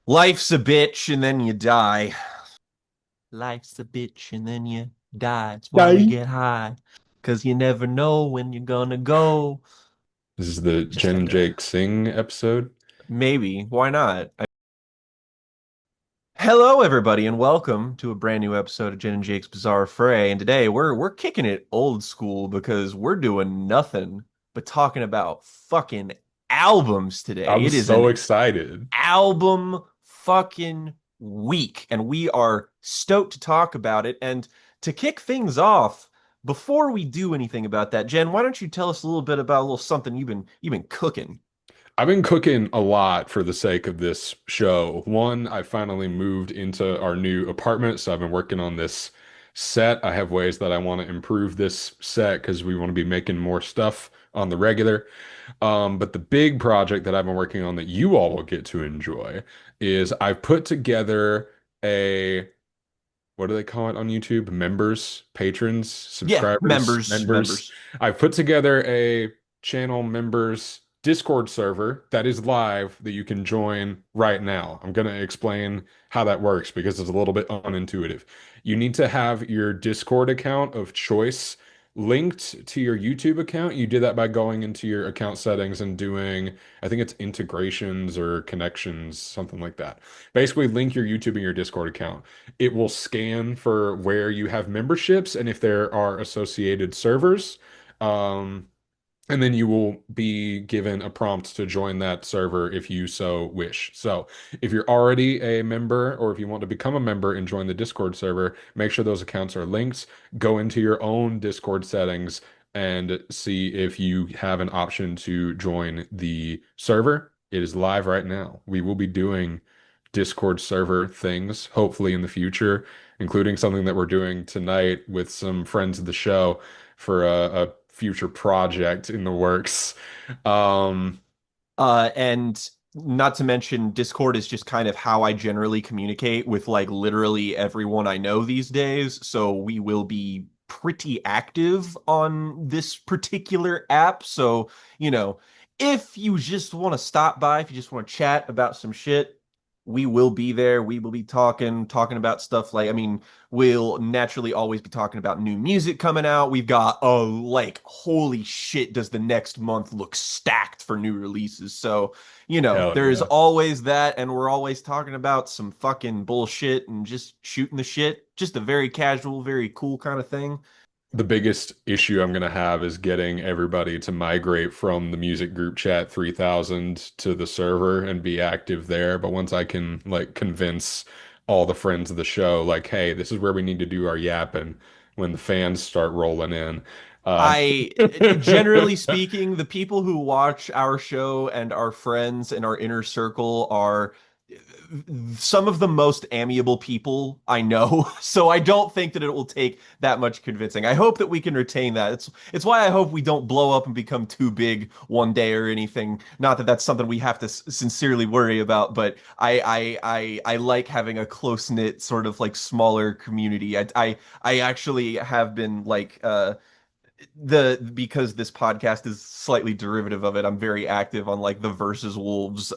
Life's a bitch and then you die. Life's a bitch and then you die. That's why we Yay. get high. 'Cause you never know when you're gonna go. This is the Just Jen had and to. Jake sing episode. Maybe. Why not? Hello, everybody, and welcome to a brand new episode of Jen and Jake's Bizarre Fray. And today we're kicking it old school because we're doing nothing but talking about fucking albums today. I'm It is so an excited. album fucking week, and we are stoked to talk about it. And to kick things off, before we do anything about that, Jen, why don't you tell us a little bit about a little something you've been cooking? I've been cooking a lot for the sake of this show. One, I finally moved into our new apartment, so I've been working on this set. I have ways that I want to improve this set because we want to be making more stuff on the regular. But the big project that I've been working on that you all will get to enjoy is I've put together a what do they call it on YouTube? Members, patrons, Yeah, subscribers, members, members. members. I've put together a channel members Discord server that is live that you can join right now. I'm going to explain how that works because it's a little bit unintuitive. You need to have your Discord account of choice linked to your YouTube account. You do that by going into your account settings and doing, I think it's integrations or connections, something like that. Basically, link your YouTube and your Discord account. It will scan for where you have memberships and if there are associated servers. Um, and then you will be given a prompt to join that server if you so wish. So, if you're already a member or if you want to become a member and join the Discord server, make sure those accounts are linked. Go into your own Discord settings and see if you have an option to join the server. It is live right now. We will be doing Discord server things, hopefully in the future, including something that we're doing tonight with some friends of the show for a future project in the works. Um, And not to mention, Discord is just kind of how I generally communicate with like literally everyone I know these days. So we will be pretty active on this particular app. So, you know, if you just want to stop by, if you just want to chat about some shit, we will be there. We will be talking about stuff like, I mean, we'll naturally always be talking about new music coming out. We've got like holy shit, does the next month look stacked for new releases. So, hell there is yeah. always that, and we're always talking about some fucking bullshit and just shooting the shit. Just a very casual, very cool kind of thing. The biggest issue I'm gonna have is getting everybody to migrate from the music group chat 3000 to the server and be active there. But once I can like convince all the friends of the show, like, hey, this is where we need to do our yapping when the fans start rolling in. Uh, I Generally speaking, the people who watch our show and our friends in our inner circle are some of the most amiable people I know. So I don't think that it will take that much convincing. I hope that we can retain that. It's why I hope we don't blow up and become too big one day or anything. Not that that's something we have to sincerely worry about, but I like having a close-knit sort of like smaller community. I actually have been like the because this podcast is slightly derivative of it. I'm very active on like the Versus Wolves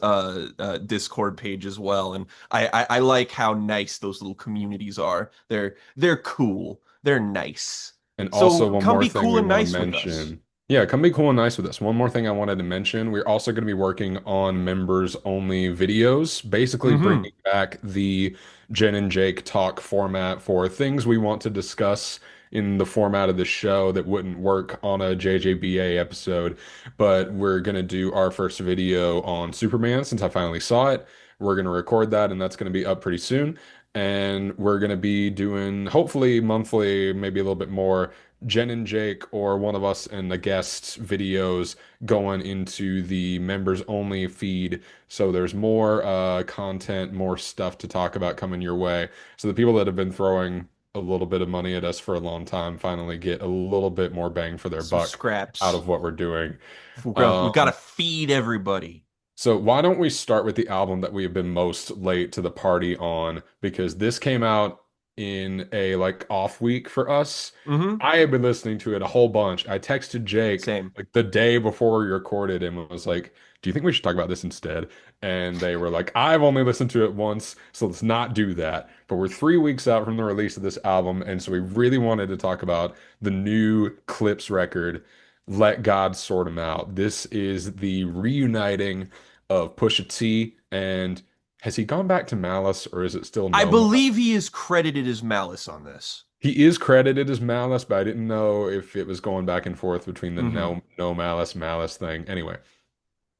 Discord page as well, and I like how nice those little communities are. They're cool. They're nice. And also So one come more be thing cool we and want to nice with us. mention. Yeah, come be cool and nice with us. One more thing I wanted to mention. We're also going to be working on members only videos, basically Hmm. bringing back the Jen and Jake talk format for things we want to discuss in the format of the show that wouldn't work on a JJBA episode. But we're going to do our first video on Superman since I finally saw it. We're going to record that and that's going to be up pretty soon. And we're going to be doing hopefully monthly, maybe a little bit more Jen and Jake or one of us and the guests videos going into the members only feed. So there's more content, more stuff to talk about coming your way. So the people that have been throwing a little bit of money at us for a long time finally get a little bit more bang for their Some buck out scraps. of what we're doing. We gotta Um, feed everybody. so why don't we start with the album that we have been most late to the party on? Because this came out in a like off week for us. Hmm. I have been listening to it a whole bunch. I texted Jake Same. like the day before we recorded and was like, "Do you think we should talk about this instead?" And they were like, "I've only listened to it once, so let's not do that." But we're 3 weeks out from the release of this album, and so we really wanted to talk about the new Clipse record, Let God Sort 'Em Out. This is the reuniting of Pusha T and has he gone back to Malice or is it still I No Malice? believe he is credited as Malice on this. He is credited as Malice, but I didn't know if it was going back and forth between the Hmm. no Malice Malice thing. Anyway,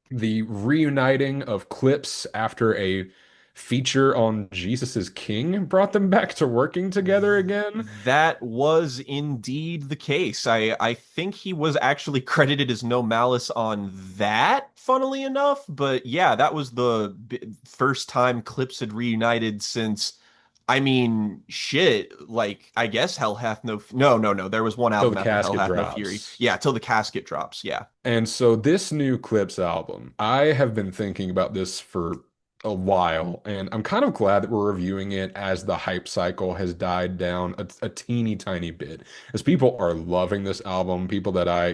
the reuniting of Clipse after a feature on Jesus is King brought them back to working together again. That was indeed the case. I think he was actually credited as No Malice on that, funnily enough. But yeah, that was the first time Clips had reunited since, I mean, shit, like I guess Hell Hath No no. There was one Till the album after Hell casket Hath No Fury. drops. Yeah, till the casket drops. Yeah. And so this new Clipse album, I have been thinking about this for a while, and I'm kind of glad that we're reviewing it as the hype cycle has died down a teeny tiny bit. As people are loving this album, people that I,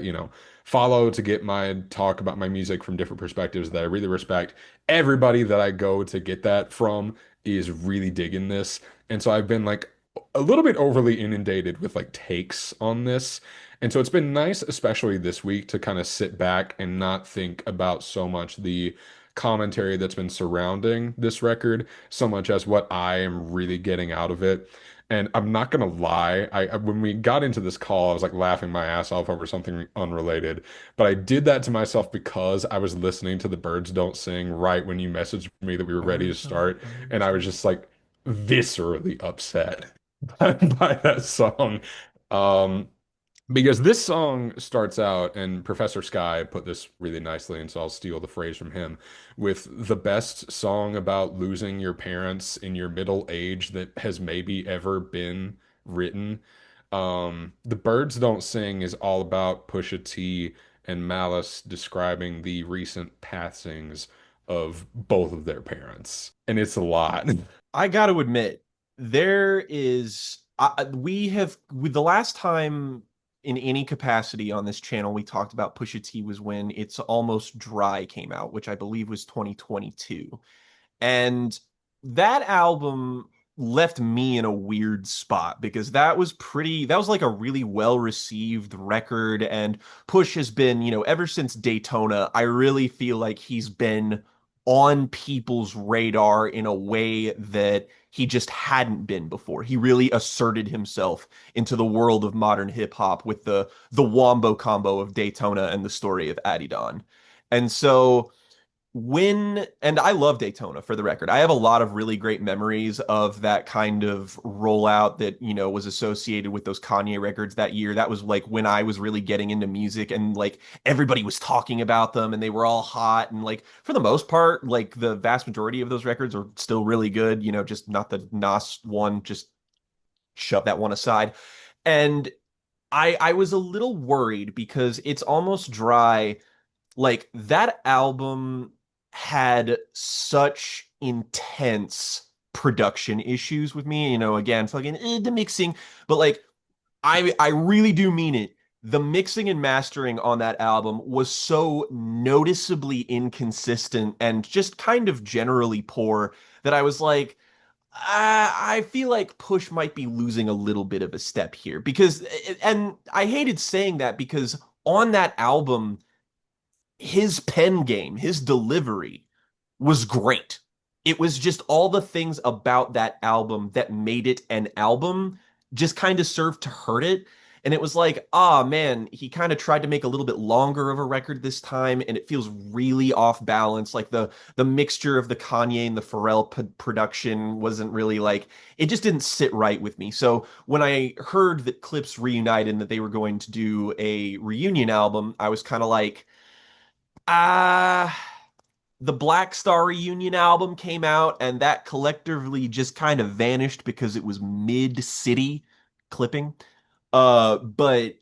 follow to get my talk about my music from different perspectives that I really respect. Everybody that I go to get that from is really digging this. And so I've been like a little bit overly inundated with like takes on this. And so it's been nice, especially this week, to kind of sit back and not think about so much the commentary that's been surrounding this record, so much as what I am really getting out of it. And I'm not gonna lie, when we got into this call, I was like laughing my ass off over something unrelated. But I did that to myself because I was listening to The Birds Don't Sing right when you messaged me that we were ready to start, and Birds I was don't. just like viscerally upset by that song. Um, because this song starts out, and Professor Sky put this really nicely, and so I'll steal the phrase from him, with the best song about losing your parents in your middle age that has maybe ever been written. The Birds Don't Sing is all about Pusha T and Malice describing the recent passings of both of their parents, and it's a lot. I got to admit, there is we have with the last time in any capacity on this channel we talked about Pusha T was when It's Almost Dry came out, which I believe was 2022. And that album left me in a weird spot because that was like a really well received record. And Push has been, ever since Daytona, I really feel like he's been on people's radar in a way that he just hadn't been before. He really asserted himself into the world of modern hip hop with the wombo combo of Daytona and the story of Adidon. And so and I love Daytona for the record. I have a lot of really great memories of that kind of rollout that, was associated with those Kanye records that year. That was like when I was really getting into music and like everybody was talking about them and they were all hot. And like for the most part, like the vast majority of those records are still really good, just not the Nas one, just shove that one aside. And I was a little worried because It's Almost Dry, like that album had such intense production issues with me, again, fucking the mixing, but like I really do mean it. The mixing and mastering on that album was so noticeably inconsistent and just kind of generally poor that I was like, I feel like Push might be losing a little bit of a step here because, and I hated saying that because on that album, his pen game, his delivery was great. It was just all the things about that album that made it an album just kind of served to hurt it. And it was like, ah, man, he kind of tried to make a little bit longer of a record this time, and it feels really off balance. Like the mixture of the Kanye and the Pharrell production wasn't really like it just didn't sit right with me. So when I heard that Clipse reunited and that they were going to do a reunion album, I was kind of like, ah, the Black Star Reunion album came out, and that collectively just kind of vanished because it was mid-city clipping. But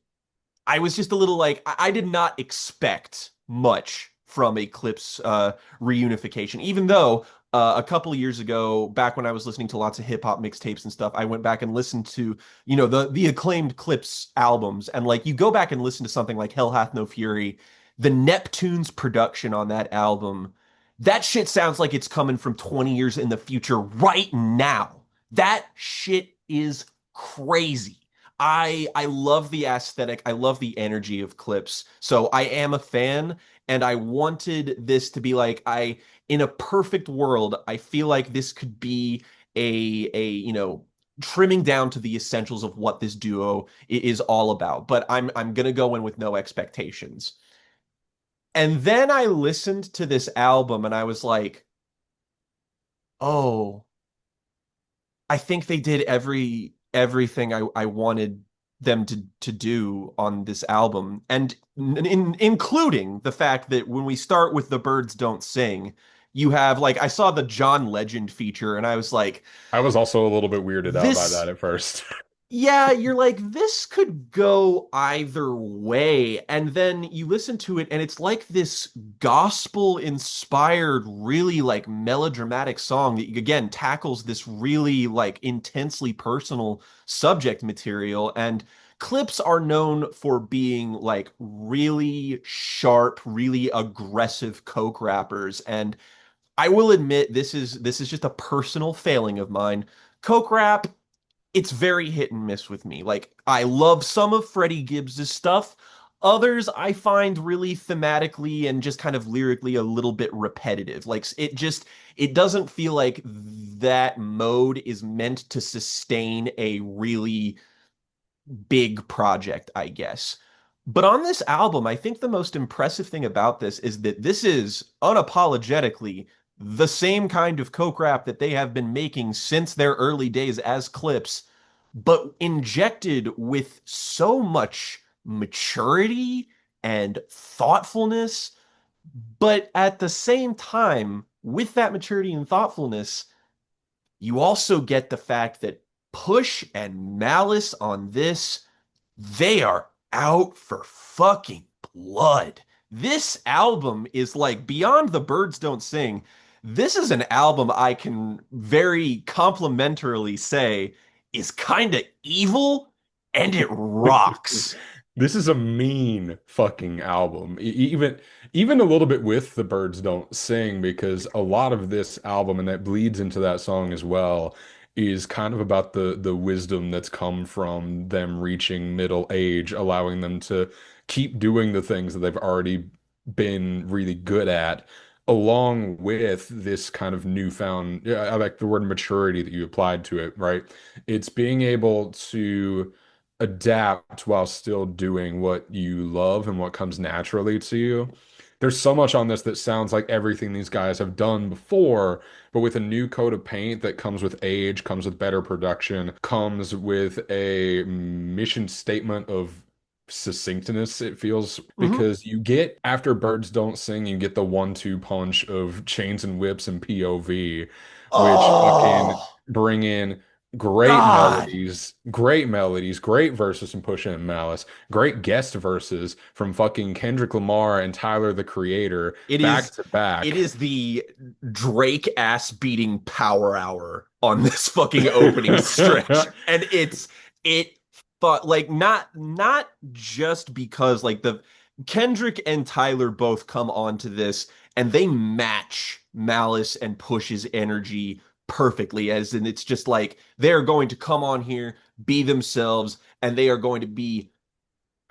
I was just a little like, I did not expect much from Eclipse reunification, even though a couple of years ago, back when I was listening to lots of hip hop mixtapes and stuff, I went back and listened to, the acclaimed Clipse albums. And like you go back and listen to something like Hell Hath No Fury, the Neptunes production on that album, that shit sounds like it's coming from 20 years in the future right now. That shit is crazy. I love the aesthetic. I love the energy of Clipse. So I am a fan, and I wanted this to be like in a perfect world, I feel like this could be a trimming down to the essentials of what this duo is all about. But I'm gonna go in with no expectations. And then I listened to this album and I was like, oh, I think they did everything I wanted them to do on this album, and including the fact that when we start with The Birds Don't Sing, you have like I saw the John Legend feature, and I was like, I was also a little bit weirded out by this that at first. yeah, you're like, this could go either way. And then you listen to it, and it's like this gospel inspired, really like melodramatic song that, again, tackles this really like intensely personal subject material. And Clips are known for being like really sharp, really aggressive coke rappers. And I will admit this is just a personal failing of mine. Coke rap, it's very hit and miss with me. Like I love some of Freddie Gibbs's stuff. Others I find really thematically and just kind of lyrically a little bit repetitive. Like it doesn't feel like that mode is meant to sustain a really big project, I guess. But on this album, I think the most impressive thing about this is that this is unapologetically the same kind of coke rap that they have been making since their early days as Clipse, but injected with so much maturity and thoughtfulness. But at the same time, with that maturity and thoughtfulness, you also get the fact that Push and Malice on this, they are out for fucking blood. This album is like beyond The Birds Don't Sing. This is an album I can very complimentarily say is kind of evil and it rocks. This is a mean fucking album. Even a little bit with The Birds Don't Sing, because a lot of this album, and that bleeds into that song as well, is kind of about the wisdom that's come from them reaching middle age, allowing them to keep doing the things that they've already been really good at, along with this kind of newfound, yeah, I like the word maturity that you applied to it, right? It's being able to adapt while still doing what you love and what comes naturally to you. There's so much on this that sounds like everything these guys have done before, but with a new coat of paint that comes with age, comes with better production, comes with a mission statement of succinctness, it feels, Mhm. because you get, after Birds Don't Sing, you get the 1-2 punch of Chains and Whips and POV, which fucking Oh, bring in God. great melodies, great verses from Pusha and Malice, great guest verses from fucking Kendrick Lamar and Tyler the Creator It back is to it back. is the Drake ass beating power hour on this fucking opening stretch. And it but like not just because like the Kendrick and Tyler both come onto this and they match Malice and Push's energy perfectly, as in it's just like they're going to come on here, be themselves, and they are going to be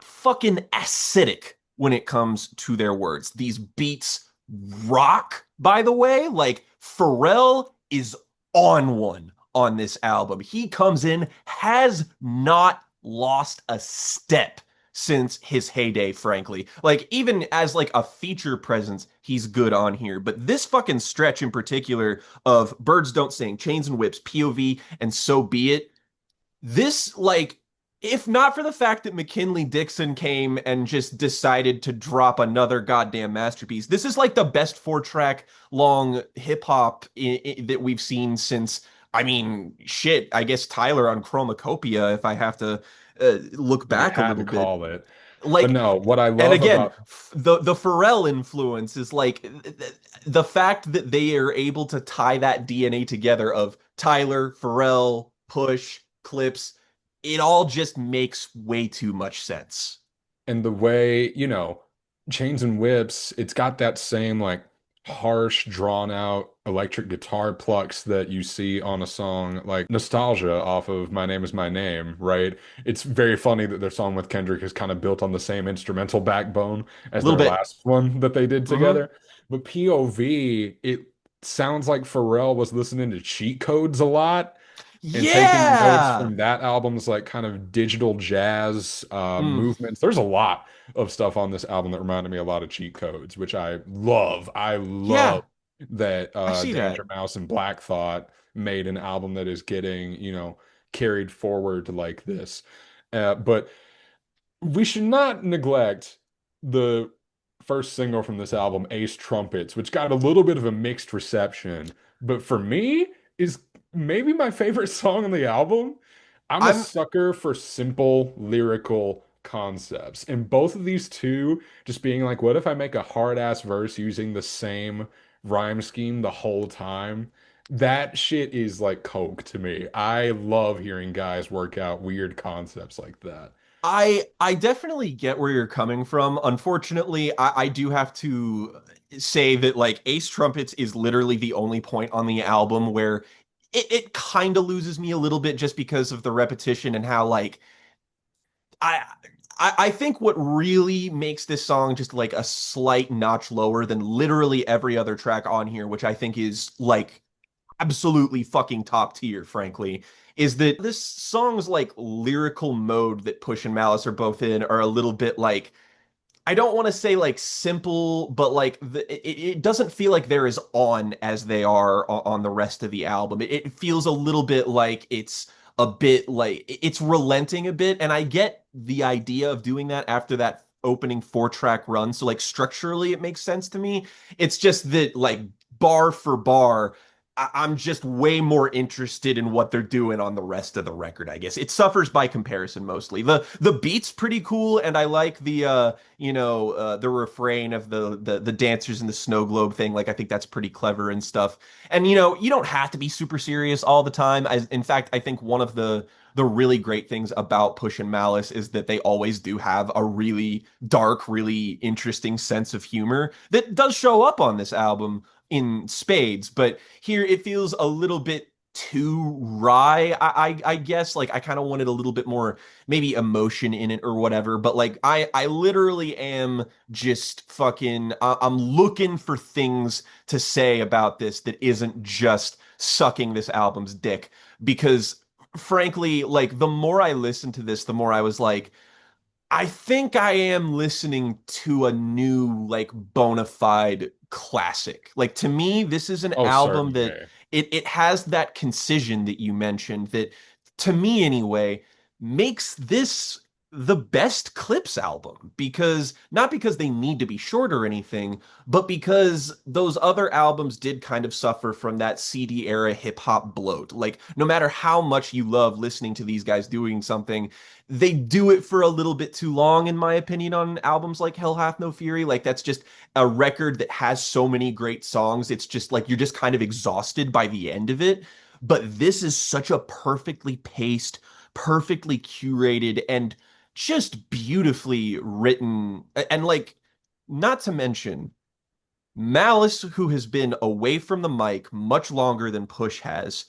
fucking acidic when it comes to their words. These beats rock, by the way. Like Pharrell is on one on this album. He comes in, has not lost a step since his heyday, frankly. Like even as like a feature presence, he's good on here. But this fucking stretch in particular of Birds Don't Sing, Chains and Whips, POV, and So Be It, this like if not for the fact that McKinley Dixon came and just decided to drop another goddamn masterpiece, this is like the best 4 track long hip hop that we've seen since, I mean, shit, I guess Tyler on Chromacopia, if I have to look You back a had to little bit. call it. But Like, no, what I and love again, about the Pharrell influence is like the fact that they are able to tie that DNA together of Tyler, Pharrell, Push, Clipse, it all just makes way too much sense. and the way, Chains and Whips, it's got that same like harsh, drawn out electric guitar plucks that you see on a song like Nostalgia off of My Name Is My Name, right? It's very funny that their song with Kendrick is kind of built on the same instrumental backbone A as little their bit. last one that they did Hmm. together. But POV, it sounds like Pharrell was listening to cheat codes a lot and taking notes Yeah. from that album's like kind of digital jazz Mm. movements. There's a lot of stuff on this album that reminded me a lot of cheat codes, which I love. I love Yeah, that I see Danger that. Mouse and Black Thought made an album that is getting, carried forward like this. But we should not neglect the first single from this album, Ace Trumpets, which got a little bit of a mixed reception, but for me is maybe my favorite song on the album. I'm a I'm sucker for simple lyrical concepts. And both of these two just being like, what if I make a hard ass verse using the same rhyme scheme the whole time? That shit is like coke to me. I love hearing guys work out weird concepts like that. I definitely get where you're coming from. Unfortunately, I do have to say that like Ace Trumpets is literally the only point on the album where it kind of loses me a little bit just because of the repetition and how like I I think what really makes this song just like a slight notch lower than literally every other track on here, which I think is like absolutely fucking top tier, frankly, is that this song's like lyrical mode that Push and Malice are both in are a little bit like I don't want to say like simple, but like it doesn't feel like they're as on as they are on the rest of the album. It feels a little bit like it's a bit like it's relenting a bit, and I get the idea of doing that after that opening four-track run. So like structurally, it makes sense to me. It's just that like bar for bar, I'm just way more interested in what they're doing on the rest of the record, I guess. It suffers by comparison mostly. The beat's pretty cool, and I like the refrain of the dancers in the snow globe thing. Like I think that's pretty clever and stuff. And you don't have to be super serious all the time. In fact, I think one of the really great things about Push and Malice is that they always do have a really dark, really interesting sense of humor that does show up on this album in spades, but here it feels a little bit too wry. I guess like I kind of wanted a little bit more maybe emotion in it or whatever. But like I literally am just fucking I'm looking for things to say about this that isn't just sucking this album's dick because frankly like the more I listened to this, the more I was like I think I am listening to a new, like, bona fide classic. Like, to me, this is an Oh, album that certainly. it has that concision that you mentioned that, to me anyway, makes this the best Clipse album because not because they need to be short or anything, but because those other albums did kind of suffer from that CD era hip hop bloat. Like, no matter how much you love listening to these guys doing something, they do it for a little bit too long, in my opinion, on albums like Hell Hath No Fury. Like that's just a record that has so many great songs. It's just like you're just kind of exhausted by the end of it. But this is such a perfectly paced, perfectly curated, and just beautifully written. And like, not to mention, Malice, who has been away from the mic much longer than Push has,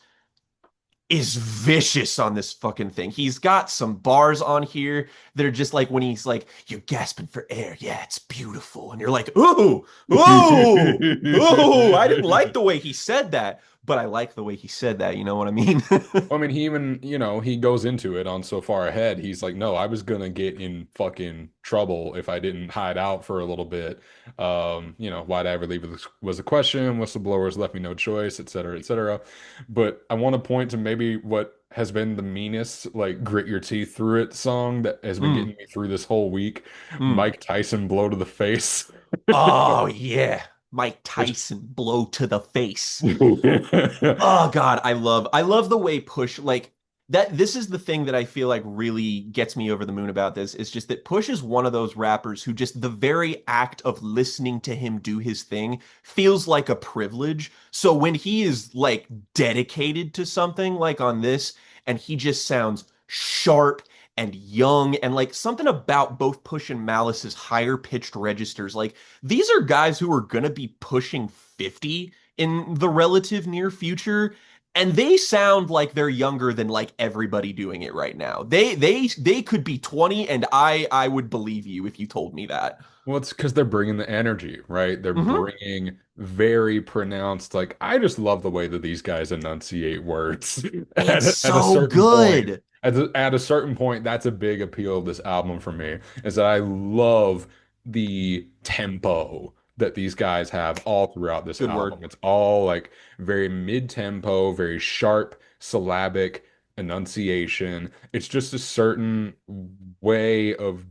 is vicious on this fucking thing. He's got some bars on here that are just like when he's like, "You're gasping for air. Yeah, it's beautiful." And you're like, "Ooh, ooh, ooh." I didn't like the way he said that, but I like the way he said that. You know what I mean? I mean, he even, he goes into it on So Far Ahead. He's like, no, I was gonna get in fucking trouble if I didn't hide out for a little bit. Why'd I ever leave was a question. Whistleblowers left me no choice, et cetera, et cetera. But I want to point to maybe what has been the meanest, like grit your teeth through it song that has been Mm, getting me through this whole week. mm. Mike Tyson blow to the face. Oh yeah, Mike Which Tyson blow to the face. Oh God, I love the way Push like. that this is the thing that I feel like really gets me over the moon about this is just that Push is one of those rappers who just the very act of listening to him do his thing feels like a privilege. So when he is like dedicated to something like on this and he just sounds sharp and young and like something about both Push and Malice's higher pitched registers, like these are guys who are gonna be pushing 50 in the relative near future, and they sound like they're younger than like everybody doing it right now. They could be 20, and I would believe you if you told me that. Well, it's because they're bringing the energy, right? They're Hmm. bringing very pronounced, like, I just love the way that these guys enunciate words It's at a so certain point. good. At a certain point, that's a big appeal of this album for me, is that I love the tempo that these guys have all throughout this Good word. album. It's all like very mid-tempo, very sharp, syllabic enunciation. It's just a certain way of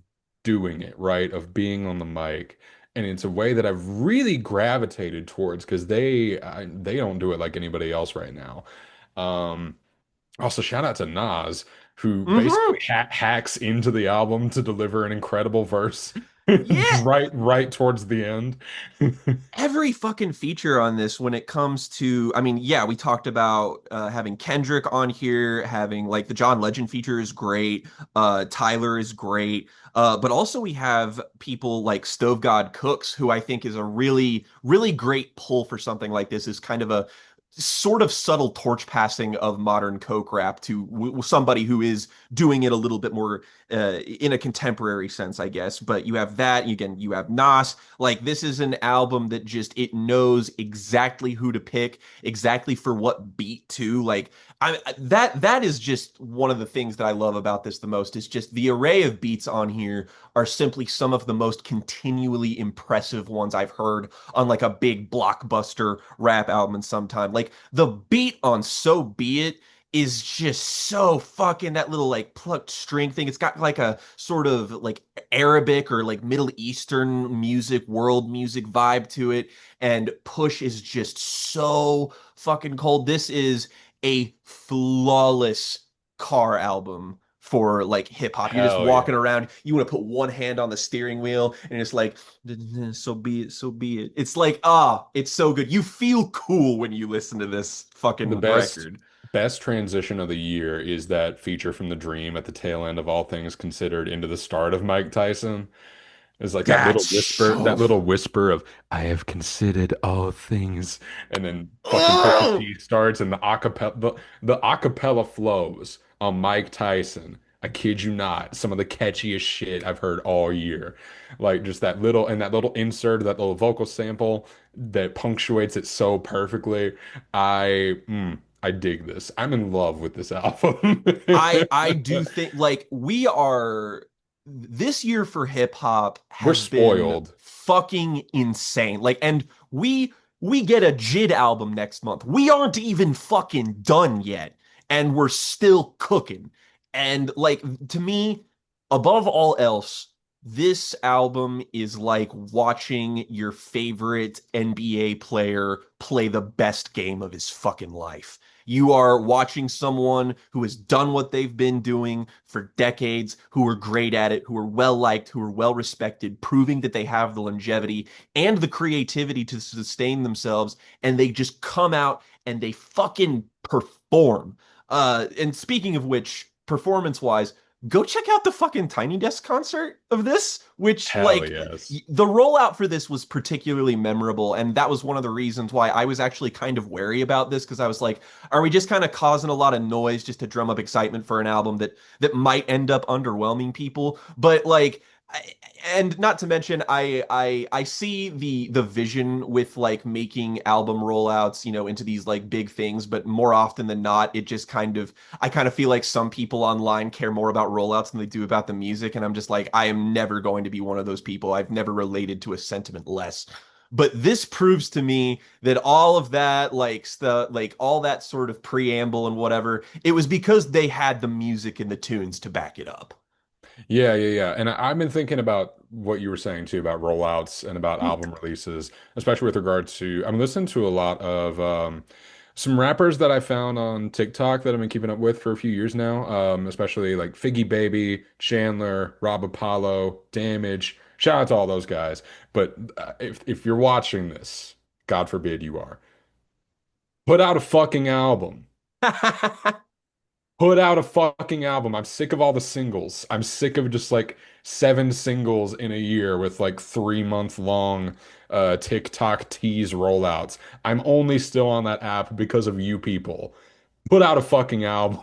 doing it, right? Of being on the mic. And it's a way that I've really gravitated towards because they don't do it like anybody else right now. Um, Also, shout out to Nas, who Hmm. basically hacks into the album to deliver an incredible verse Yeah. right towards the end. Every fucking feature on this when it comes to, I mean, yeah, we talked about having Kendrick on here, having like the John Legend feature is great, Tyler is great, but also we have people like Stove God Cooks, who I think is a really, really great pull for something like this, is kind of a sort of subtle torch passing of modern coke rap to somebody who is doing it a little bit more in a contemporary sense, I guess. But you have that, again, you have Nas. Like this is an album that just it knows exactly who to pick, exactly for what beat too. Like that is just one of the things that I love about this the most is just the array of beats on here are simply some of the most continually impressive ones I've heard on like a big blockbuster rap album in some time. Like the beat on So Be It is just so fucking that little like plucked string thing. It's got like a sort of like Arabic or like Middle Eastern music, world music vibe to it. And Push is just so fucking cold. This is a flawless car album for like hip hop. You're just Hell walking yeah. around, you want to put one hand on the steering wheel and it's like, so be it, so be it. It's like, it's so good. You feel cool when you listen to this The fucking best record. best transition of the year is that feature from The Dream at the tail end of All Things Considered into the start of Mike Tyson. It's like That's so. that little whisper of "I have considered all things," and then fucking Pusha Ugh! T starts, and the acapella flows on Mike Tyson. I kid you not, some of the catchiest shit I've heard all year. Like just that little insert, that little vocal sample that punctuates it so perfectly. I dig this. I'm in love with this album. I do think like we are this year for hip hop We're has been spoiled. fucking insane. Like and we get a JID album next month. We aren't even fucking done yet and we're still cooking. And like to me, above all else, this album is like watching your favorite NBA player play the best game of his fucking life. You are watching someone who has done what they've been doing for decades, who are great at it, who are well liked, who are well respected, proving that they have the longevity and the creativity to sustain themselves, and they just come out and they fucking perform. And speaking of which, performance-wise, go check out the fucking Tiny Desk concert of this, which Hell like yes. the rollout for this was particularly memorable, and that was one of the reasons why I was actually kind of wary about this because I was like, are we just kind of causing a lot of noise just to drum up excitement for an album that might end up underwhelming people? But like, and not to mention, I see the vision with like making album rollouts, into these like big things, but more often than not, it just kind of I kind of feel like some people online care more about rollouts than they do about the music, and I'm just like, I am never going to be one of those people. I've never related to a sentiment less. But this proves to me that all of that, like all that sort of preamble and whatever, it was because they had the music and the tunes to back it up. Yeah. And I've been thinking about what you were saying too about rollouts and about album releases, especially with regard to I'm listening to a lot of Some rappers that I found on TikTok that I've been keeping up with for a few years now, especially like Figgy Baby, Chandler, Rob Apollo, Damage. Shout out to all those guys. But if you're watching this, God forbid you are, put out a fucking album. Put out a fucking album. I'm sick of all the singles. I'm sick of just like 7 singles in a year with like 3 month long TikTok tease rollouts. I'm only still on that app because of you people. Put out a fucking album.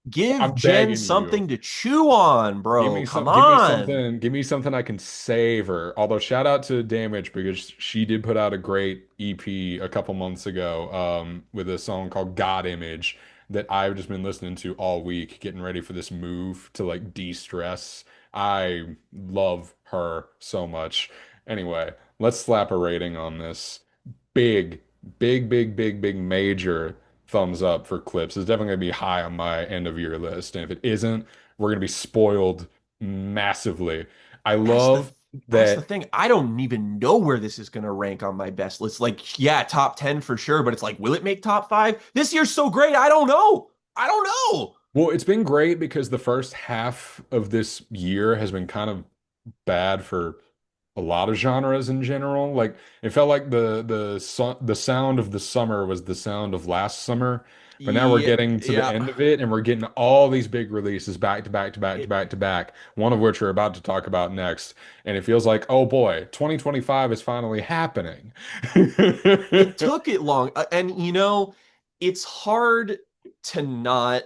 Give I'm Jen begging you. something to chew on, bro. Come on. Give me something I can savor. Although shout out to Damage because she did put out a great EP a couple months ago, with a song called God Image that I've just been listening to all week, getting ready for this move to like de-stress. I love her so much. Anyway, let's slap a rating on this. Big, big major thumbs up for Clipse. It's definitely going to be high on my end of year list. And if it isn't, we're going to be spoiled massively. I That's the love that's the that. thing. I don't even know where this is gonna rank on my best list. Like, yeah, top 10 for sure, but it's like, will it make top five? This year's so great. I don't know. I don't know. Well, it's been great because the first half of this year has been kind of bad for a lot of genres in general. Like it felt like the sound of the summer was the sound of last summer, but now we're Yeah, getting to the yeah. end of it and we're getting all these big releases back to back to back to It back to back, one of which we're about to talk about next. And it feels like, oh boy, 2025 is finally happening. it took it long. And it's hard to not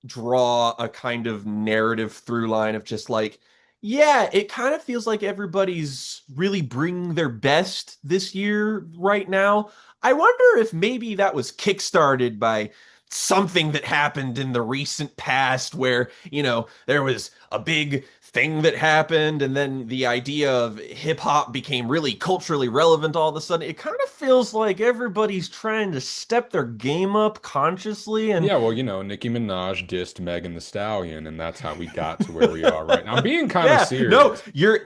draw a kind of narrative through line of just like, yeah, it kind of feels like everybody's really bringing their best this year right now. I wonder if maybe that was kickstarted by something that happened in the recent past where, there was a big thing that happened and then the idea of hip hop became really culturally relevant all of a sudden. It kind of feels like everybody's trying to step their game up consciously and Yeah, well, Nicki Minaj dissed Megan Thee Stallion, and that's how we got to where we are right now. I'm being kind of yeah, no, serious. you're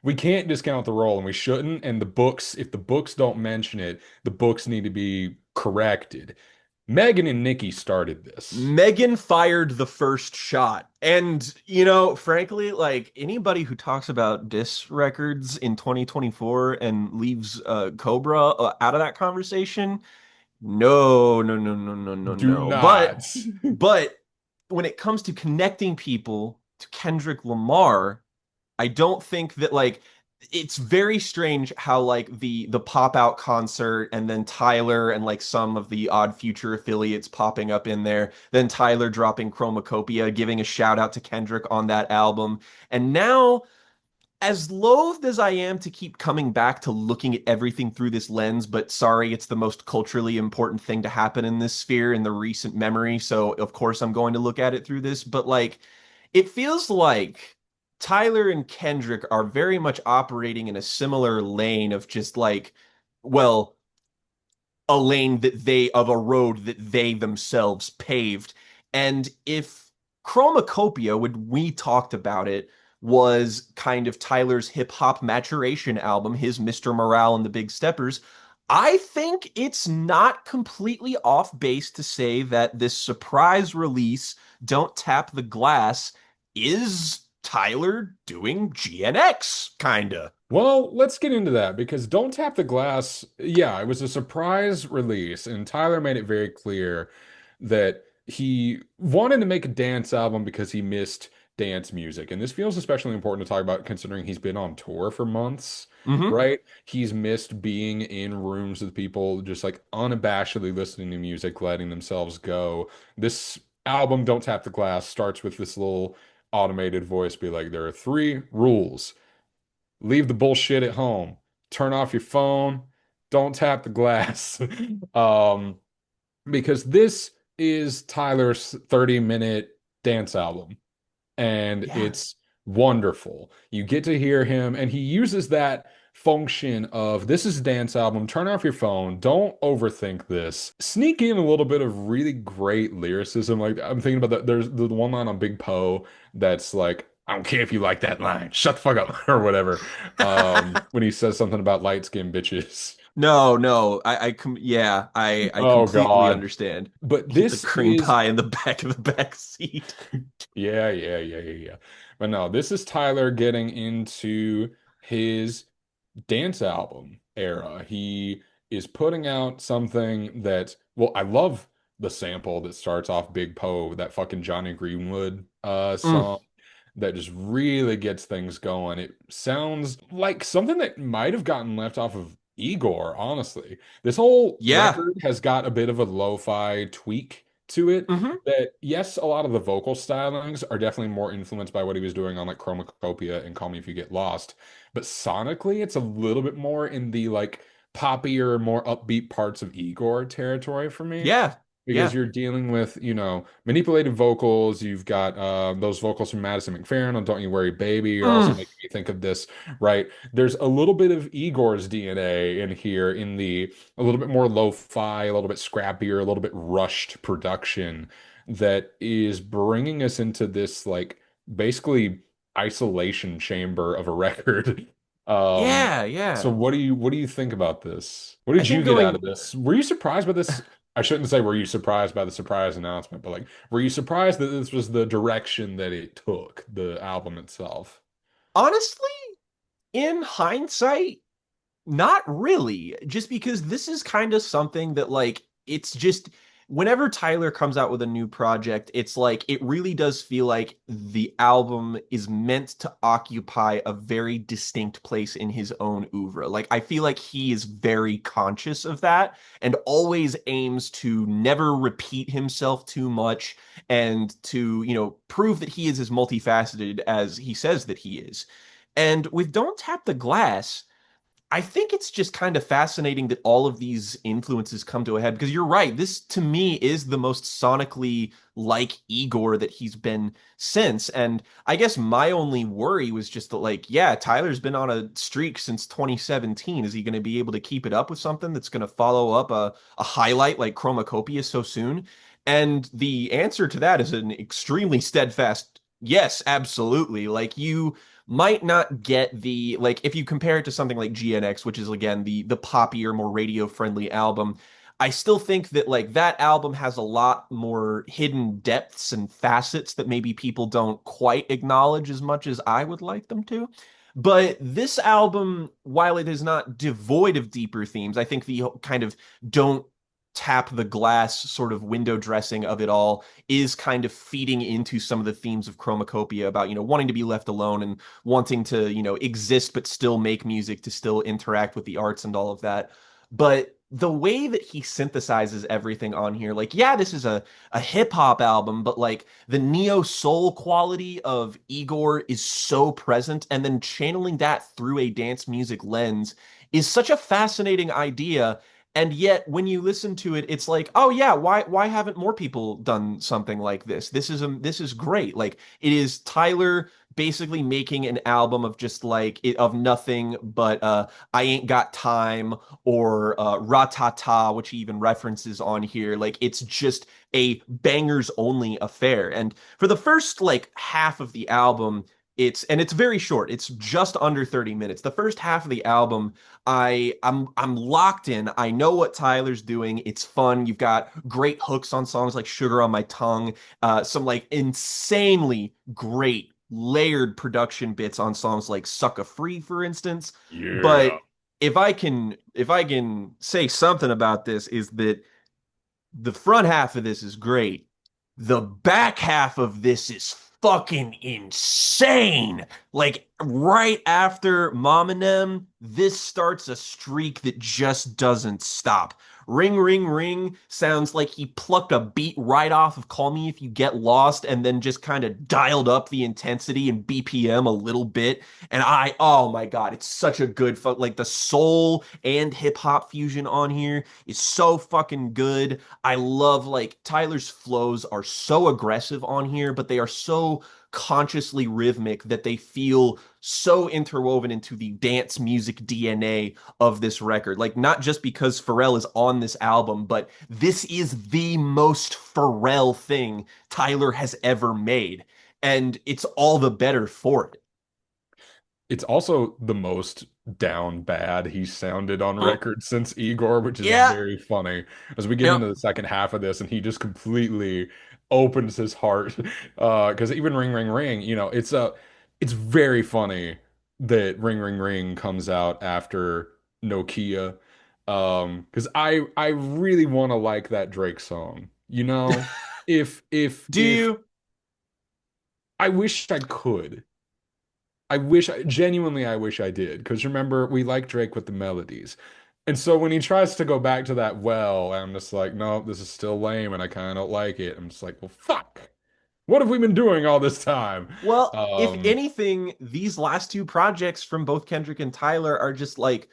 We can't discount the role, and we shouldn't. And the books, if the books don't mention it, the books need to be corrected. Megan and Nicki started this. Megan fired the first shot. And, frankly, like anybody who talks about diss records in 2024 and leaves Cobra out of that conversation, no, no, no, no, no, no, Do no. But not. but when it comes to connecting people to Kendrick Lamar, I don't think that like it's very strange how like the pop out concert and then Tyler and like some of the Odd Future affiliates popping up in there, then Tyler dropping Chromacopia, giving a shout out to Kendrick on that album. And now, as loath as I am to keep coming back to looking at everything through this lens, but sorry, it's the most culturally important thing to happen in this sphere in the recent memory, so of course I'm going to look at it through this, but like it feels like Tyler and Kendrick are very much operating in a similar lane of just like, well, a lane that they of a road that they themselves paved. And if Chromacopia, when we talked about it, was kind of Tyler's hip hop maturation album, his Mr. Morale and the Big Steppers, I think it's not completely off base to say that this surprise release, Don't Tap the Glass, is Tyler doing GNX, kinda. Well, let's get into that because Don't Tap the Glass, yeah, it was a surprise release, and Tyler made it very clear that he wanted to make a dance album because he missed dance music. And this feels especially important to talk about considering he's been on tour for months, Hmm. right? He's missed being in rooms with people just like unabashedly listening to music, letting themselves go. This album, Don't Tap the Glass, starts with this little automated voice be like, there are 3 rules. Leave the bullshit at home. Turn off your phone. Don't tap the glass. Um, because this is Tyler's 30-minute dance album, and Yeah. it's wonderful. You get to hear him, and he uses that function of this is a dance album, turn off your phone, don't overthink this. Sneak in a little bit of really great lyricism. Like I'm thinking about that. There's the one line on Big Poe that's like, I don't care if you like that line, shut the fuck up, or whatever. When he says something about light skinned bitches. No, no, yeah, I Oh completely God. understand. But Get the this cream is pie in the back of the back seat. yeah. But no, this is Tyler getting into his dance album era. He is putting out something that, well, I love the sample that starts off Big Poe, that fucking Johnny Greenwood Mm, song that just really gets things going. It sounds like something that might have gotten left off of Igor, honestly. This whole yeah. record has got a bit of a lo-fi tweak to it Hmm. that, yes, a lot of the vocal stylings are definitely more influenced by what he was doing on like Chromacopia and Call Me If You Get Lost, but sonically it's a little bit more in the like poppier, more upbeat parts of Igor territory for me. Yeah. Because Yeah. you're dealing with, manipulated vocals. You've got those vocals from Madison McFerrin on Don't You Worry Baby are also Mm, making me think of this, right? There's a little bit of Igor's DNA in here in the a little bit more lo-fi, a little bit scrappier, a little bit rushed production that is bringing us into this like basically isolation chamber of a record. Um, yeah. so Yeah. what do you think about this? What I did you think get out going of this? Were you surprised by this? I shouldn't say were you surprised by the surprise announcement, but like were you surprised that this was the direction that it took, the album itself? honestly, in hindsight, not really, just because this is kind of something that like it's just whenever Tyler comes out with a new project, it's like it really does feel like the album is meant to occupy a very distinct place in his own oeuvre. Like I feel like he is very conscious of that and always aims to never repeat himself too much and to, prove that he is as multifaceted as he says that he is. And with Don't Tap the Glass, I think it's just kind of fascinating that all of these influences come to a head because you're right. This to me is the most sonically like Igor that he's been since. And I guess my only worry was just that, like, yeah, Tyler's been on a streak since 2017. Is he going to be able to keep it up with something that's going to follow up a highlight like Chromacopia so soon? And the answer to that is an extremely steadfast yes, absolutely. Like, you might not get the like if you compare it to something like GNX, which is again the poppier, more radio friendly album. I still think that like that album has a lot more hidden depths and facets that maybe people don't quite acknowledge as much as I would like them to. But this album, while it is not devoid of deeper themes, I think the kind of don't tap the glass sort of window dressing of it all is kind of feeding into some of the themes of Chromacopia about, wanting to be left alone and wanting to, exist but still make music, to still interact with the arts and all of that. But the way that he synthesizes everything on here, like, yeah, this is a hip hop album, but like the neo soul quality of Igor is so present, and then channeling that through a dance music lens is such a fascinating idea. And yet, when you listen to it, it's like, oh yeah, why haven't more people done something like this? This is great. Like it is Tyler basically making an album of just like of nothing but I Ain't Got Time or Ratata, which he even references on here. Like it's just a bangers only affair. And for the first like half of the album, it's very short. It's just under 30 minutes. The first half of the album, I'm locked in. I know what Tyler's doing. It's fun. You've got great hooks on songs like Sugar on My Tongue, some like insanely great layered production bits on songs like Sucka Free, for instance. But Yeah. if I can say something about this is that the front half of this is great. The back half of this is fucking insane. Like right after Mom and Them, this starts a streak that just doesn't stop. Ring, ring, ring sounds like he plucked a beat right off of Call Me If You Get Lost and then just kind of dialed up the intensity and BPM a little bit. And oh my God, it's such a good, like the soul and hip hop fusion on here is so fucking good. I love like Tyler's flows are so aggressive on here, but they are so consciously rhythmic that they feel so interwoven into the dance music DNA of this record. Like not just because Pharrell is on this album, but this is the most Pharrell thing Tyler has ever made. And it's all the better for it. It's also the most down bad he sounded on record since Igor, which is Yeah. very funny as we get into Yep. the second half of this and he just completely opens his heart. Because even Ring Ring Ring, it's very funny that Ring Ring Ring comes out after Nokia. Because I really want to like that Drake song. Do If you? I wish I could. Genuinely, I wish I did. Because remember, we like Drake with the melodies. And so when he tries to go back to that well, I'm just like, no, this is still lame and I kind of don't like it. I'm just like, well, fuck. What have we been doing all this time? Well, if Um, anything, these last two projects from both Kendrick and Tyler are just like,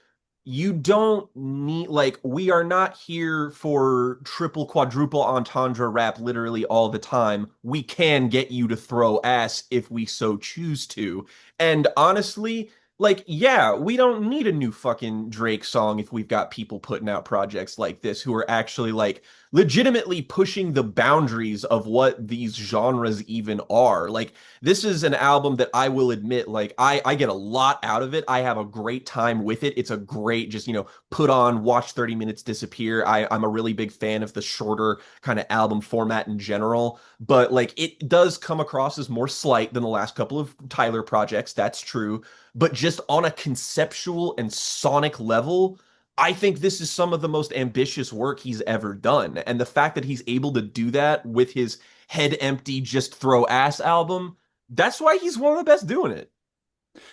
you don't need, like, we are not here for triple, quadruple entendre rap literally all the time. We can get you to throw ass if we so choose to. And honestly, like, yeah, we don't need a new fucking Drake song if we've got people putting out projects like this who are actually like legitimately pushing the boundaries of what these genres even are. Like, this is an album that I will admit, like, I get a lot out of it. I have a great time with it. It's a great, just, put on, watch 30 minutes disappear. I'm a really big fan of the shorter kind of album format in general, but like it does come across as more slight than the last couple of Tyler projects. That's true. But just on a conceptual and sonic level, I think this is some of the most ambitious work he's ever done. And the fact that he's able to do that with his head empty, just throw ass album, that's why he's one of the best doing it.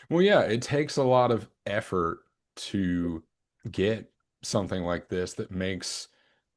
well, yeah, it takes a lot of effort to get something like this that makes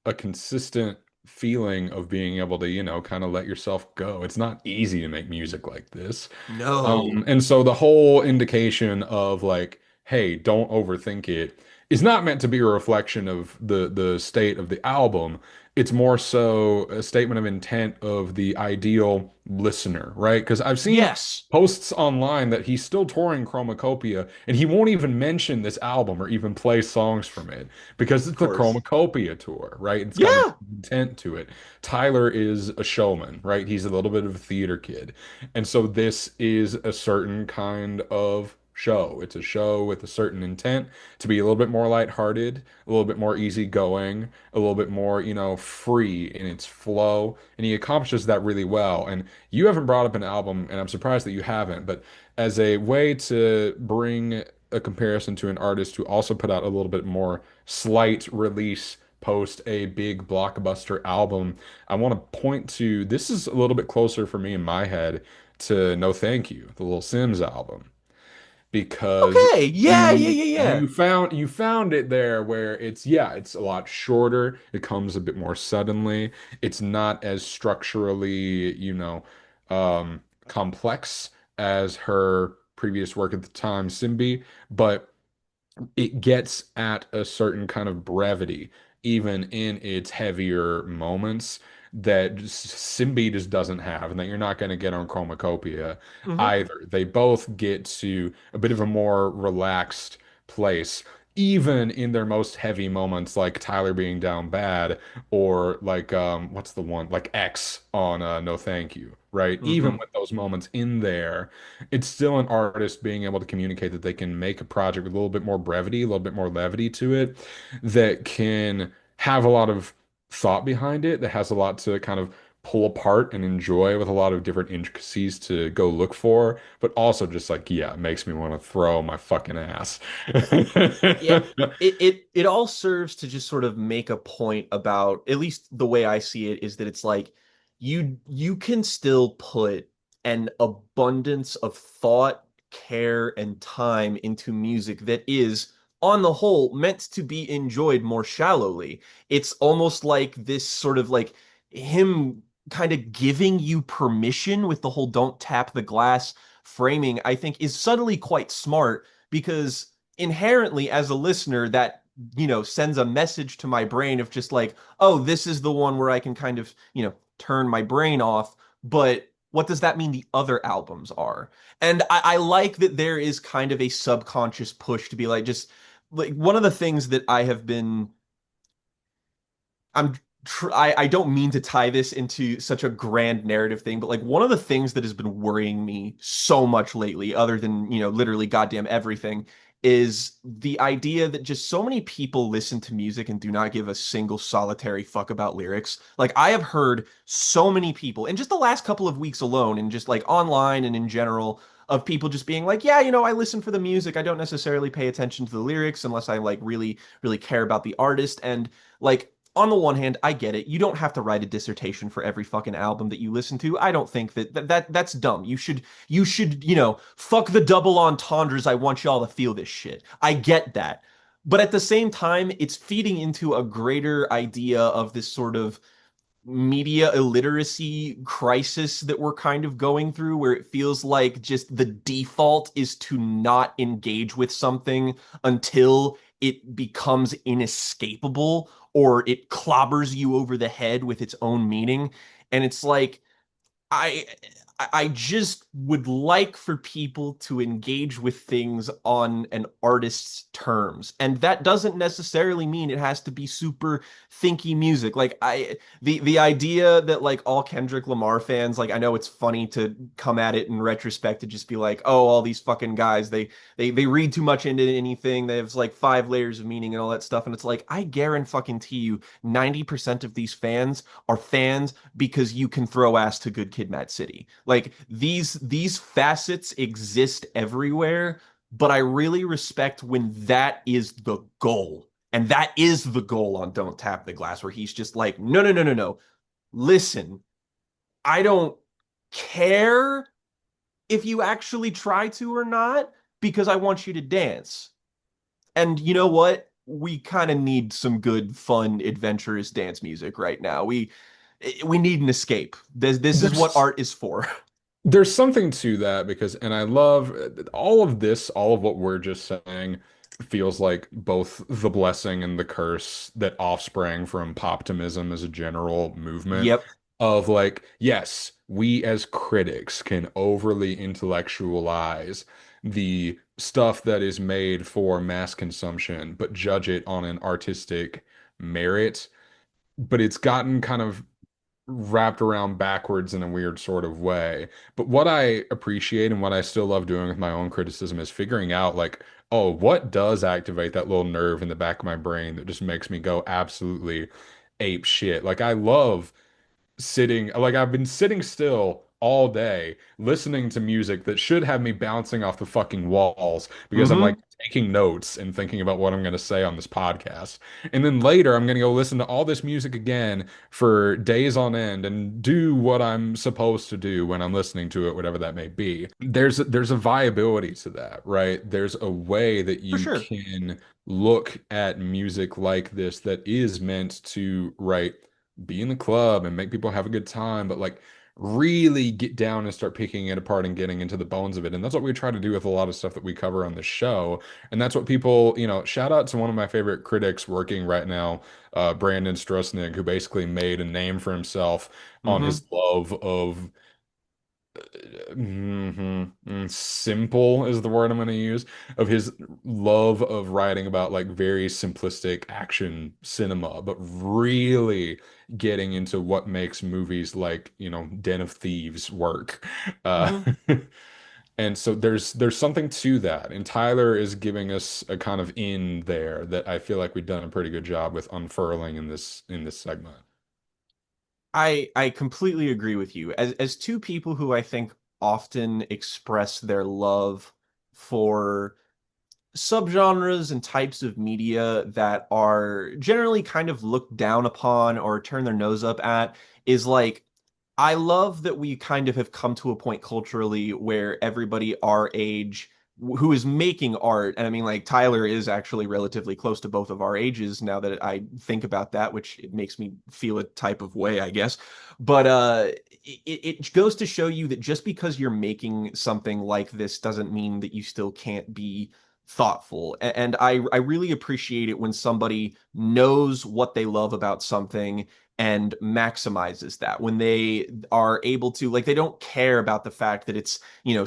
a consistent feeling of being able to, kind of let yourself go. It's not easy to make music like this. No. And so the whole indication of like, hey, don't overthink it is not meant to be a reflection of the state of the album. It's more so a statement of intent of the ideal listener, right? Because I've seen Yes, posts online that he's still touring Chromacopia and he won't even mention this album or even play songs from it because of it's the course. Chromacopia tour, right? It's got this Yeah. intent to it. Tyler is a showman, right? He's a little bit of a theater kid. And so this is a certain kind of show. It's a show with a certain intent to be a little bit more lighthearted, a little bit more easygoing, a little bit more, free in its flow. And he accomplishes that really well. And you haven't brought up an album, and I'm surprised that you haven't, but as a way to bring a comparison to an artist who also put out a little bit more slight release post a big blockbuster album, I want to point to this is a little bit closer for me in my head to No Thank You, the Little Sims album, because Okay. Yeah, yeah, you yeah, yeah. you found it there where it's a lot shorter, it comes a bit more suddenly, it's not as structurally, complex as her previous work at the time, Simbi, but it gets at a certain kind of brevity, even in its heavier moments, that Simbi just doesn't have, and that you're not going to get on Chromacopia Hmm. either. They both get to a bit of a more relaxed place, even in their most heavy moments, like Tyler being down bad, or like what's the one like X on No Thank You, right? Even Hmm. with those moments in there, it's still an artist being able to communicate that they can make a project with a little bit more brevity, a little bit more levity to it, that can have a lot of thought behind it, that has a lot to kind of pull apart and enjoy with a lot of different intricacies to go look for, but also just like, yeah, it makes me want to throw my fucking ass. Yeah. It all serves to just sort of make a point about, at least the way I see it, is that it's like you can still put an abundance of thought, care, and time into music that is, on the whole, meant to be enjoyed more shallowly. It's almost like this sort of like him kind of giving you permission with the whole don't tap the glass framing, I think is subtly quite smart because inherently as a listener that sends a message to my brain of just like, oh, this is the one where I can kind of turn my brain off, but what does that mean the other albums are? And I like that there is kind of a subconscious push to be like, just like, one of the things that I have been I'm I don't mean to tie this into such a grand narrative thing, but like one of the things that has been worrying me so much lately, other than, literally goddamn everything, is the idea that just so many people listen to music and do not give a single solitary fuck about lyrics. Like I have heard so many people in just the last couple of weeks alone, and just like online and in general, of people just being like, yeah, I listen for the music. I don't necessarily pay attention to the lyrics unless I like really, really care about the artist. And like on the one hand, I get it. You don't have to write a dissertation for every fucking album that you listen to. I don't think that's dumb. You should, fuck the double entendres. I want y'all to feel this shit. I get that. But at the same time, it's feeding into a greater idea of this sort of media illiteracy crisis that we're kind of going through, where it feels like just the default is to not engage with something until it becomes inescapable or it clobbers you over the head with its own meaning. And it's like, I I just would like for people to engage with things on an artist's terms. And that doesn't necessarily mean it has to be super thinky music. Like the idea that like all Kendrick Lamar fans, like I know it's funny to come at it in retrospect to just be like, oh, all these fucking guys, they read too much into anything. They have like five layers of meaning and all that stuff. And it's like, I guarantee you 90% of these fans are fans because you can throw ass to Good Kid, Mad City. Like these facets exist everywhere, but I really respect when that is the goal. And that is the goal on Don't Tap the Glass, where he's just like, no, no, no, no, no. Listen, I don't care if you actually try to or not, because I want you to dance. And you know what? We kind of need some good, fun, adventurous dance music right now. We need an escape. This is what There's art is for. there's something to that because, and I love all of this, all of what we're just saying feels like both the blessing and the curse that offsprang from poptimism as a general movement Yep. of like, yes, we as critics can overly intellectualize the stuff that is made for mass consumption, but judge it on an artistic merit. But it's gotten kind of wrapped around backwards in a weird sort of way. But what I appreciate and what I still love doing with my own criticism is figuring out like, oh, what does activate that little nerve in the back of my brain that just makes me go absolutely ape shit. Like I love sitting, like I've been sitting still all day listening to music that should have me bouncing off the fucking walls because I'm like Hmm. taking notes and thinking about what I'm going to say on this podcast. And then later I'm going to go listen to all this music again for days on end and do what I'm supposed to do when I'm listening to it, whatever that may be. There's a viability to that, right? There's a way that For you sure. can look at music like this that is meant to, right, be in the club and make people have a good time, but like really get down and start picking it apart and getting into the bones of it. And that's what we try to do with a lot of stuff that we cover on the show. And that's what people, shout out to one of my favorite critics working right now, Brandon Strusnick, who basically made a name for himself on his Hmm. love of simple is the word I'm going to use, of his love of writing about like very simplistic action cinema, but really getting into what makes movies like, Den of Thieves work. Uh, Hmm. and so there's something to that. And Tyler is giving us a kind of in there that I feel like we've done a pretty good job with unfurling in this segment. I completely agree with you. As two people who I think often express their love for subgenres and types of media that are generally kind of looked down upon or turn their nose up at, is like I love that we kind of have come to a point culturally where everybody our age who is making art, and I mean, like, Tyler is actually relatively close to both of our ages now that I think about that, which it makes me feel a type of way, I guess. But it goes to show you that just because you're making something like this doesn't mean that you still can't be thoughtful. And I really appreciate it when somebody knows what they love about something and maximizes that, when they are able to, like, they don't care about the fact that it's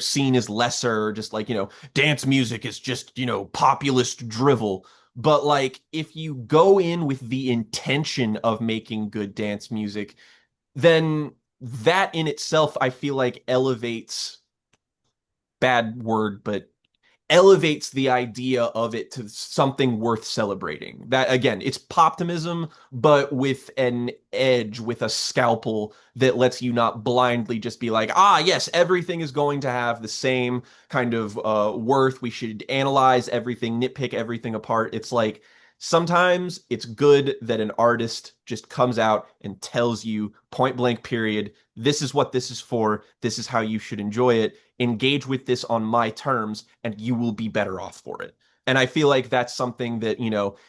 seen as lesser, just like dance music is just populist drivel. But like if you go in with the intention of making good dance music, then that in itself I feel like elevates, bad word, but elevates the idea of it to something worth celebrating. That again, it's poptimism, but with an edge, with a scalpel that lets you not blindly just be like, ah, yes, everything is going to have the same kind of worth. We should analyze everything, nitpick everything apart. It's like sometimes it's good that an artist just comes out and tells you point blank, period, this is what this is for. This is how you should enjoy it. Engage with this on my terms, and you will be better off for it. And I feel like that's something that,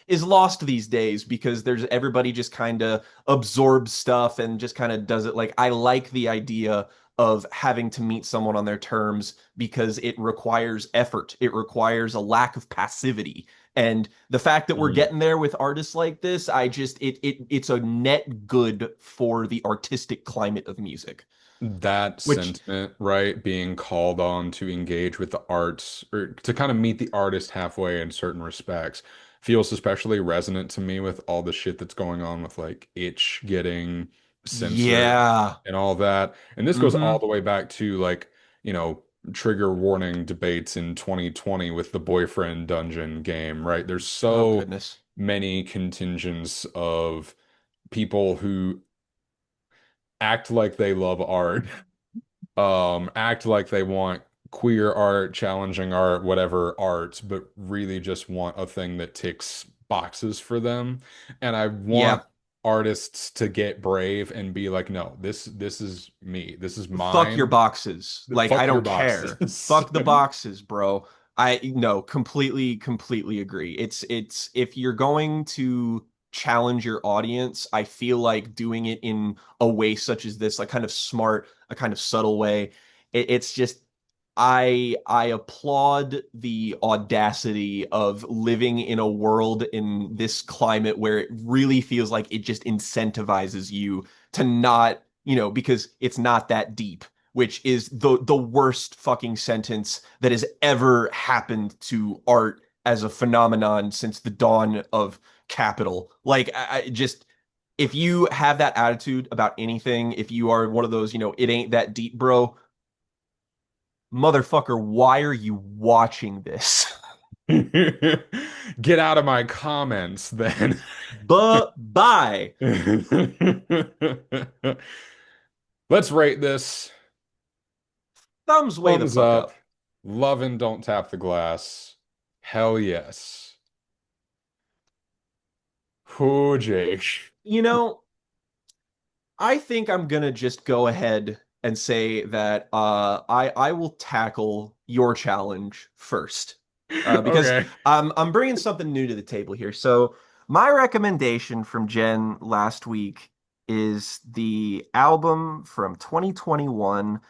is lost these days because there's everybody just kind of absorbs stuff and just kind of does it. Like, I like the idea of having to meet someone on their terms because it requires effort. It requires a lack of passivity. And the fact that we're Mhm. getting there with artists like this, it's a net good for the artistic climate of music. That Which, sentiment, right? Being called on to engage with the arts or to kind of meet the artist halfway in certain respects feels especially resonant to me with all the shit that's going on with like itch getting censored yeah. and all that. And this goes all Mm-hmm. the way back to like, you know, trigger warning debates in 2020 with the boyfriend dungeon game, right? There's Oh so goodness. many contingents of people who act like they love art, act like they want queer art, challenging art, whatever art, but really just want a thing that ticks boxes for them. And I want Yeah. artists to get brave and be like, no, this is me. This is Fuck your mine. boxes. Like, I Fuck your don't care. boxes. Fuck the boxes, bro. I no, completely agree. It's if you're going to challenge your audience, I feel like doing it in a way such as this, like kind of smart, a kind of subtle way. It's just I applaud the audacity of living in a world in this climate where it really feels like it just incentivizes you to not, because it's not that deep, which is the worst fucking sentence that has ever happened to art as a phenomenon since the dawn of capital. Like, I just, if you have that attitude about anything, if you are one of those, it ain't that deep, bro, motherfucker, why are you watching this? Get out of my comments then. But bye. Let's rate this. Thumbs way the Thumbs fuck up. up. Love and don't tap the glass. Hell yes. Oh, Jake. You know, I think I'm gonna just go ahead and say that I will tackle your challenge first, because Okay. I'm bringing something new to the table here. So my recommendation from Jen last week is the album from 2021.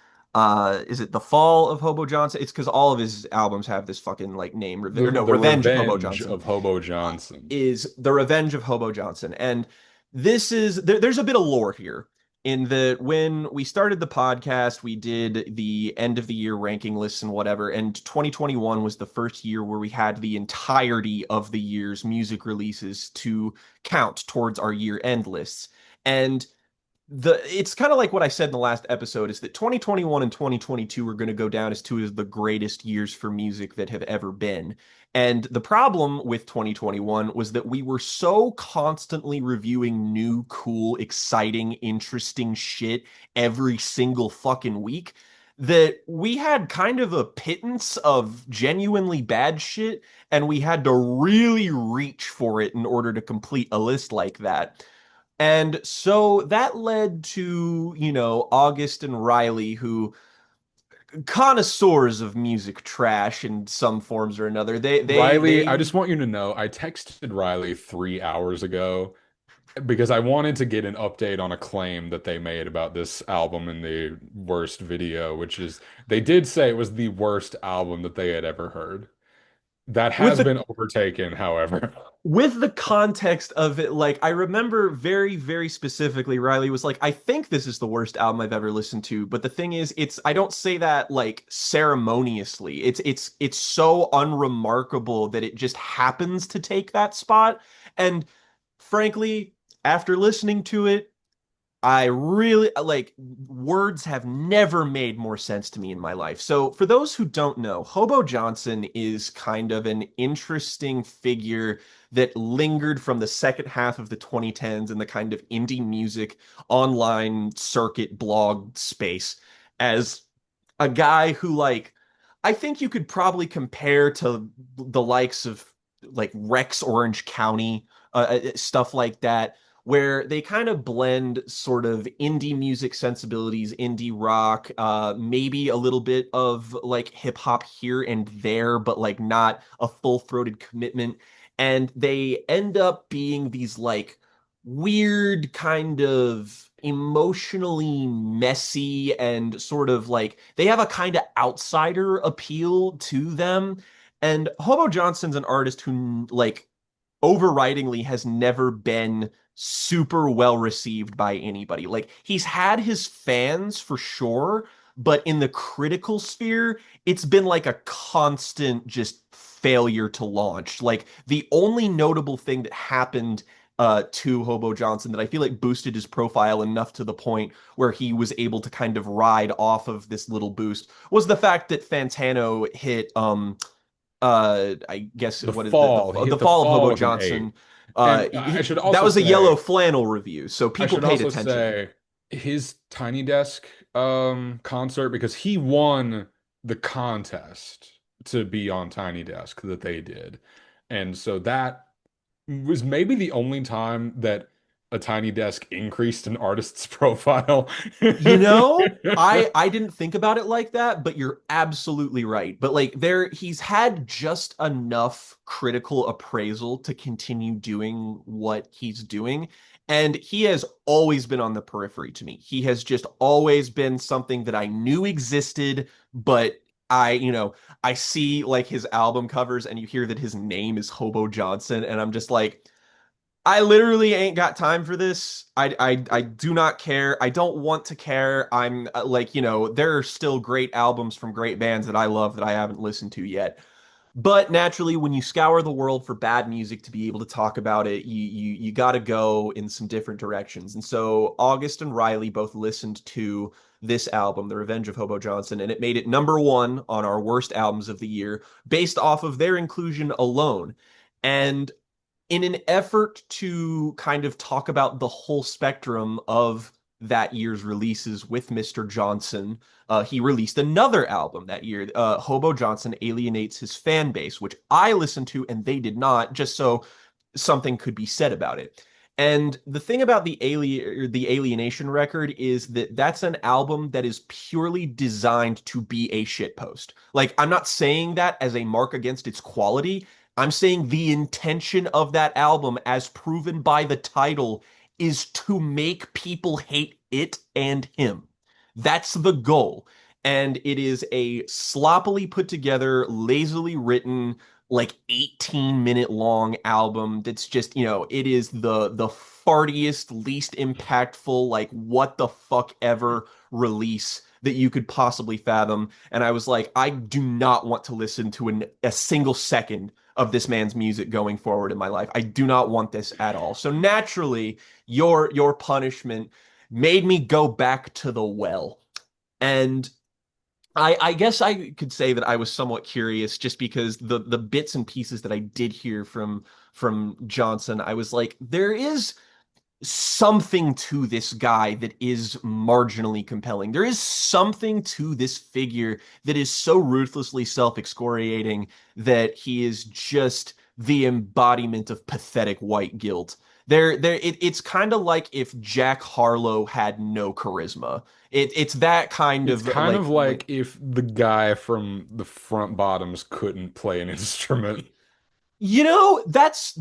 Is it The Fall of Hobo Johnson? It's because all of his albums have this fucking like name, or no, The Revenge of Hobo Revenge Johnson. of Hobo Johnson. Is The Revenge of Hobo Johnson. And there's a bit of lore here in that when we started the podcast, we did the end of the year ranking lists and whatever. And 2021 was the first year where we had the entirety of the year's music releases to count towards our year end lists. And it's kind of like what I said in the last episode is that 2021 and 2022 are going to go down as two of the greatest years for music that have ever been. And the problem with 2021 was that we were so constantly reviewing new, cool, exciting, interesting shit every single fucking week that we had kind of a pittance of genuinely bad shit, and we had to really reach for it in order to complete a list like that. And so that led to, August and Riley, who connoisseurs of music trash in some forms or another. Riley, I They just want you to know, I texted Riley 3 hours ago because I wanted to get an update on a claim that they made about this album in the worst video, which is they did say it was the worst album that they had ever heard. That with has the been overtaken, however. with the context of it, like I remember very, very specifically, Riley was like, I think this is the worst album I've ever listened to. But the thing is, I don't say that like ceremoniously. It's so unremarkable that it just happens to take that spot. And frankly, after listening to it, I really like words have never made more sense to me in my life. So, for those who don't know, Hobo Johnson is kind of an interesting figure that lingered from the second half of the 2010s in the kind of indie music online circuit blog space as a guy who, like, I think you could probably compare to the likes of like Rex Orange County, stuff like that, where they kind of blend sort of indie music sensibilities, indie rock, maybe a little bit of like hip hop here and there, but like not a full-throated commitment. And they end up being these like weird kind of emotionally messy and sort of like they have a kind of outsider appeal to them. And Hobo Johnson's an artist who like overridingly has never been super well received by anybody. Like he's had his fans for sure, but in the critical sphere, it's been like a constant just failure to launch. Like the only notable thing that happened to Hobo Johnson that I feel like boosted his profile enough to the point where he was able to kind of ride off of this little boost was the fact that Fantano hit I guess The what is the Fall, he the hit the fall of Fall Hobo with an 8. Johnson. And I should That also was a yellow say, flannel review, so I people should paid also attention. say his Tiny Desk concert, because he won the contest to be on Tiny Desk that they did. And so that was maybe the only time that a Tiny Desk increased an artist's profile. You know, I didn't think about it like that, but you're absolutely right. But like there he's had just enough critical appraisal to continue doing what he's doing. And he has always been on the periphery to me. He has just always been something that I knew existed, but I see like his album covers and you hear that his name is Hobo Johnson, and I'm just like, I literally ain't got time for this. I do not care. I don't want to care. I'm like, there are still great albums from great bands that I love that I haven't listened to yet. But naturally, when you scour the world for bad music to be able to talk about it, you got to go in some different directions. And so August and Riley both listened to this album, The Revenge of Hobo Johnson, and it made it number one on our worst albums of the year based off of their inclusion alone. And in an effort to kind of talk about the whole spectrum of that year's releases with Mr. Johnson, he released another album that year. Hobo Johnson Alienates His Fan Base, which I listened to and they did not, just so something could be said about it. And the thing about the Alienation record is that that's an album that is purely designed to be a shitpost. Like, I'm not saying that as a mark against its quality. I'm saying the intention of that album, as proven by the title, is to make people hate it and him. That's the goal. And it is a sloppily put together, lazily written, like 18-minute long album that's just, it is the fartiest, least impactful, like what the fuck ever release that you could possibly fathom. And I was like, I do not want to listen to a single second of this man's music going forward in my life. I do not want this at all. So naturally, your punishment made me go back to the well. And I guess I could say that I was somewhat curious just because the bits and pieces that I did hear from Johnson, I was like, there is something to this guy that is marginally compelling. There is something to this figure that is so ruthlessly self-excoriating that he is just the embodiment of pathetic white guilt. It's kind of like if Jack Harlow had no charisma. It's that kind It's of kind of like like if the guy from the Front Bottoms couldn't play an instrument. that's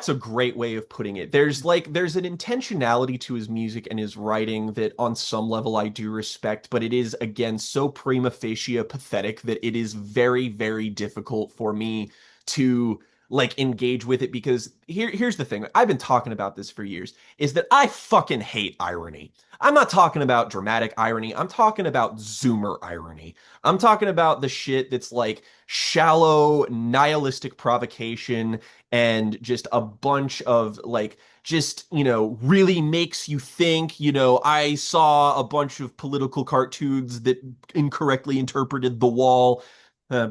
a great way of putting it. There's an intentionality to his music and his writing that on some level I do respect, but it is again so prima facie pathetic that it is very, very difficult for me to like engage with it because here's the thing. I've been talking about this for years, is that I fucking hate irony. I'm not talking about dramatic irony. I'm talking about Zoomer irony. I'm talking about the shit that's like shallow, nihilistic provocation and just a bunch of like just, really makes you think. I saw a bunch of political cartoons that incorrectly interpreted the wall,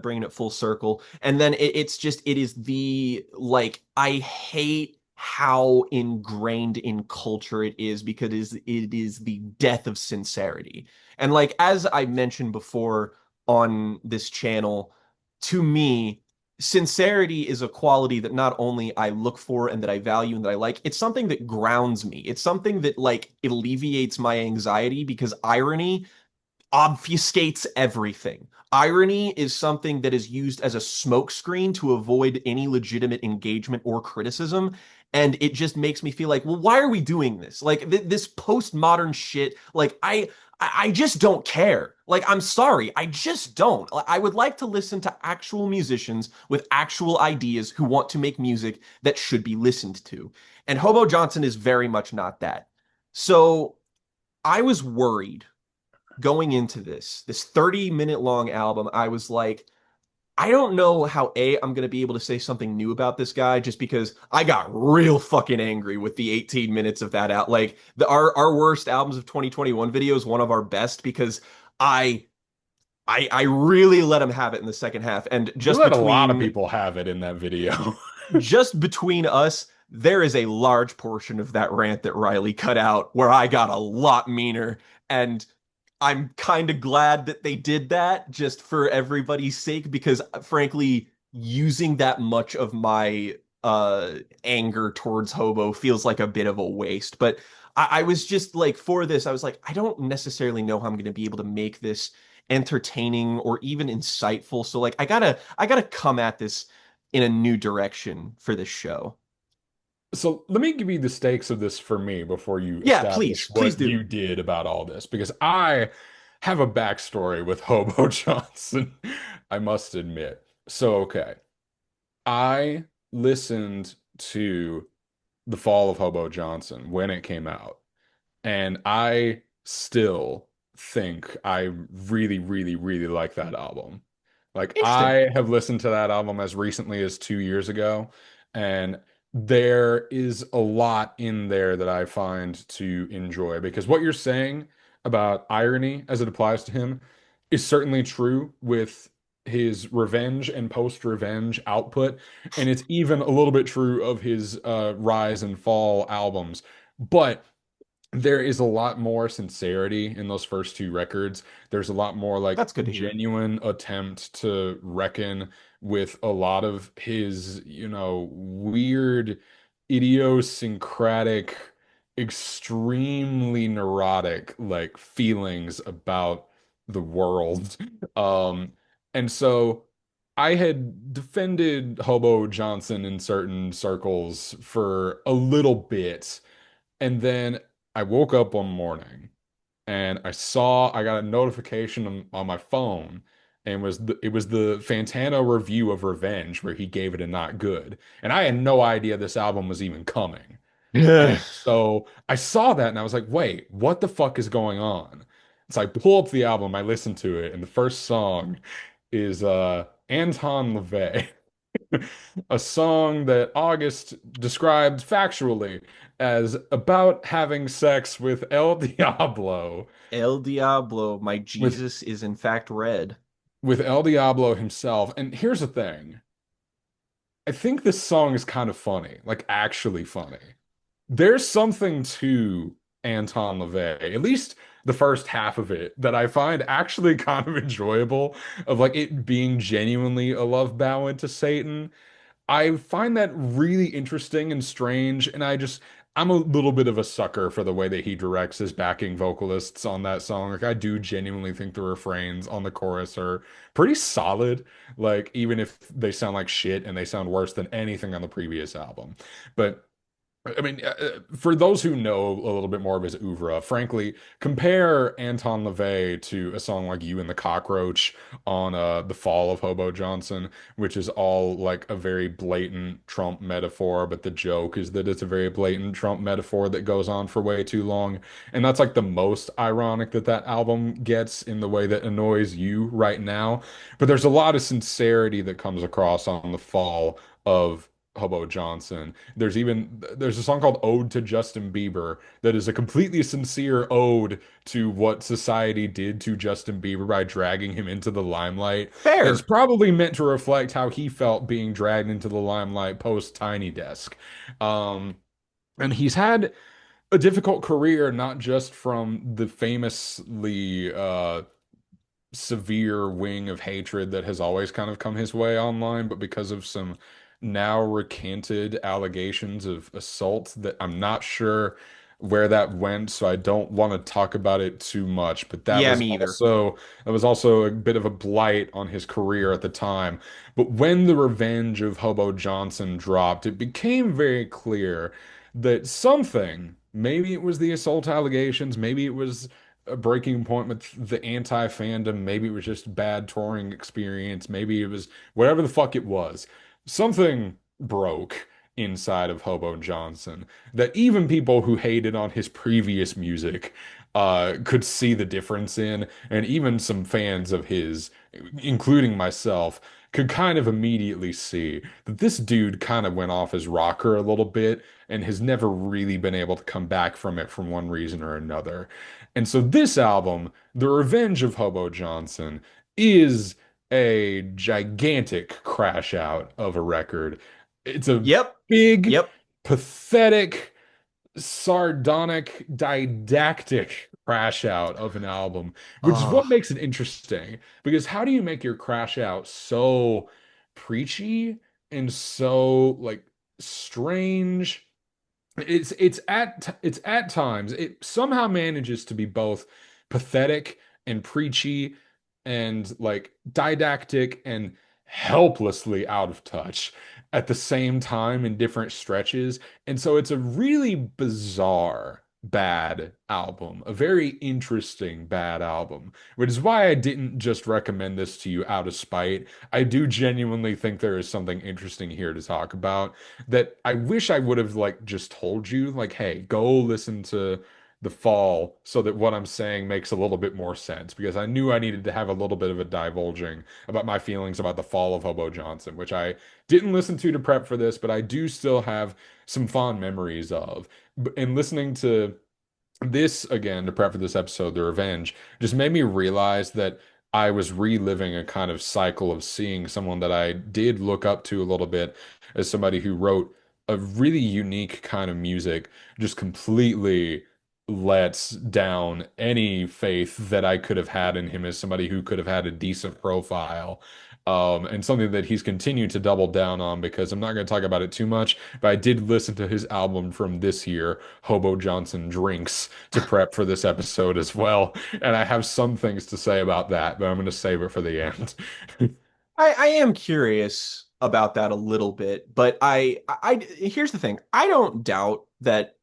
bringing it full circle. And then it is the like, I hate how ingrained in culture it is because it is the death of sincerity. And like, as I mentioned before on this channel, to me, sincerity is a quality that not only I look for and that I value and that I like, it's something that grounds me. It's something that like alleviates my anxiety because irony obfuscates everything. Irony is something that is used as a smokescreen to avoid any legitimate engagement or criticism. And it just makes me feel like, well, why are we doing this? Like this postmodern shit. Like I just don't care. Like I'm sorry, I just don't. I would like to listen to actual musicians with actual ideas who want to make music that should be listened to. And Hobo Johnson is very much not that. So I was worried going into this 30-minute long album. I was like, I don't know how I'm going to be able to say something new about this guy just because I got real fucking angry with the 18 minutes of that out. Like our worst albums of 2021 video is one of our best because I I really let him have it in the second half. And You let a lot of people have it in that video. just between us, there is a large portion of that rant that Riley cut out where I got a lot meaner. And I'm kind of glad that they did that just for everybody's sake, because frankly, using that much of my anger towards Hobo feels like a bit of a waste. But I was just like, for this, I was like, I don't necessarily know how I'm going to be able to make this entertaining or even insightful. So like I gotta come at this in a new direction for this show. So let me give you the stakes of this for me before you Yeah, establish please what do. you did about all this, because I have a backstory with Hobo Johnson, I must admit. So, okay, I listened to The Fall of Hobo Johnson when it came out, and I still think I really, really, really like that album. Like Interesting. I have listened to that album as recently as 2 years ago, and there is a lot in there that I find to enjoy because what you're saying about irony as it applies to him is certainly true with his revenge and post-revenge output, and it's even a little bit true of his Rise and Fall albums. But there is a lot more sincerity in those first two records. There's a lot more like That's good to hear. genuine attempt to reckon with a lot of his, weird, idiosyncratic, extremely neurotic like feelings about the world. Um, and so I had defended Hobo Johnson in certain circles for a little bit. And then I woke up one morning and I got a notification on my phone and it was the Fantano review of Revenge where he gave it a not good. And I had no idea this album was even coming. Yeah. And so I saw that and I was like, wait, what the fuck is going on? So I pull up the album, I listen to it, and the first song is Anton LaVey. A song that August described factually as about having sex with El Diablo, El Diablo, my with Jesus is in fact red. El Diablo himself. And here's the thing. I think this song is kind of funny, like actually funny. There's something to Anton LaVey, at least the first half of it, that I find actually kind of enjoyable, of like it being genuinely a love ballad to Satan. I find that really interesting and strange, and I'm a little bit of a sucker for the way that he directs his backing vocalists on that song. Like I do genuinely think the refrains on the chorus are pretty solid, like even if they sound like shit and they sound worse than anything on the previous album. But I mean, for those who know a little bit more of his oeuvre, frankly, compare Anton LaVey to a song like You and the Cockroach on The Fall of Hobo Johnson, which is all like a very blatant Trump metaphor, but the joke is that it's a very blatant Trump metaphor that goes on for way too long. And that's like the most ironic that that album gets in the way that annoys you right now. But there's a lot of sincerity that comes across on The Fall of Hobo Johnson. There's a song called Ode to Justin Bieber that is a completely sincere ode to what society did to Justin Bieber by dragging him into the limelight. And it's Fair. probably meant to reflect how he felt being dragged into the limelight post Tiny Desk. Um, and he's had a difficult career, not just from the famously severe wing of hatred that has always kind of come his way online, but because of some now recanted allegations of assault that I'm not sure where that went, so I don't want to talk about it too much. But Yeah, me either. that was also a bit of a blight on his career at the time. But when The Revenge of Hobo Johnson dropped, it became very clear that something, maybe it was the assault allegations, maybe it was a breaking point with the anti-fandom. Maybe it was just bad touring experience. Maybe it was whatever the fuck it was. Something broke inside of Hobo Johnson that even people who hated on his previous music could see the difference in, and even some fans of his, including myself, could kind of immediately see that this dude kind of went off his rocker a little bit and has never really been able to come back from it for one reason or another. And so this album, The Revenge of Hobo Johnson, is a gigantic crash out of a record. It's a Yep. big, Yep. pathetic, sardonic, didactic crash out of an album, which is what Ugh. makes it interesting. Because how do you make your crash out so preachy and so like strange? It's at times it somehow manages to be both pathetic and preachy and like didactic and helplessly out of touch at the same time in different stretches. And so it's a really bizarre bad album, a very interesting bad album, which is why I didn't just recommend this to you out of spite. I do genuinely think there is something interesting here to talk about that I wish I would have like just told you, like, hey, go listen to The Fall so that what I'm saying makes a little bit more sense because I knew I needed to have a little bit of a divulging about my feelings about The Fall of Hobo Johnson, which I didn't listen to prep for this, but I do still have some fond memories of. And listening to this again to prep for this episode, The Revenge, just made me realize that I was reliving a kind of cycle of seeing someone that I did look up to a little bit as somebody who wrote a really unique kind of music, just completely lets down any faith that I could have had in him as somebody who could have had a decent profile. And something that he's continued to double down on because I'm not going to talk about it too much, but I did listen to his album from this year, Hobo Johnson Drinks, to prep for this episode as well. And I have some things to say about that, but I'm going to save it for the end. I am curious about that a little bit, but here's the thing. I don't doubt that,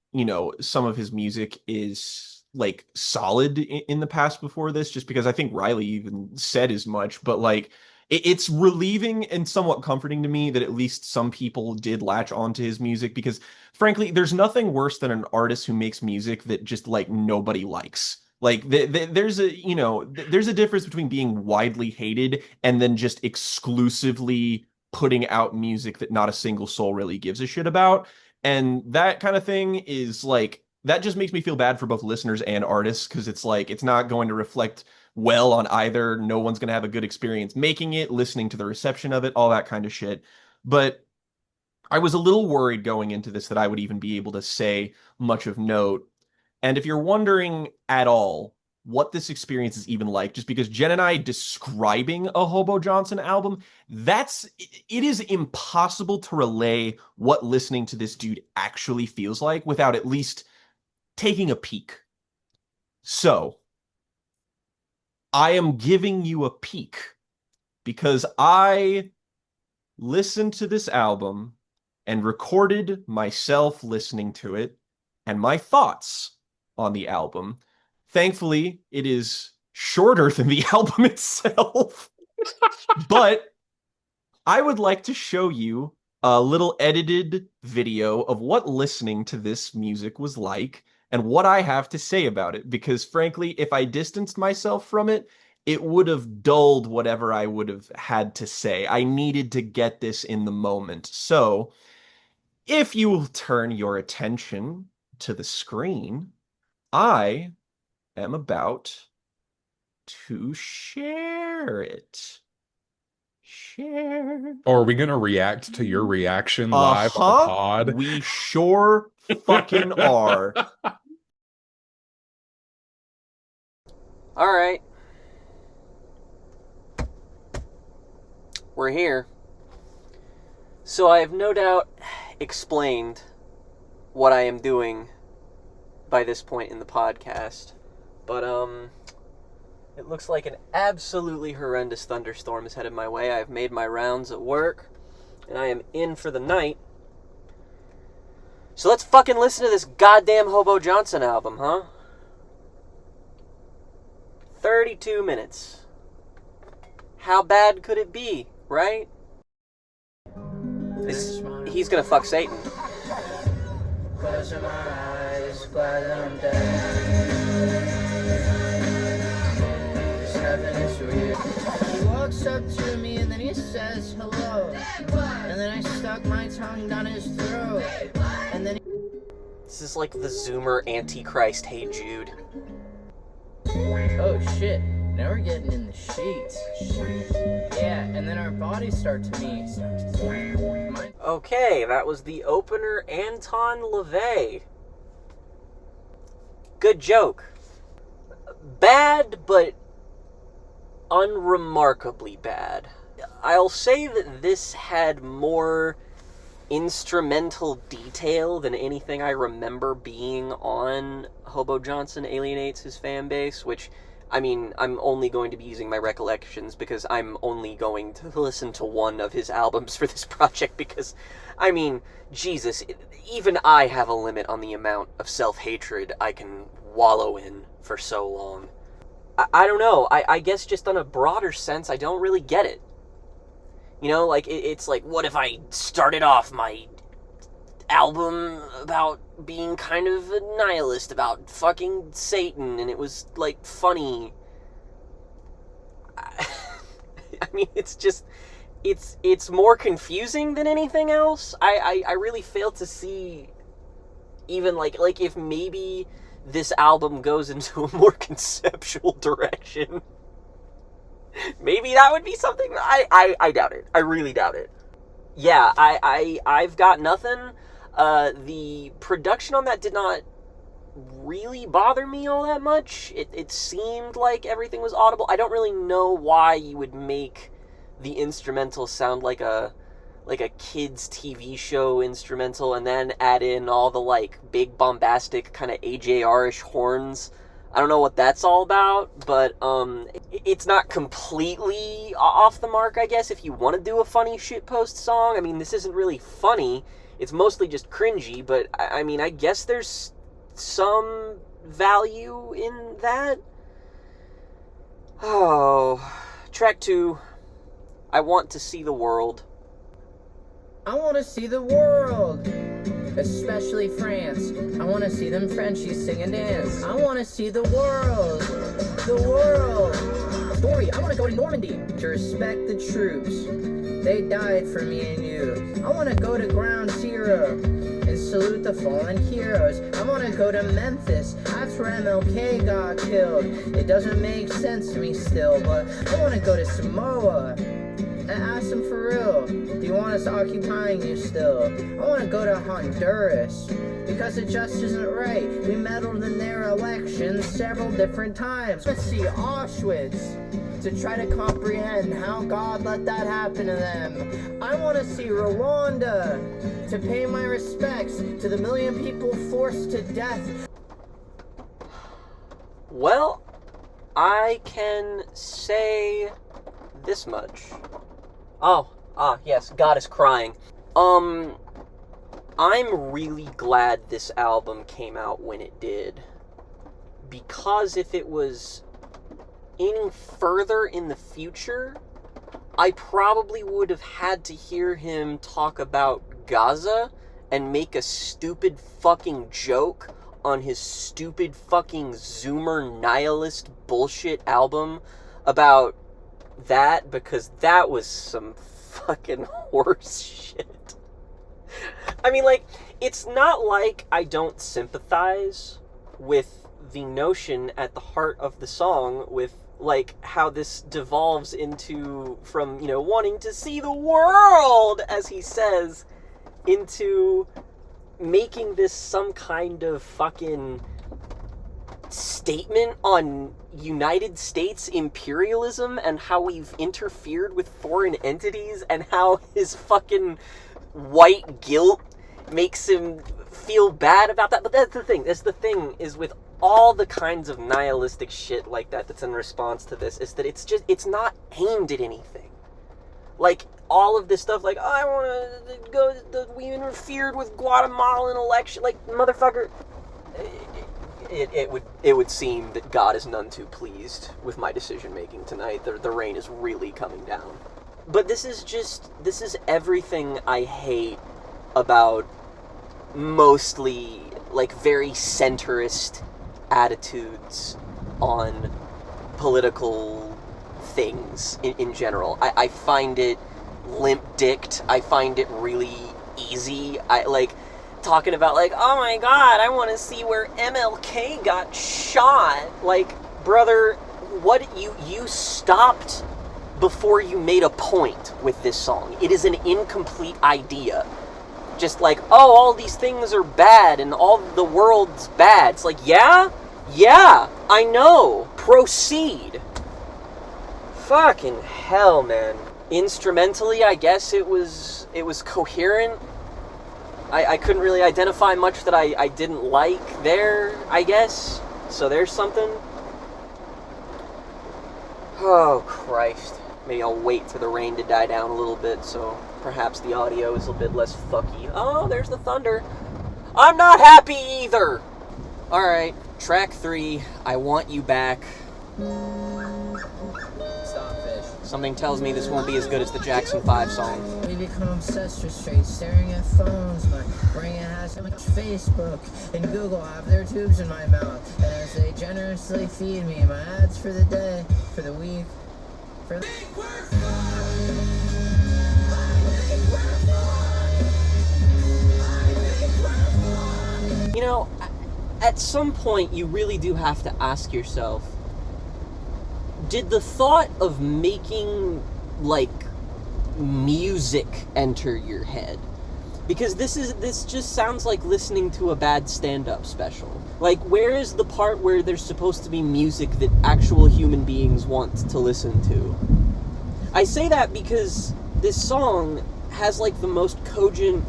some of his music is like solid in the past before this, just because I think Riley even said as much, but like it's relieving and somewhat comforting to me that at least some people did latch onto his music because frankly, there's nothing worse than an artist who makes music that just like nobody likes. Like there's there's a difference between being widely hated and then just exclusively putting out music that not a single soul really gives a shit about. And that kind of thing is like that just makes me feel bad for both listeners and artists because it's like it's not going to reflect well on either. No one's going to have a good experience making it, listening to the reception of it, all that kind of shit. But I was a little worried going into this that I would even be able to say much of note. And if you're wondering at all what this experience is even like, just because Jen and I describing a Hobo Johnson album, it is impossible to relay what listening to this dude actually feels like without at least taking a peek. So I am giving you a peek because I listened to this album and recorded myself listening to it and my thoughts on the album. Thankfully, it is shorter than the album itself, but I would like to show you a little edited video of what listening to this music was like and what I have to say about it. Because frankly, if I distanced myself from it, it would have dulled whatever I would have had to say. I needed to get this in the moment. So, if you will turn your attention to the screen, I am about to share it. Share. Or are we gonna react to your reaction live on the Uh-huh. pod? We sure fucking are. All right. We're here. So I have no doubt explained what I am doing by this point in the podcast. But, it looks like an absolutely horrendous thunderstorm is headed my way. I've made my rounds at work, and I am in for the night. So let's fucking listen to this goddamn Hobo Johnson album, huh? 32 minutes. How bad could it be, right? He's gonna fuck Satan. Close my eyes, glad that I'm dead. This heaven is weird. He walks up to me and then he says hello. And then I stuck my tongue down his throat. And then this is like the Zoomer Antichrist Hey Jude. Oh shit, now we're getting in the sheets. Yeah, and then our bodies start to meet. Okay, that was the opener, Anton LaVey. Good joke. Bad, but unremarkably bad. I'll say that this had more instrumental detail than anything I remember being on Hobo Johnson Alienates His Fan Base, which, I mean, I'm only going to be using my recollections because I'm only going to listen to one of his albums for this project because, I mean, Jesus, even I have a limit on the amount of self-hatred I can wallow in for so long. I don't know, I guess just on a broader sense, I don't really get it. You know, like, it's like, what if I started off my album about being kind of a nihilist about fucking Satan, and it was, like, funny. I mean, it's just, it's more confusing than anything else. I really fail to see even, like if maybe this album goes into a more conceptual direction. Maybe that would be something. I doubt it. I really doubt it. Yeah, I've got nothing. The production on that did not really bother me all that much. It seemed like everything was audible. I don't really know why you would make the instrumental sound like a kid's TV show instrumental and then add in all the, like, big bombastic kind of AJR-ish horns. I don't know what that's all about, but it's not completely off the mark, I guess, if you want to do a funny shitpost song. I mean, this isn't really funny. It's mostly just cringy, but, I mean, I guess there's some value in that. Oh, track 2, I Want to See the World. I want to see the world, especially France. I want to see them Frenchies sing and dance. I want to see the world, the world. Story, I want to go to Normandy to respect the troops. They died for me and you. I want to go to Ground Zero and salute the fallen heroes. I want to go to Memphis. That's where MLK got killed. It doesn't make sense to me still, but I want to go to Samoa and ask them for real, do you want us occupying you still? I want to go to Honduras, because it just isn't right. We meddled in their elections several different times. Let's see Auschwitz, to try to comprehend how God let that happen to them. I want to see Rwanda, to pay my respects to the million people forced to death. Well, I can say this much. Yes, God is crying. I'm really glad this album came out when it did. Because if it was any further in the future, I probably would have had to hear him talk about Gaza and make a stupid fucking joke on his stupid fucking Zoomer nihilist bullshit album about that, because that was some fucking horse shit. I mean, like, it's not like I don't sympathize with the notion at the heart of the song, with like how this devolves into, from, you know, wanting to see the world, as he says, into making this some kind of fucking statement on United States imperialism and how we've interfered with foreign entities and how his fucking white guilt makes him feel bad about that. But that's the thing is with all the kinds of nihilistic shit like that that's in response to this, is that it's not aimed at anything. Like, all of this stuff, like, oh, I want to go, we interfered with Guatemalan election, like, motherfucker, it would seem that God is none too pleased with my decision making tonight. The rain is really coming down. But this is everything I hate about mostly, like, very centrist attitudes on political things in general. I find it limp-dicked. I find it really easy. I like talking about, like, oh my god, I want to see where MLK got shot. Like, brother, what you stopped before you made a point with this song. It is an incomplete idea. Just like, oh, all these things are bad and all the world's bad. It's like, yeah, I know. Proceed. Fucking hell, man. Instrumentally, I guess it was coherent. I couldn't really identify much that I didn't like there, I guess. So there's something. Oh, Christ. Maybe I'll wait for the rain to die down a little bit, so perhaps the audio is a bit less fucky. Oh, there's the thunder. I'm not happy either! Alright, track 3, I Want You Back. Starfish. Something tells me this won't be as good as the Jackson 5 song. We become obsessed with straight staring at phones. My brain has so much Facebook and Google. I have their tubes in my mouth. And as they generously feed me my ads for the day, for the week, for the... You know, at some point you really do have to ask yourself, did the thought of making, like, music enter your head? Because this just sounds like listening to a bad stand-up special. Like, where is the part where there's supposed to be music that actual human beings want to listen to? I say that because this song has, like, the most cogent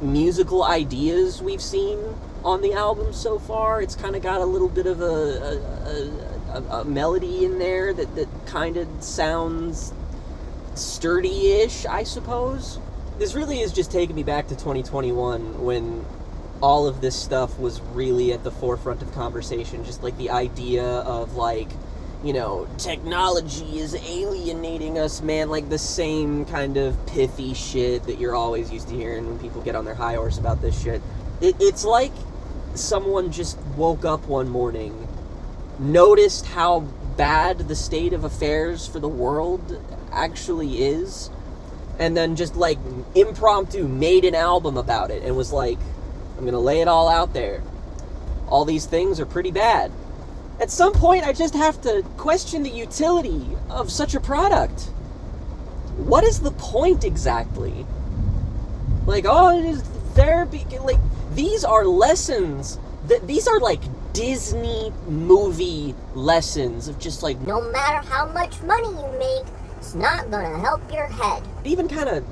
musical ideas we've seen on the album so far. It's kind of got a little bit of a melody in there that kind of sounds sturdy-ish, I suppose. This really is just taking me back to 2021 when all of this stuff was really at the forefront of conversation. Just like the idea of, like, you know, technology is alienating us, man. Like the same kind of pithy shit that you're always used to hearing when people get on their high horse about this shit. It's like someone just woke up one morning, noticed how bad the state of affairs for the world actually is, and then just, like, impromptu made an album about it and was like, I'm gonna lay it all out there. All these things are pretty bad. At some point, I just have to question the utility of such a product. What is the point exactly? Like, oh, it is therapy. Like, these are lessons. These are, like, Disney movie lessons of just, like, No matter how much money you make, it's not gonna help your head. it even kind of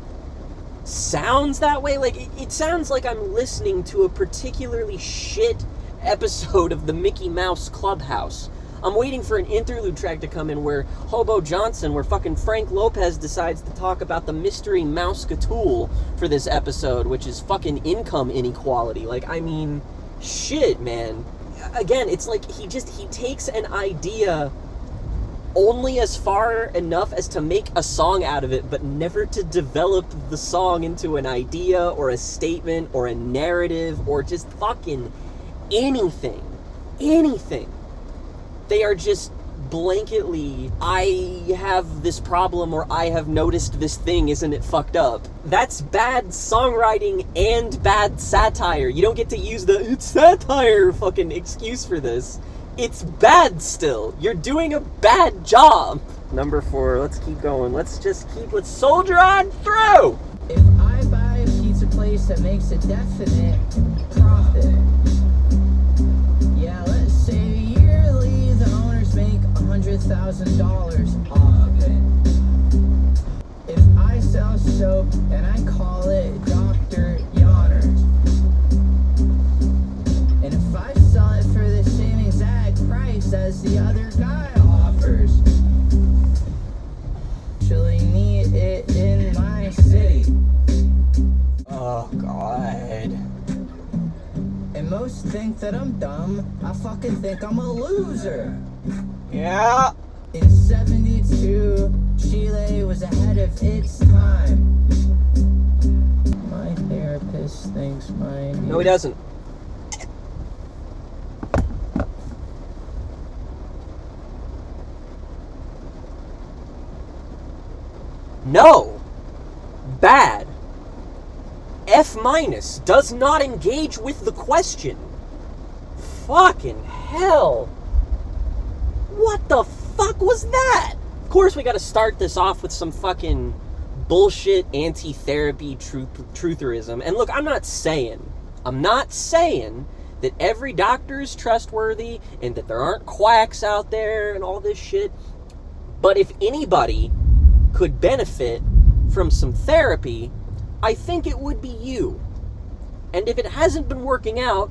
sounds that way. Like, it sounds like I'm listening to a particularly shit episode of the Mickey Mouse Clubhouse. I'm waiting for an interlude track to come in where Hobo Johnson, where fucking Frank Lopez decides to talk about the mystery mouse Cthulhu for this episode, which is fucking income inequality. Like, I mean, shit, man. Again, it's like he takes an idea only as far enough as to make a song out of it, but never to develop the song into an idea or a statement or a narrative or just fucking anything. Anything. They are just blanketly, I have this problem or I have noticed this thing, isn't it fucked up? That's bad songwriting and bad satire. You don't get to use the it's satire fucking excuse for this. It's bad still. You're doing a bad job. Number 4, let's keep going. Let's soldier on through. If I buy a pizza place that makes a definite profit, yeah, let's say yearly the owners make $100,000 off it. If I sell soap and I call it Dr. Yawner, and if I sell it for the same exact price as the other guy offers, actually need it in my city. Oh, God. And most think that I'm dumb. I fucking think I'm a loser. Yeah. In 72, Chile was ahead of its time. My therapist thinks my... No, he doesn't. No. Bad. F- does not engage with the question. Fucking hell. What the fuck was that? Of course we gotta start this off with some fucking bullshit anti-therapy trutherism. And look, I'm not saying that every doctor is trustworthy and that there aren't quacks out there and all this shit. But if anybody could benefit from some therapy, I think it would be you. And if it hasn't been working out,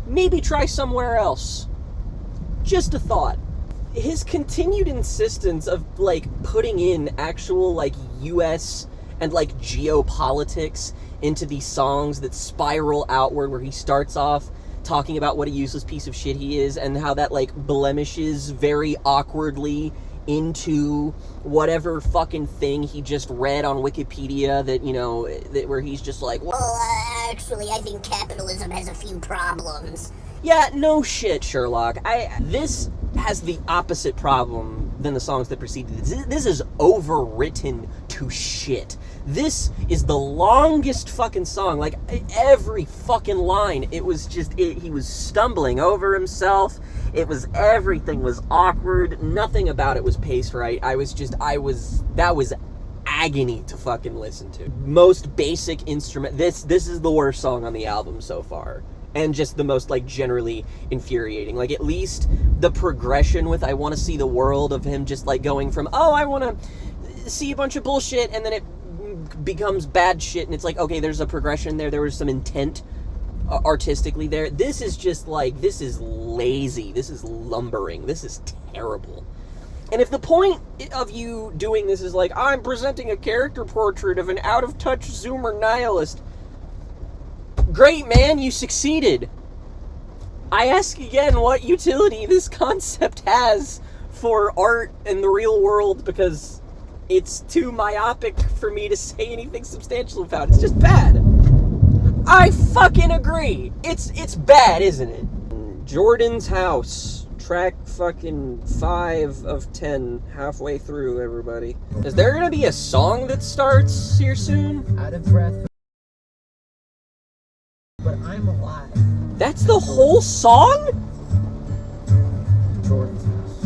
maybe try somewhere else. Just a thought. His continued insistence of, like, putting in actual, like, US and, like, geopolitics into these songs that spiral outward, where he starts off talking about what a useless piece of shit he is and how that, like, blemishes very awkwardly into whatever fucking thing he just read on Wikipedia that, you know, that where he's just like, Well, actually, I think capitalism has a few problems. yeah, no shit, Sherlock. This has the opposite problem than the songs that preceded it. This is overwritten to shit. This is the longest fucking song. Like, every fucking line, it was just, he was stumbling over himself. Everything was awkward. Nothing about it was paced right. That was agony to fucking listen to. Most basic instrument. This is the worst song on the album so far. And just the most, like, generally infuriating. Like, at least the progression with I Want to See the World of him just, like, going from, oh, I want to see a bunch of bullshit, and then it becomes bad shit, and it's like, okay, there's a progression there. There was some intent artistically there. This is just, like, this is lazy. This is lumbering. This is terrible. And if the point of you doing this is like, I'm presenting a character portrait of an out-of-touch Zoomer nihilist, great, man, you succeeded. I ask again what utility this concept has for art in the real world, because it's too myopic for me to say anything substantial about it. It's just bad. I fucking agree. It's bad, isn't it? Jordan's House, track fucking 5 of 10, halfway through, everybody. Is there gonna be a song that starts here soon? Out of breath, but I'm alive. That's the whole song? Jordan's house.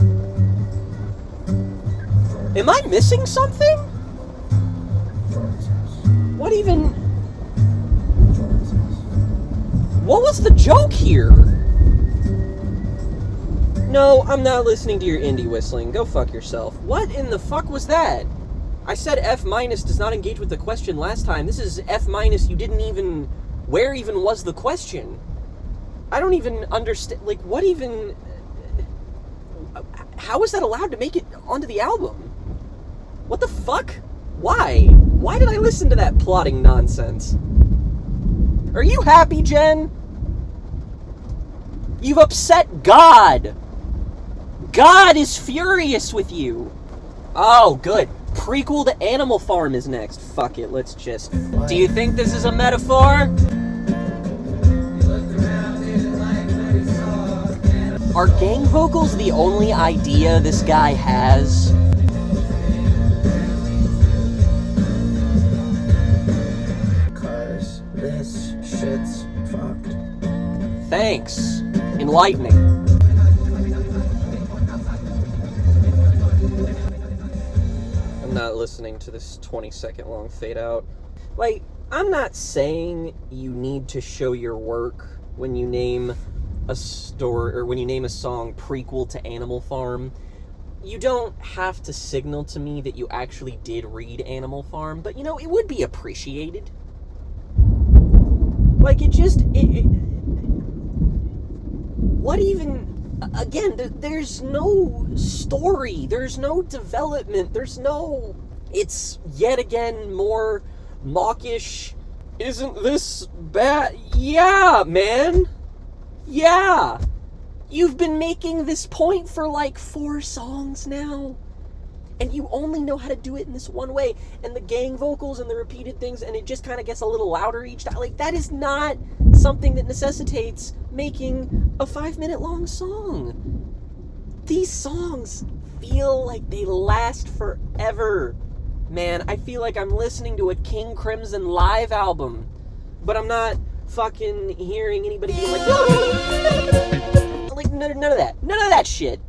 Am I missing something? Jordan's house. What even... Jordan's house. What was the joke here? No, I'm not listening to your indie whistling. Go fuck yourself. What in the fuck was that? I said F- does not engage with the question last time. This is F-, you didn't even... Where even was the question? I don't even understand, like, what even... how is that allowed to make it onto the album? What the fuck? Why? Why did I listen to that plotting nonsense? Are you happy, Jen? You've upset God. God is furious with you. Oh, good. Prequel to Animal Farm is next. Fuck it, let's just... Do you think this is a metaphor? Are gang vocals the only idea this guy has? Cause this shit's fucked. Thanks. Enlightening. I'm not listening to this 20-second long fade out. Like, I'm not saying you need to show your work when you name a story, or when you name a song prequel to Animal Farm. You don't have to signal to me that you actually did read Animal Farm, but, you know, it would be appreciated. Like, what even... Again, there's no story, there's no development, it's yet again more mawkish. Isn't this bad? Yeah, man. Yeah. You've been making this point for like 4 songs now. And you only know how to do it in this one way. And the gang vocals and the repeated things, and it just kind of gets a little louder each time. Like, that is not something that necessitates making a 5-minute long song. These songs feel like they last forever. Man, I feel like I'm listening to a King Crimson live album. But I'm not fucking hearing anybody being like... like, none of that. None of that shit.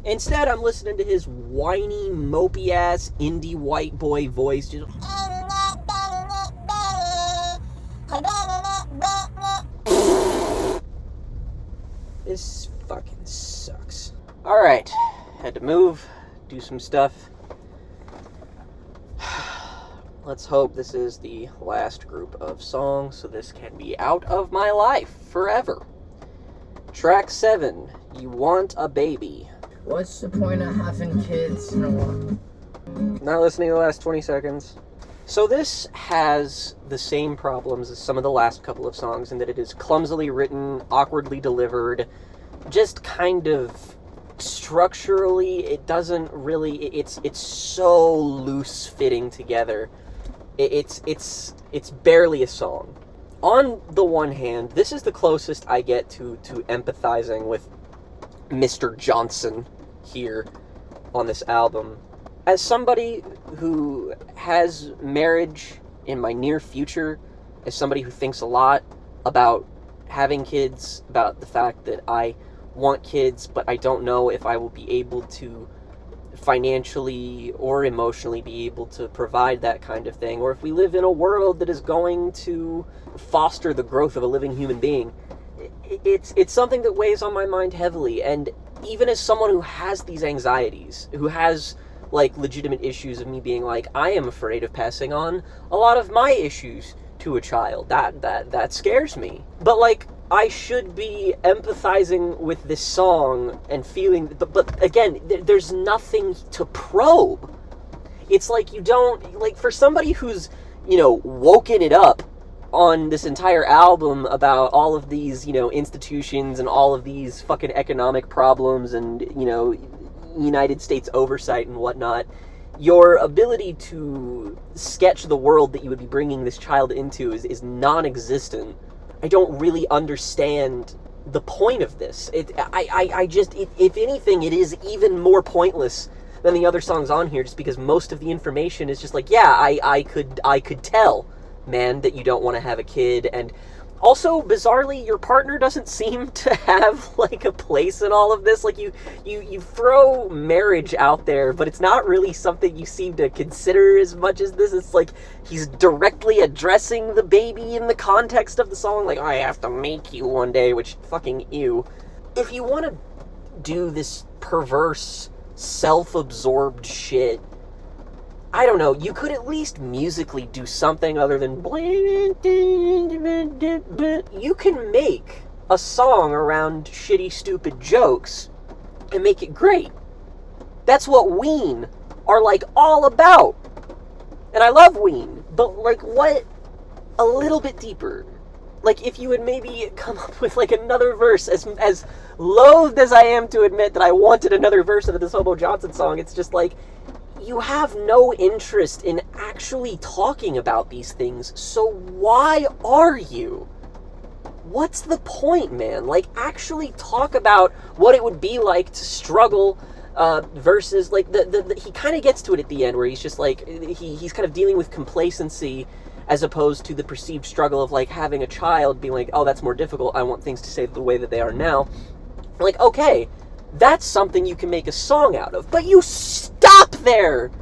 Instead, I'm listening to his whiny, mopey-ass, indie white boy voice. Just... This fucking sucks. Alright. Had to move, do some stuff. Let's hope this is the last group of songs, so this can be out of my life forever. Track 7, You Want a Baby. What's the point of having kids in a while? Not listening to the last 20 seconds. So this has the same problems as some of the last couple of songs in that it is clumsily written, awkwardly delivered, just kind of structurally, it doesn't really, it's so loose fitting together. It's barely a song. On the one hand, this is the closest I get to empathizing with Mr. Johnson here on this album. As somebody who has marriage in my near future, as somebody who thinks a lot about having kids, about the fact that I want kids, but I don't know if I will be able to financially or emotionally be able to provide that kind of thing, or if we live in a world that is going to foster the growth of a living human being, it's something that weighs on my mind heavily. And even as someone who has these anxieties, who has like legitimate issues of me being like, I am afraid of passing on a lot of my issues to a child, that scares me. But like, I should be empathizing with this song and feeling, but again, there's nothing to probe. It's like you don't, like, for somebody who's, you know, woken it up on this entire album about all of these, you know, institutions and all of these fucking economic problems and, you know, United States oversight and whatnot, your ability to sketch the world that you would be bringing this child into is non-existent. I don't really understand the point of this. If anything, it is even more pointless than the other songs on here, just because most of the information is just like, yeah, I could tell, man, that you don't want to have a kid. And also, bizarrely, your partner doesn't seem to have, like, a place in all of this. Like, you throw marriage out there, but it's not really something you seem to consider as much as this. It's like he's directly addressing the baby in the context of the song. Like, I have to make you one day, which, fucking ew. If you want to do this perverse, self-absorbed shit, I don't know, you could at least musically do something other than... You can make a song around shitty, stupid jokes and make it great. That's what Ween are, like, all about. And I love Ween, but, like, what? A little bit deeper. Like, if you would maybe come up with, like, another verse, as loathed as I am to admit that I wanted another verse of this Hobo Johnson song, it's just like, you have no interest in actually talking about these things, so why are you? What's the point, man? Like, actually talk about what it would be like to struggle, versus, like, he kind of gets to it at the end, where he's just, like, he's kind of dealing with complacency, as opposed to the perceived struggle of, like, having a child, being like, oh, that's more difficult, I want things to stay the way that they are now. Like, okay, that's something you can make a song out of, but you stop there!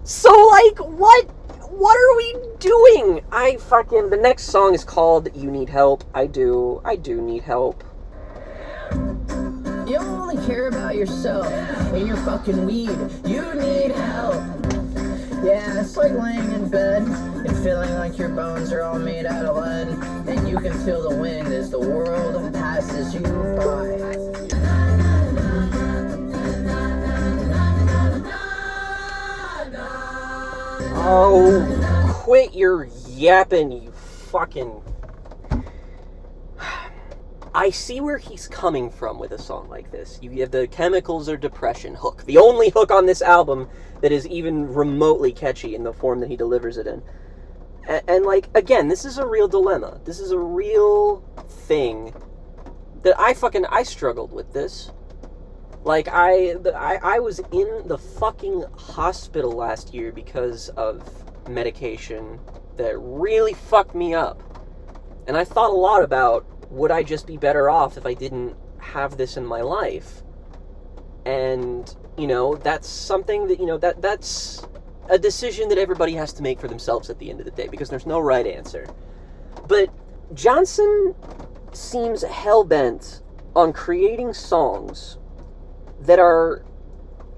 So, like, what are we doing? The next song is called You Need Help. I do need help. You only care about yourself and your fucking weed. You need help. Yeah, it's like laying in bed and feeling like your bones are all made out of lead, and you can feel the wind as the world passes you by. Oh, quit your yapping, you fucking... I see where he's coming from with a song like this. You have the Chemicals or Depression hook. The only hook on this album that is even remotely catchy in the form that he delivers it in. And like, again, this is a real dilemma. This is a real thing that I struggled with this. Like, I was in the fucking hospital last year because of medication that really fucked me up. And I thought a lot about, would I just be better off if I didn't have this in my life? And, you know, that's something that, you know, that's a decision that everybody has to make for themselves at the end of the day, because there's no right answer. But Johnson seems hell-bent on creating songs that are,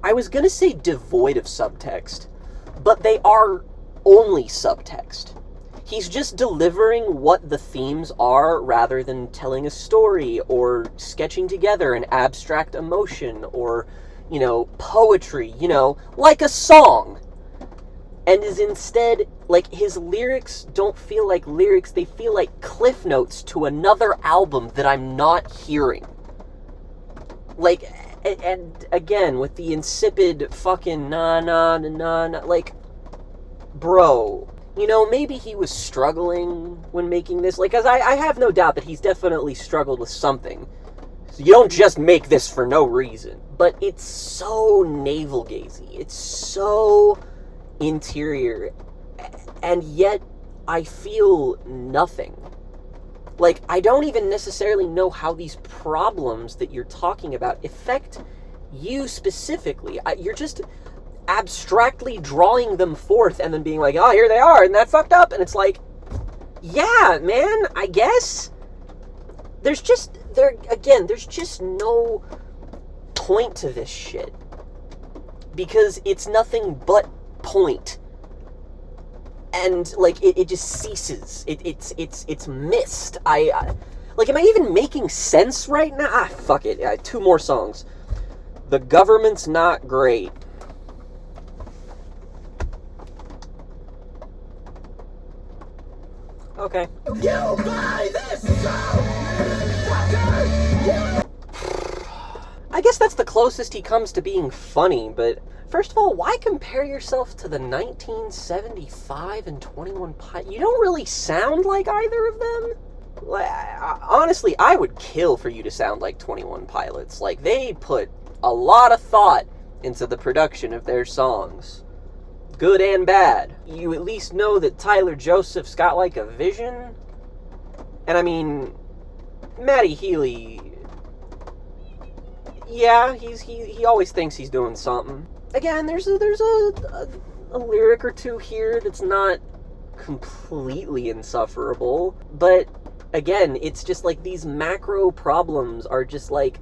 I was gonna say devoid of subtext, but they are only subtext. He's just delivering what the themes are rather than telling a story or sketching together an abstract emotion or, you know, poetry, you know, like a song. And is instead, like, his lyrics don't feel like lyrics, they feel like cliff notes to another album that I'm not hearing. Like, and again, with the insipid fucking na, like, bro, you know, maybe he was struggling when making this. Like, 'cause I have no doubt that he's definitely struggled with something. So you don't just make this for no reason. But it's so navel-gazy. It's so interior. And yet, I feel nothing. Like, I don't even necessarily know how these problems that you're talking about affect you specifically. You're just abstractly drawing them forth and then being like, oh, here they are, and that fucked up. And it's like, yeah, man, I guess. There's just no point to this shit. Because it's nothing but point. And, like, it just ceases. It's missed. Like, am I even making sense right now? Fuck it. 2 more songs. The Government's Not Great. Okay. You buy this song, fucker! I guess that's the closest he comes to being funny, but first of all, why compare yourself to the 1975 and 21 Pilots? You don't really sound like either of them. Like, honestly, I would kill for you to sound like 21 Pilots. Like, they put a lot of thought into the production of their songs. Good and bad. You at least know that Tyler Joseph's got, like, a vision. And I mean, Matty Healy, yeah, he always thinks he's doing something. Again, there's a lyric or two here that's not completely insufferable, but again, it's just like these macro problems are just like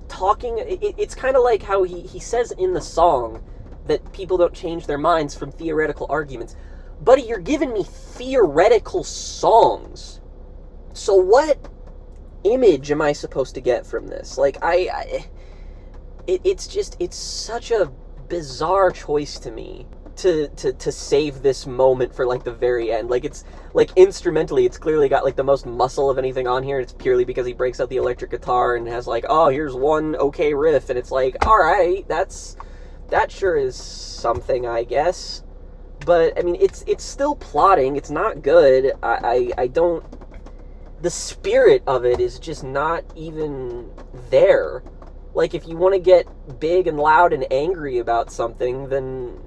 talking. It's kind of like how he says in the song that people don't change their minds from theoretical arguments. Buddy, you're giving me theoretical songs. So what image am I supposed to get from this? Like, it's such a bizarre choice to me to save this moment for like the very end. Like it's like instrumentally it's clearly got like the most muscle of anything on here. It's purely because he breaks out the electric guitar and has like, oh, here's one okay riff, and it's like, all right, that sure is something, I guess. But I mean, it's still plotting. It's not good. I don't. The spirit of it is just not even there. Like, if you want to get big and loud and angry about something, then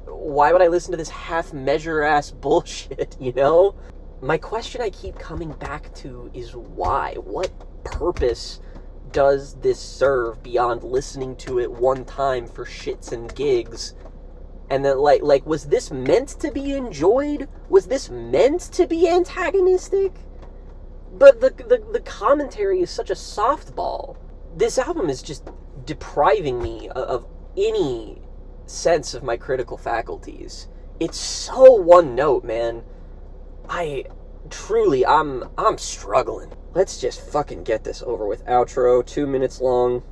why would I listen to this half-measure ass bullshit, you know? My question I keep coming back to is why? What purpose does this serve beyond listening to it one time for shits and gigs? And then, like, was this meant to be enjoyed? Was this meant to be antagonistic? But the commentary is such a softball. This album is just depriving me of any sense of my critical faculties. It's so one note, man. I'm struggling. Let's just fucking get this over with. Outro, 2 minutes long.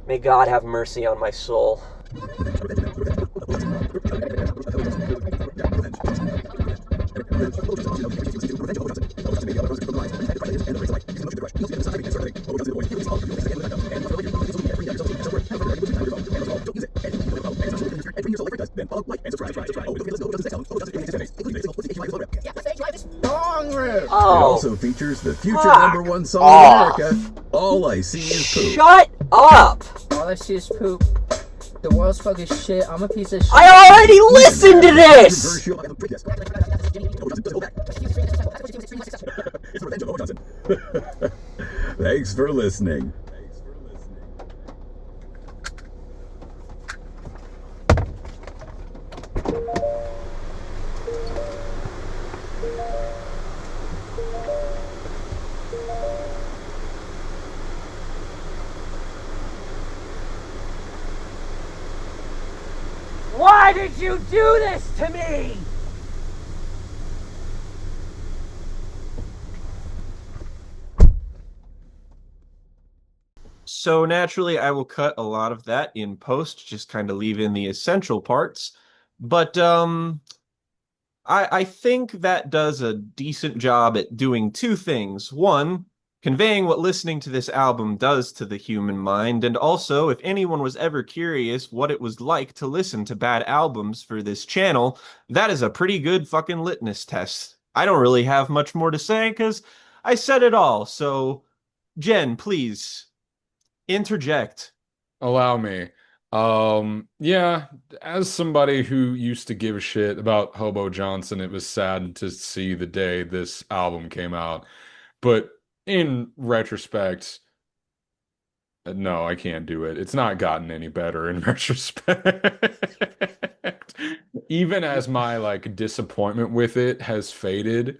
May God have mercy on my soul. It Oh, also features the future #1 song in America, All I See Is Poop. shut up! All I see is poop. The world's fucking shit. I'm a piece of shit. I already listened to this! Thanks for listening. Why did you do this to me? So naturally, I will cut a lot of that in post, just kind of leave in the essential parts. But I think that does a decent job at doing two things. One, conveying what listening to this album does to the human mind, and also, if anyone was ever curious what it was like to listen to bad albums for this channel, that is a pretty good fucking litmus test. I don't really have much more to say because I said it all. So, Jen, please interject. Allow me. Yeah, as somebody who used to give a shit about Hobo Johnson, it was sad to see the day this album came out. But in retrospect, no, I can't do it. It's not gotten any better in retrospect. Even as my like disappointment with it has faded,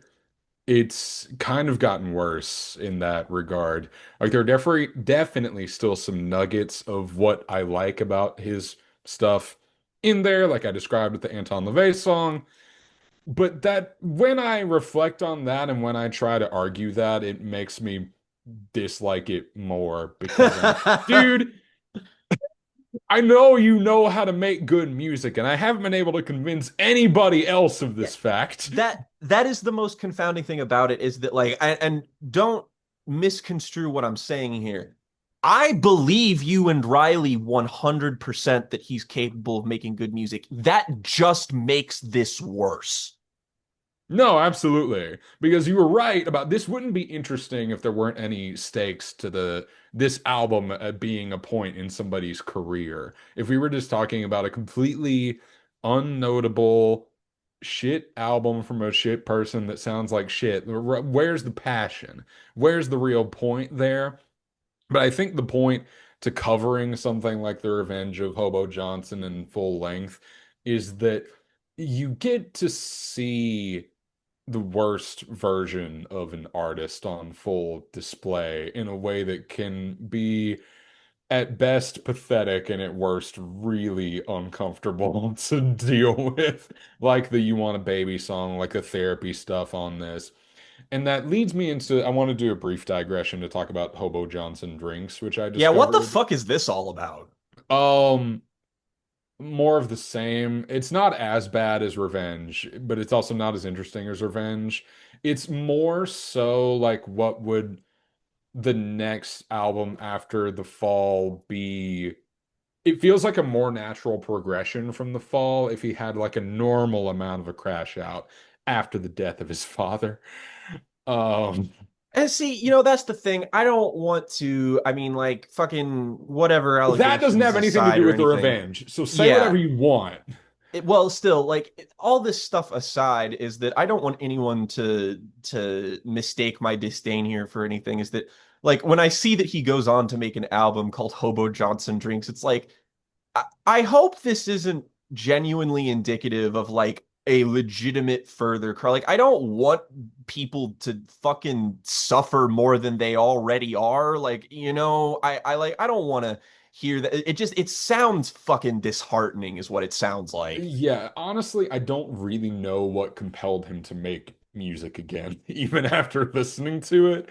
it's kind of gotten worse in that regard. Like there are definitely still some nuggets of what I like about his stuff in there, like I described with the Anton LaVey song. But that when I reflect on that and when I try to argue that, it makes me dislike it more because dude, I know you know how to make good music, and I haven't been able to convince anybody else of this fact. That is the most confounding thing about it is that like and don't misconstrue what I'm saying here. I believe you and Riley 100% that he's capable of making good music. That just makes this worse. No, absolutely. Because you were right about this wouldn't be interesting if there weren't any stakes to this album being a point in somebody's career. If we were just talking about a completely unnotable shit album from a shit person that sounds like shit, where's the passion? Where's the real point there? But I think the point to covering something like The Revenge of Hobo Johnson in full length is that you get to see the worst version of an artist on full display in a way that can be at best pathetic and at worst really uncomfortable to deal with, like the You Want a Baby song, like the therapy stuff on this. And that leads me into I want to do a brief digression to talk about Hobo Johnson drinks, which I Yeah, what the discovered. fuck is this all about? Um, More of the same. It's not as bad as Revenge, but it's also not as interesting as Revenge. It's more so like what would the next album after The Fall be? It feels like a more natural progression from The Fall if he had like a normal amount of a crash out after the death of his father. Um, And see, that's the thing. I don't want to, I mean, like, fucking whatever that doesn't allegations have anything to aside do or with the anything. Revenge. So say Yeah. whatever you want. Well, still, like, all this stuff aside, is that I don't want anyone to mistake my disdain here for anything. Is that, like, when I see that he goes on to make an album called Hobo Johnson Drinks, it's like, I hope this isn't genuinely indicative of like a legitimate further cry. Like, I don't want people to fucking suffer more than they already are. Like, I don't want to hear that. It sounds fucking disheartening, is what it sounds like. Yeah, honestly, I don't really know what compelled him to make music again, even after listening to it.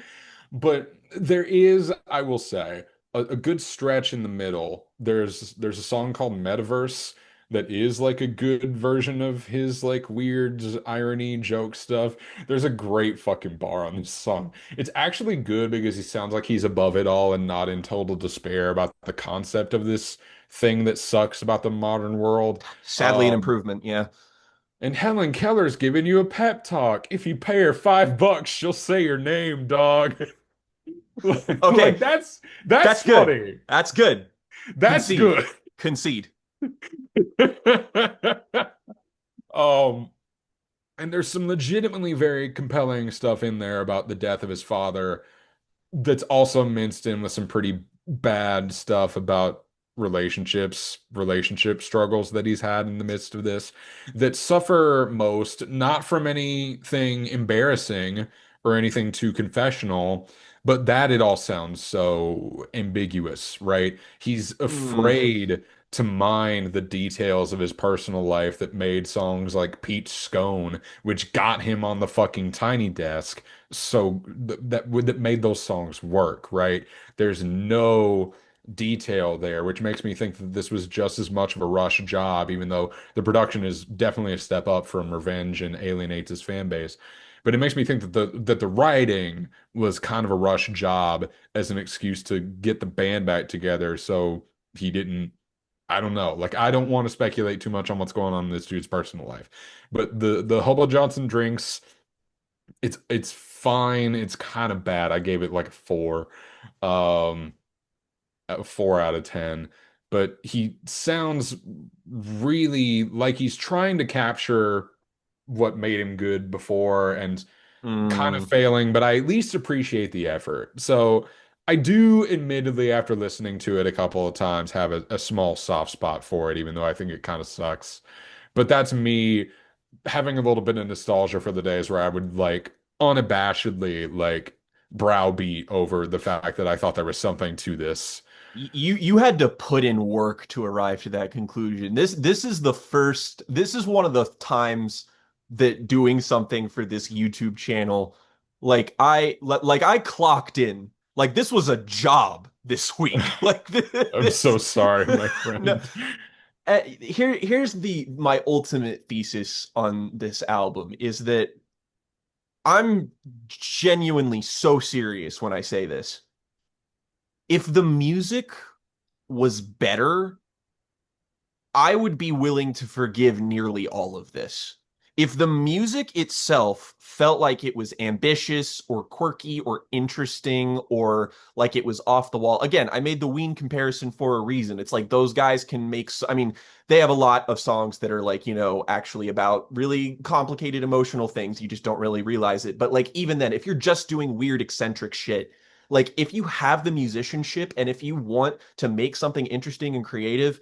But there is, I will say, a good stretch in the middle. There's a song called Metaverse that is like a good version of his like weird irony joke stuff. There's a great fucking bar on this song. It's actually good because he sounds like he's above it all and not in total despair about the concept of this thing that sucks about the modern world. Sadly, an Um, improvement. Yeah. and Helen Keller's giving you a pep talk. If you pay her $5, she'll say your name, dog. Okay, Like that's that's good. funny. That's good. That's Concede. good. Concede. Um, and there's some legitimately very compelling stuff in there about the death of his father that's also minced in with some pretty bad stuff about relationship struggles that he's had in the midst of this that suffer most, not from anything embarrassing or anything too confessional, but that it all sounds so ambiguous, right? He's Mm. afraid to mine the details of his personal life that made songs like Peach Scone, which got him on the fucking Tiny Desk so that made those songs work, right? There's no detail there, which makes me think that this was just as much of a rush job, even though the production is definitely a step up from Revenge and alienates his fan base. But it makes me think that the writing was kind of a rush job as an excuse to get the band back together. So he didn't. I don't know. Like I don't want to speculate too much on what's going on in this dude's personal life. But the Hobo Johnson drinks it's fine. It's kind of bad. I gave it like um, a 4 out of 10. But he sounds really like he's trying to capture what made him good before and kind of Mm. failing, but I at least appreciate the effort. So I do, admittedly, after listening to it a couple of times, have a small soft spot for it, even though I think it kind of sucks. But that's me having a little bit of nostalgia for the days where I would like unabashedly like browbeat over the fact that I thought there was something to this. You had to put in work to arrive to that conclusion. This is one of the times that doing something for this YouTube channel, like I clocked in. Like this was a job this week. Like I'm so this sorry, my no, friend. here's the my ultimate thesis on this album is that I'm genuinely so serious when I say this. If the music was better, I would be willing to forgive nearly all of this. If the music itself felt like it was ambitious or quirky or interesting or like it was off the wall. Again, I made the Ween comparison for a reason. It's like those guys can make, I mean, they have a lot of songs that are like, actually about really complicated emotional things. You just don't really realize it. But like, even then, if you're just doing weird, eccentric shit, like if you have the musicianship and if you want to make something interesting and creative,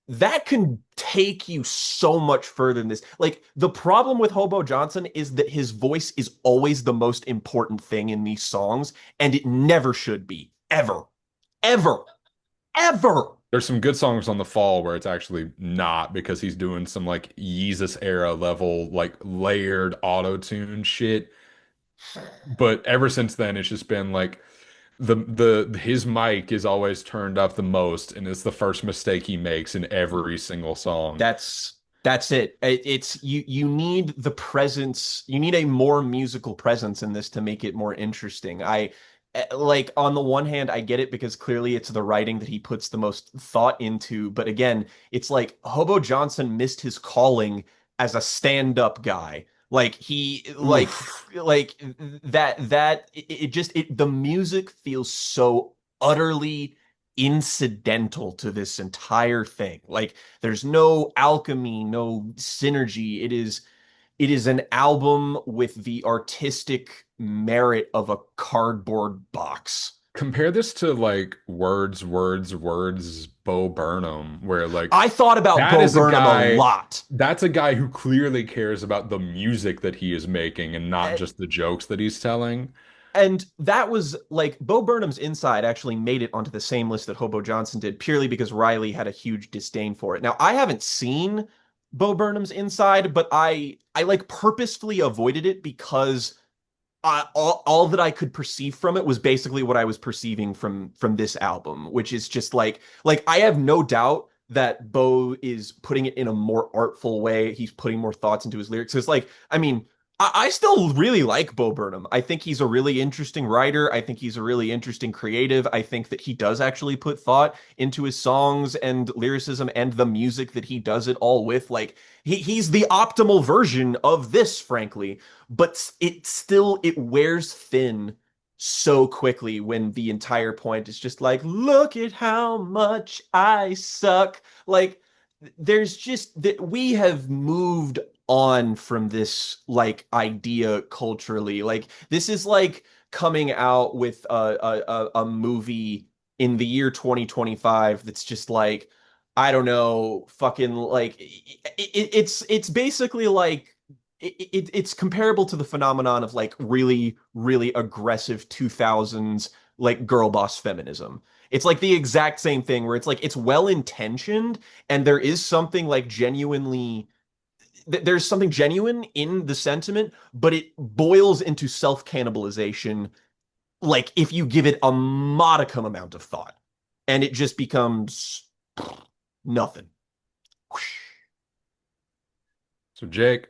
that can take you so much further than this. Like the problem with Hobo Johnson is that his voice is always the most important thing in these songs, and it never should be. Ever. Ever. Ever. There's some good songs on the fall where it's actually not because he's doing some like Yeezus era level like layered auto tune shit But ever since then, it's just been like the his mic is always turned up the most, and it's the first mistake he makes in every single song. That's that's it. It's you need the presence. You need a more musical presence in this to make it more interesting. Like on the one hand, I get it because clearly it's the writing that he puts the most thought into, but again, it's like Hobo Johnson missed his calling as a stand-up guy. Like he Oof. like that it just the music feels so utterly incidental to this entire thing. Like there's no alchemy, no synergy. It is an album with the artistic merit of a cardboard box. Compare this to like Words, Words, Words, Bo Burnham, where like I thought about that Bo is a Burnham a guy, lot. that's a guy who clearly cares about the music that he is making and not just the jokes that he's telling. And that was like Bo Burnham's Inside actually made it onto the same list that Hobo Johnson did purely because Riley had a huge disdain for it. Now, I haven't seen Bo Burnham's Inside, but I like purposefully avoided it because all that I could perceive from it was basically what I was perceiving from this album, which is just like I have no doubt that Bo is putting it in a more artful way. He's putting more thoughts into his lyrics. It's like, I mean, I still really like Bo Burnham. I think he's a really interesting writer. I think he's a really interesting creative. I think that he does actually put thought into his songs and lyricism and the music that he does it all with. Like he's the optimal version of this, frankly, but it wears thin so quickly when the entire point is just like, look at how much I suck. Like there's just that we have moved on from this like idea culturally. Like this is like coming out with a movie in the year 2025 that's just like I don't know, fucking like it's basically like it's comparable to the phenomenon of like really, really aggressive 2000s like girl boss feminism. It's like the exact same thing where it's like it's well intentioned and there is something like genuinely there's something genuine in the sentiment, but it boils into self-cannibalization like if you give it a modicum amount of thought and it just becomes nothing. So Jake,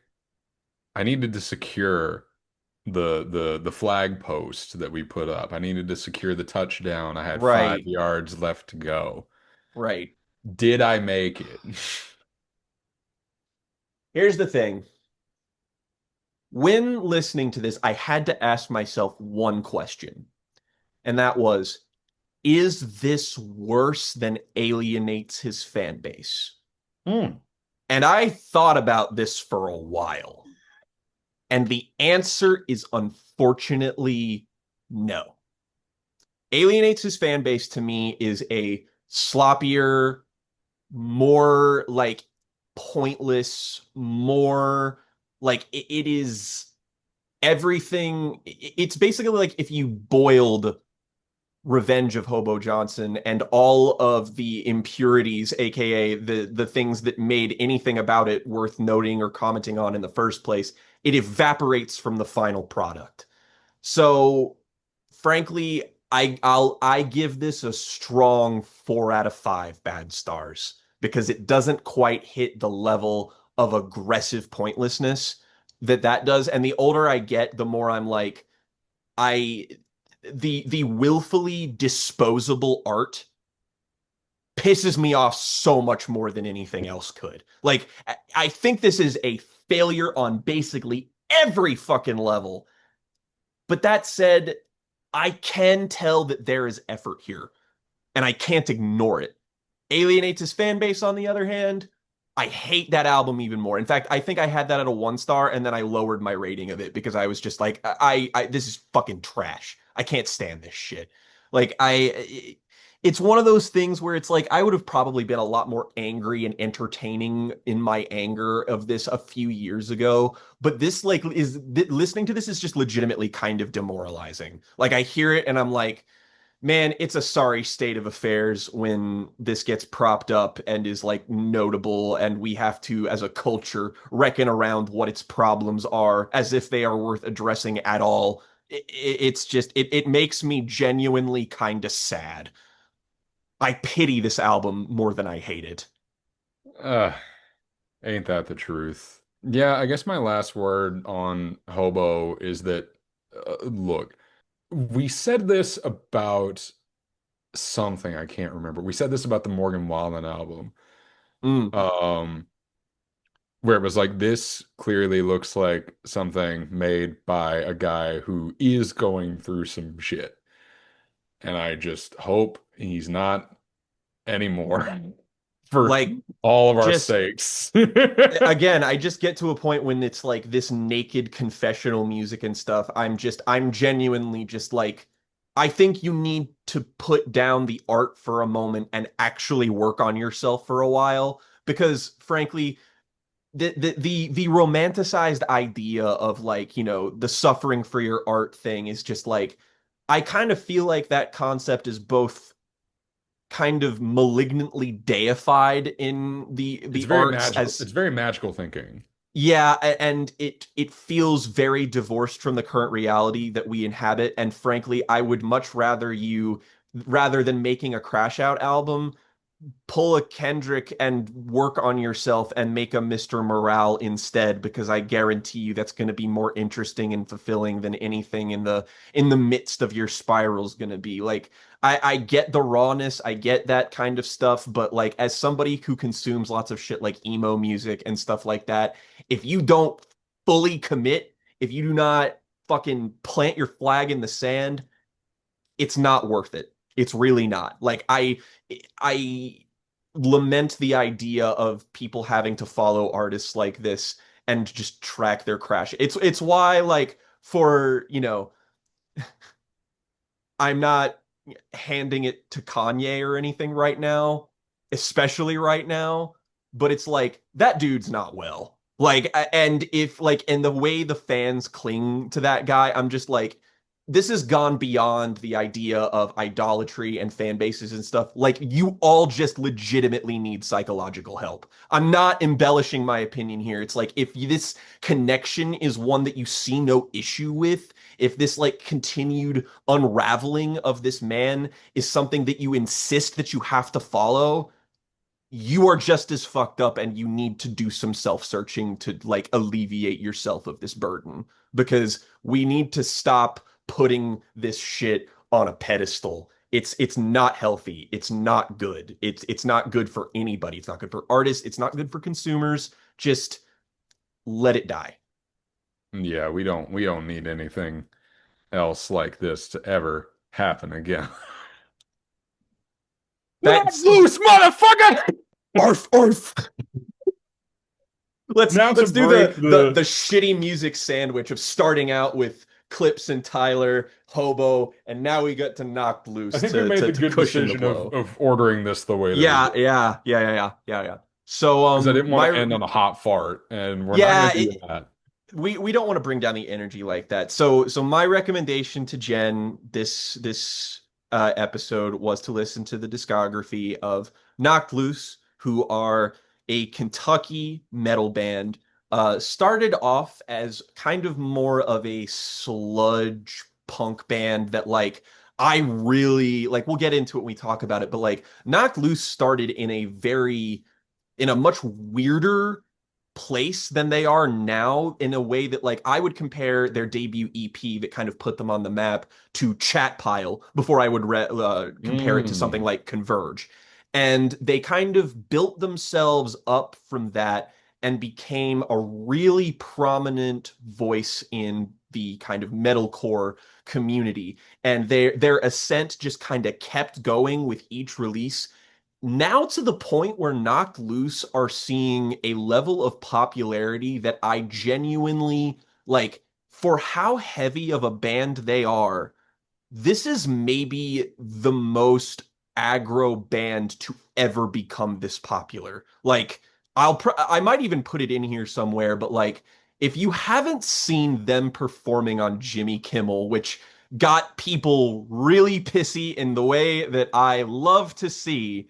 I needed to secure the flag post that we put up. I needed to secure the touchdown. I had five Right, yards left to go. right. Did I make it? Here's the thing. When listening to this, I had to ask myself one question, and that was, is this worse than alienates his fan base? Hmm. And I thought about this for a while. And the answer is unfortunately no. Alienates his fan base to me is a sloppier, more like pointless, more like it is everything. It's basically like if you boiled Revenge of Hobo Johnson and all of the impurities, aka the things that made anything about it worth noting or commenting on in the first place, it evaporates from the final product. So, frankly, I give this a strong 4 out of 5 bad stars because it doesn't quite hit the level of aggressive pointlessness that does. And the older I get, the more I'm like, I the willfully disposable art pisses me off so much more than anything else could. Like I think this is a failure on basically every fucking level. But that said, I can tell that there is effort here, and I can't ignore it. Alienates his fan base, on the other hand, I hate that album even more. In fact, I think I had that at a 1 star, and then I lowered my rating of it because I was just like, this is fucking trash. I can't stand this shit. Like, it's one of those things where it's like I would have probably been a lot more angry and entertaining in my anger of this a few years ago, but this like is listening to this is just legitimately kind of demoralizing. Like I hear it and I'm like, Man, it's a sorry state of affairs when this gets propped up and is like notable, and we have to, as a culture, reckon around what its problems are as if they are worth addressing at all. It's just, it makes me genuinely kind of sad. I pity this album more than I hate it. Uh, ain't that the truth? Yeah, I guess my last word on Hobo is that, look, we said this about something I can't remember. We said this about the Morgan Wallen album, Mm. um, where it was like this clearly looks like something made by a guy who is going through some shit, and I just hope he's not anymore for Like, all of our just sakes. again, I just get to a point when it's like this naked confessional music and stuff. I'm genuinely just like, I think you need to put down the art for a moment and actually work on yourself for a while. Because frankly, the romanticized idea of like, the suffering for your art thing is just like, I kind of feel like that concept is both kind of malignantly deified in It's the very arts magical. as It's very magical thinking. yeah, and it feels very divorced from the current reality that we inhabit. And frankly, I would much rather you, rather than making a Crash Out album, pull a Kendrick and work on yourself and make a Mr. Morale instead, because I guarantee you that's going to be more interesting and fulfilling than anything in the midst of your spiral is going to be. Like I get the rawness, I get that kind of stuff, but like as somebody who consumes lots of shit like emo music and stuff like that, if you don't fully commit, if you do not fucking plant your flag in the sand, it's not worth it. It's really not. Like I lament the idea of people having to follow artists like this and just track their crash. It's why like for, I'm not handing it to Kanye or anything right now, especially right now, but it's like that dude's not well. Like and if like and the way the fans cling to that guy, I'm just like this has gone beyond the idea of idolatry and fan bases and stuff. Like you all just legitimately need psychological help. I'm not embellishing my opinion here. It's like if this connection is one that you see no issue with, if this like continued unraveling of this man is something that you insist that you have to follow, you are just as fucked up and you need to do some self-searching to like alleviate yourself of this burden because we need to stop putting this shit on a pedestal. It's not healthy. It's not good. It's not good for anybody. It's not good for artists. It's not good for consumers. Just let it die. Yeah, we don't need anything else like this to ever happen again. Let That's loose, motherfucker! arf arf. Let's Now to let's do break the shitty music sandwich of starting out with Clipse and Tyler, Hobo, and now we get to Knocked I Loose think we made the to good cushion the decision of blow. ordering this the way that we Yeah, did. yeah. So Because I didn't want to end on a hot fart, and we're not yeah, going to do that. we don't want to bring down the energy like that. So my recommendation to Jen this episode was to listen to the discography of Knocked Loose, who are a Kentucky metal band. Started off as kind of more of a sludge punk band that like I really like. We'll get into it when we talk about it, but like Knocked Loose started in a much weirder place than they are now in a way that like I would compare their debut EP that kind of put them on the map to Chat Pile before I would compare it to something Mm. like Converge. And they kind of built themselves up from that and became a really prominent voice in the kind of metalcore community. And their ascent just kind of kept going with each release now to the point where Knocked Loose are seeing a level of popularity that I genuinely like for how heavy of a band they are. This is maybe the most aggro band to ever become this popular. Like I might even put it in here somewhere, but like if you haven't seen them performing on Jimmy Kimmel, which got people really pissy in the way that I love to see.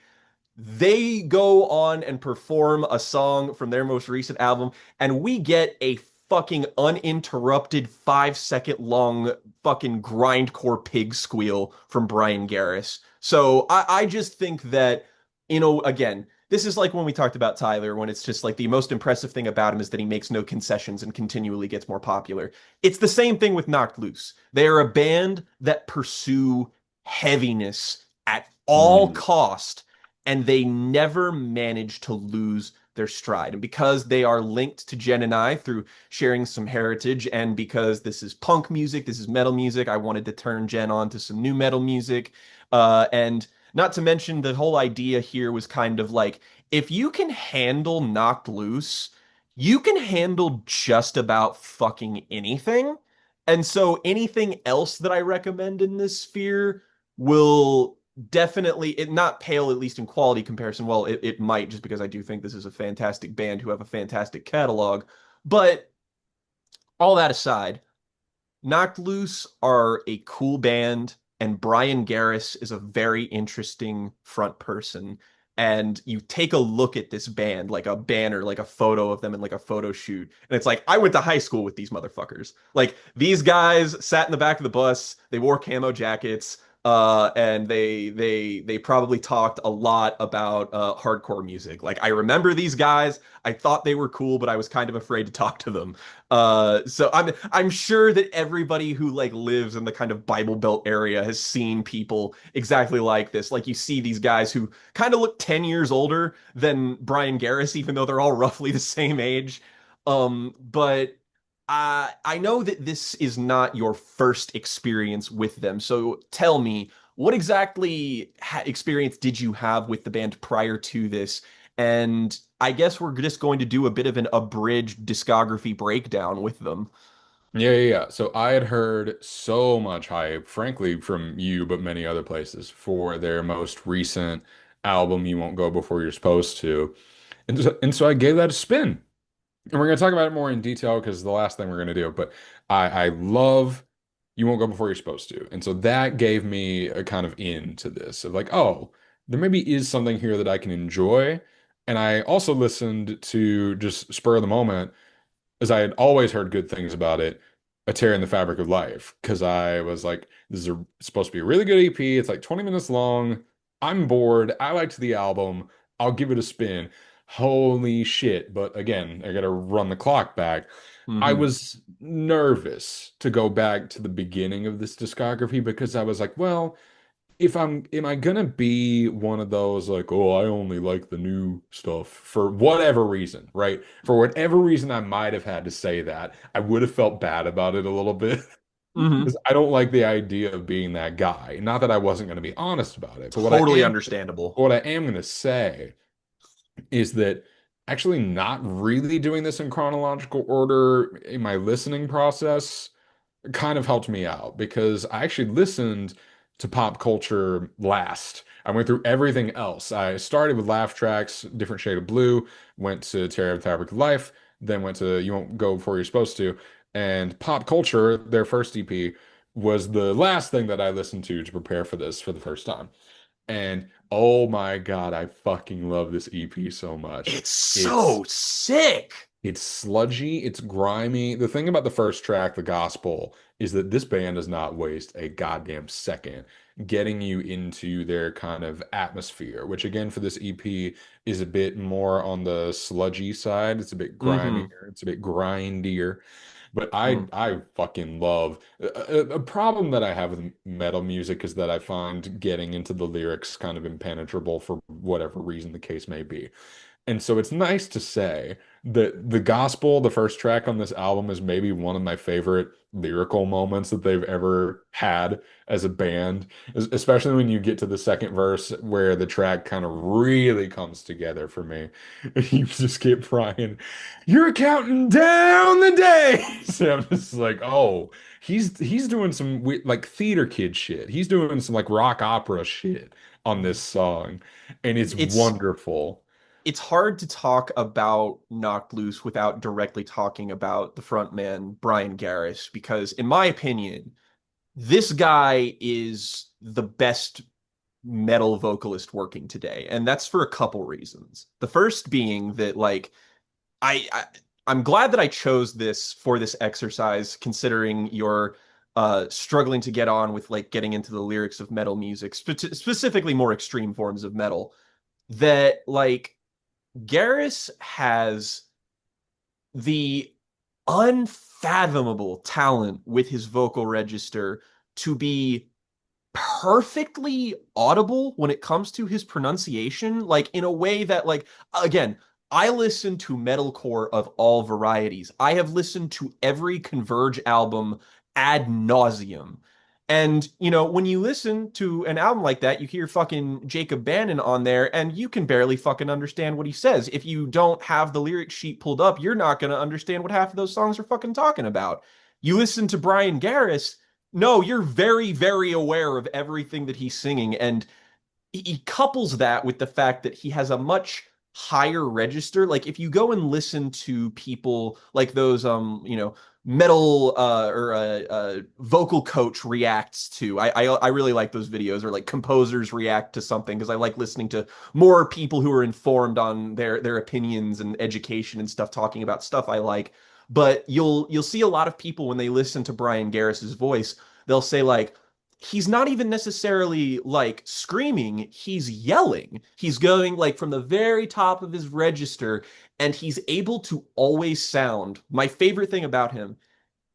They go on and perform a song from their most recent album, and we get a fucking uninterrupted 5 second long fucking grindcore pig squeal from Brian Garris. So I just think that, again, this is like when we talked about Tyler, when it's just like the most impressive thing about him is that he makes no concessions and continually gets more popular. It's the same thing with Knocked Loose. They are a band that pursue heaviness at all Mm. cost, and they never manage to lose their stride. And because they are linked to Jen and I through sharing some heritage, and because this is punk music, this is metal music, I wanted to turn Jen on to some new metal music. And not to mention, the whole idea here was kind of like, if you can handle Knocked Loose, you can handle just about fucking anything. And so anything else that I recommend in this sphere will definitely it not pale, at least in quality comparison. Well, it might, just because I do think this is a fantastic band who have a fantastic catalog. But all that aside, Knocked Loose are a cool band, and Brian Garris is a very interesting front person. And you take a look at this band, like a banner, like a photo of them in like a photo shoot, and it's like, I went to high school with these motherfuckers. Like, these guys sat in the back of the bus, they wore camo jackets, and they probably talked a lot about hardcore music. Like, I remember these guys. I thought they were cool, but I was kind of afraid to talk to them. So I'm sure that everybody who like lives in the kind of Bible Belt area has seen people exactly like this. Like, you see these guys who kind of look 10 years older than Brian Garris, even though they're all roughly the same age. But I know that this is not your first experience with them. So tell me, what exactly experience did you have with the band prior to this? And I guess we're just going to do a bit of an abridged discography breakdown with them. Yeah. So I had heard so much hype, frankly, from you, but many other places for their most recent album, You Won't Go Before You're Supposed to. And so I gave that a spin. And we're going to talk about it more in detail because the last thing we're going to do. But I love You Won't Go Before You're Supposed to. And so that gave me a kind of in to this of like, oh, there maybe is something here that I can enjoy. And I also listened to, just spur of the moment, as I had always heard good things about it, A Tear in the Fabric of Life, because I was like, this is supposed to be a really good EP. It's like 20 minutes long. I'm bored. I liked the album. I'll give it a spin. Holy shit. But again, I got to run the clock back. I Hmm. was nervous to go back to the beginning of this discography because I was like, well, if am I gonna be one of those like, oh, I only like the new stuff for whatever reason, right? For whatever reason, I might have had to say that. I would have felt bad about it a little bit Hmm. because I don't like the idea of being that guy. Not that I wasn't going to be honest about it, but Totally understandable. what I am going to say is that actually not really doing this in chronological order in my listening process kind of helped me out because I actually listened to pop culture last. I went through everything else. I started with laugh tracks, different shade of blue, went to Terror of the Fabric of Life, then went to You Won't Go Before You're Supposed to. And pop culture, their first EP, was the last thing that I listened to prepare for this for the first time. And oh my God, I fucking love this EP so much. It's It's so sick. it's sludgy, it's grimy. The thing about the first track, The Gospel, is that this band does not waste a goddamn second getting you into their kind of atmosphere, which again for this EP is a bit more on the sludgy side. It's a bit Hmm. grimier, it's a bit grindier. But I fucking love a problem that I have with metal music is that I find getting into the lyrics kind of impenetrable for whatever reason the case may be. And so it's nice to say that The Gospel, the first track on this album, is maybe one of my favorite lyrical moments that they've ever had as a band, especially when you get to the second verse where the track kind of really comes together for me. You just get Brian, you're counting down the days. And I'm just like, oh, he's doing some like theater kid shit. He's doing some like rock opera shit on this song, and it's It's wonderful. it's hard to talk about Knocked Loose without directly talking about the frontman Brian Garris, because in my opinion, this guy is the best metal vocalist working today, and that's for a couple reasons. The first being that like I, I I'm glad that I chose this for this exercise, considering you're struggling to get on with like getting into the lyrics of metal music, specifically more extreme forms of metal. That like Garrus has the unfathomable talent with his vocal register to be perfectly audible when it comes to his pronunciation, like in a way that, like, again, I listen to metalcore of all varieties. I have listened to every Converge album ad nauseum. And, when you listen to an album like that, you hear fucking Jacob Bannon on there, and you can barely fucking understand what he says. If you don't have the lyric sheet pulled up, you're not going to understand what half of those songs are fucking talking about. You listen to Brian Garris, no, you're very, very aware of everything that he's singing, and he couples that with the fact that he has a much higher register. Like if you go and listen to people like those, metal or vocal coach reacts to. I really like those videos, or like composers react to something, because I like listening to more people who are informed on their opinions and education and stuff, talking about stuff I like. But you'll see a lot of people when they listen to Brian Garris's voice, they'll say like, he's not even necessarily like screaming, he's yelling. He's going like from the very top of his register, and he's able to always sound. My favorite thing about him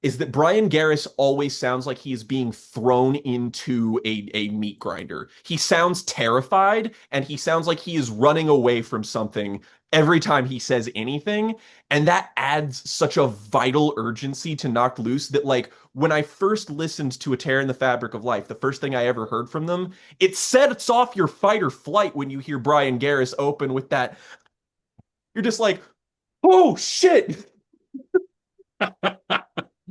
is that Brian Garris always sounds like he is being thrown into a meat grinder. He sounds terrified, and he sounds like he is running away from something every time he says anything. And that adds such a vital urgency to Knocked Loose that, like, when I first listened to A Tear in the Fabric of Life, the first thing I ever heard from them, it sets off your fight or flight when you hear Brian Garris open with that. You're just like, oh shit.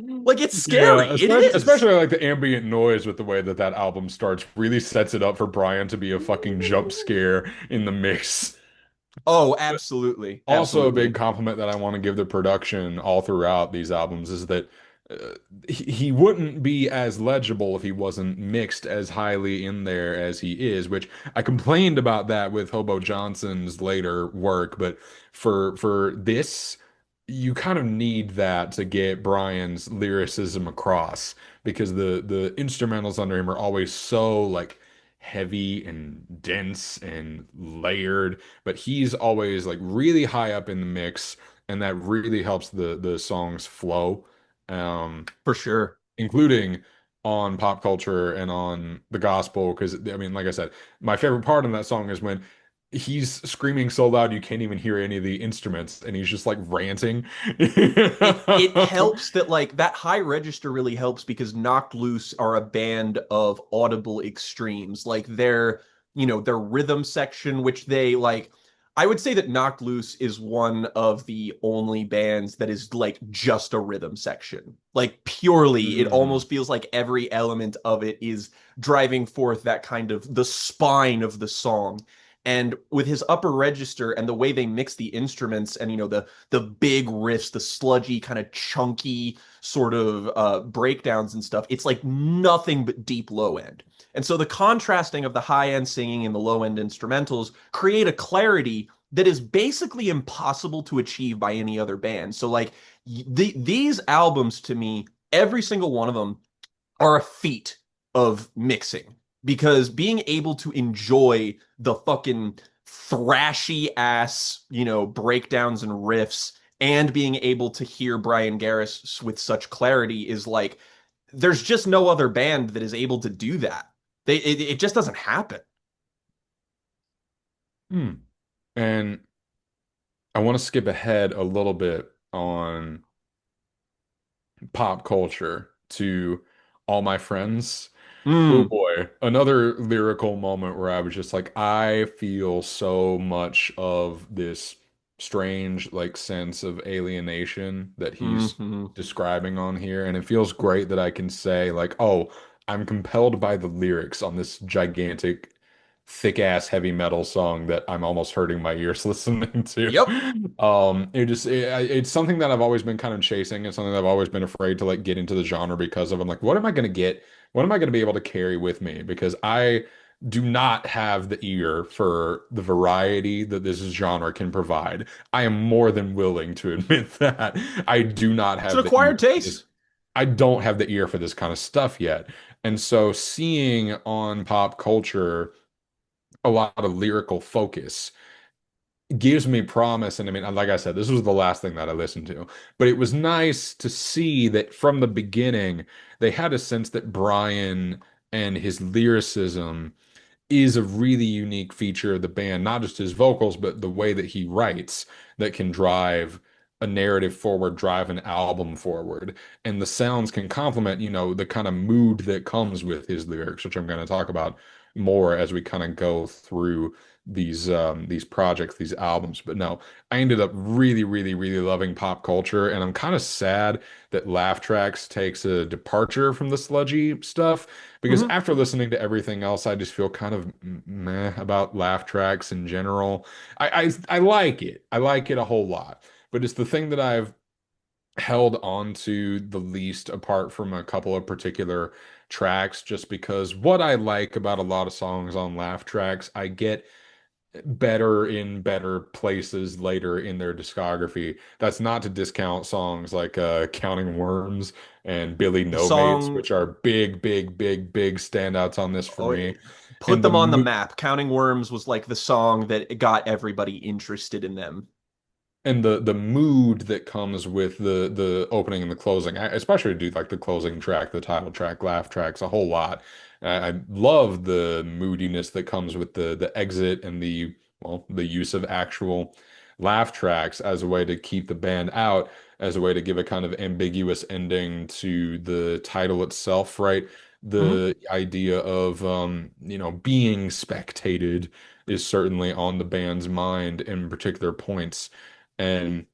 Like, it's scary. Yeah, It is. especially like the ambient noise with the way that that album starts really sets it up for Brian to be a fucking jump scare in the mix. Oh, absolutely. Also, a big Absolutely. compliment that I want to give the production all throughout these albums is that he wouldn't be as legible if he wasn't mixed as highly in there as he is, which I complained about that with Hobo Johnson's later work, but for this, you kind of need that to get Brian's lyricism across because the instrumentals under him are always so like heavy and dense and layered, but he's always like really high up in the mix, and that really helps the songs flow, For sure. including on pop culture and on the gospel. Because I mean, like I said, my favorite part of that song is when he's screaming so loud you can't even hear any of the instruments, and he's just like ranting. It helps that like that high register really helps because Knocked Loose are a band of audible extremes. Like their rhythm section, which they like. I would say that Knocked Loose is one of the only bands that is like just a rhythm section. Like purely, it Mm. almost feels like every element of it is driving forth that kind of the spine of the song. And with his upper register and the way they mix the instruments, and the big riffs, the sludgy kind of chunky sort of breakdowns and stuff, it's like nothing but deep low end. And so the contrasting of the high end singing and the low end instrumentals create a clarity that is basically impossible to achieve by any other band. So like these albums to me, every single one of them are a feat of mixing, because being able to enjoy the fucking thrashy ass, breakdowns and riffs, and being able to hear Brian Garris with such clarity is like, there's just no other band that is able to do that. It just doesn't happen. Hmm. And I want to skip ahead a little bit on pop culture to All My Friends. Oh Mm, boy, another lyrical moment where I was just like, I feel so much of this strange like sense of alienation that he's hmm. describing on here. And it feels great that I can say like, oh, I'm compelled by the lyrics on this gigantic thick ass heavy metal song that I'm almost hurting my ears listening to. Yep. It's something that I've always been kind of chasing and something that I've always been afraid to like get into the genre because of. I'm like, what am I going to get? What am I going to be able to carry with me? Because I do not have the ear for the variety that this genre can provide. I am more than willing to admit that. I do not It's an have the ear acquired for taste. this. I don't have the ear for this kind of stuff yet. And so seeing on pop culture a lot of lyrical focus gives me promise. And I mean, like I said, this was the last thing that I listened to, but it was nice to see that from the beginning, they had a sense that Brian and his lyricism is a really unique feature of the band, not just his vocals, but the way that he writes that can drive a narrative forward, drive an album forward. And the sounds can complement, the kind of mood that comes with his lyrics, which I'm going to talk about more as we kind of go through these projects, these albums. But no, I ended up really, really, really loving pop culture, and I'm kind of sad that Laugh Tracks takes a departure from the sludgy stuff because Mhm. after listening to everything else, I just feel kind of meh about Laugh Tracks in general. I like it. I like it a whole lot, but it's the thing that I've held on to the least apart from a couple of particular tracks, just because what I like about a lot of songs on Laugh Tracks, I get better in better places later in their discography. That's not to discount songs like Counting Worms and Billy The No Mates, song, which are big, big, big, big standouts on this for oh, me. put And the them on the mo map. Counting Worms was like the song that got everybody interested in them. and the mood that comes with the opening and the closing. I especially do like the closing track, the title track, laugh tracks a whole lot. I love the moodiness that comes with the exit and the use of actual laugh tracks as a way to keep the band out, as a way to give a kind of ambiguous ending to the title itself, right? Mhm. The idea of being spectated is certainly on the band's mind in particular points. And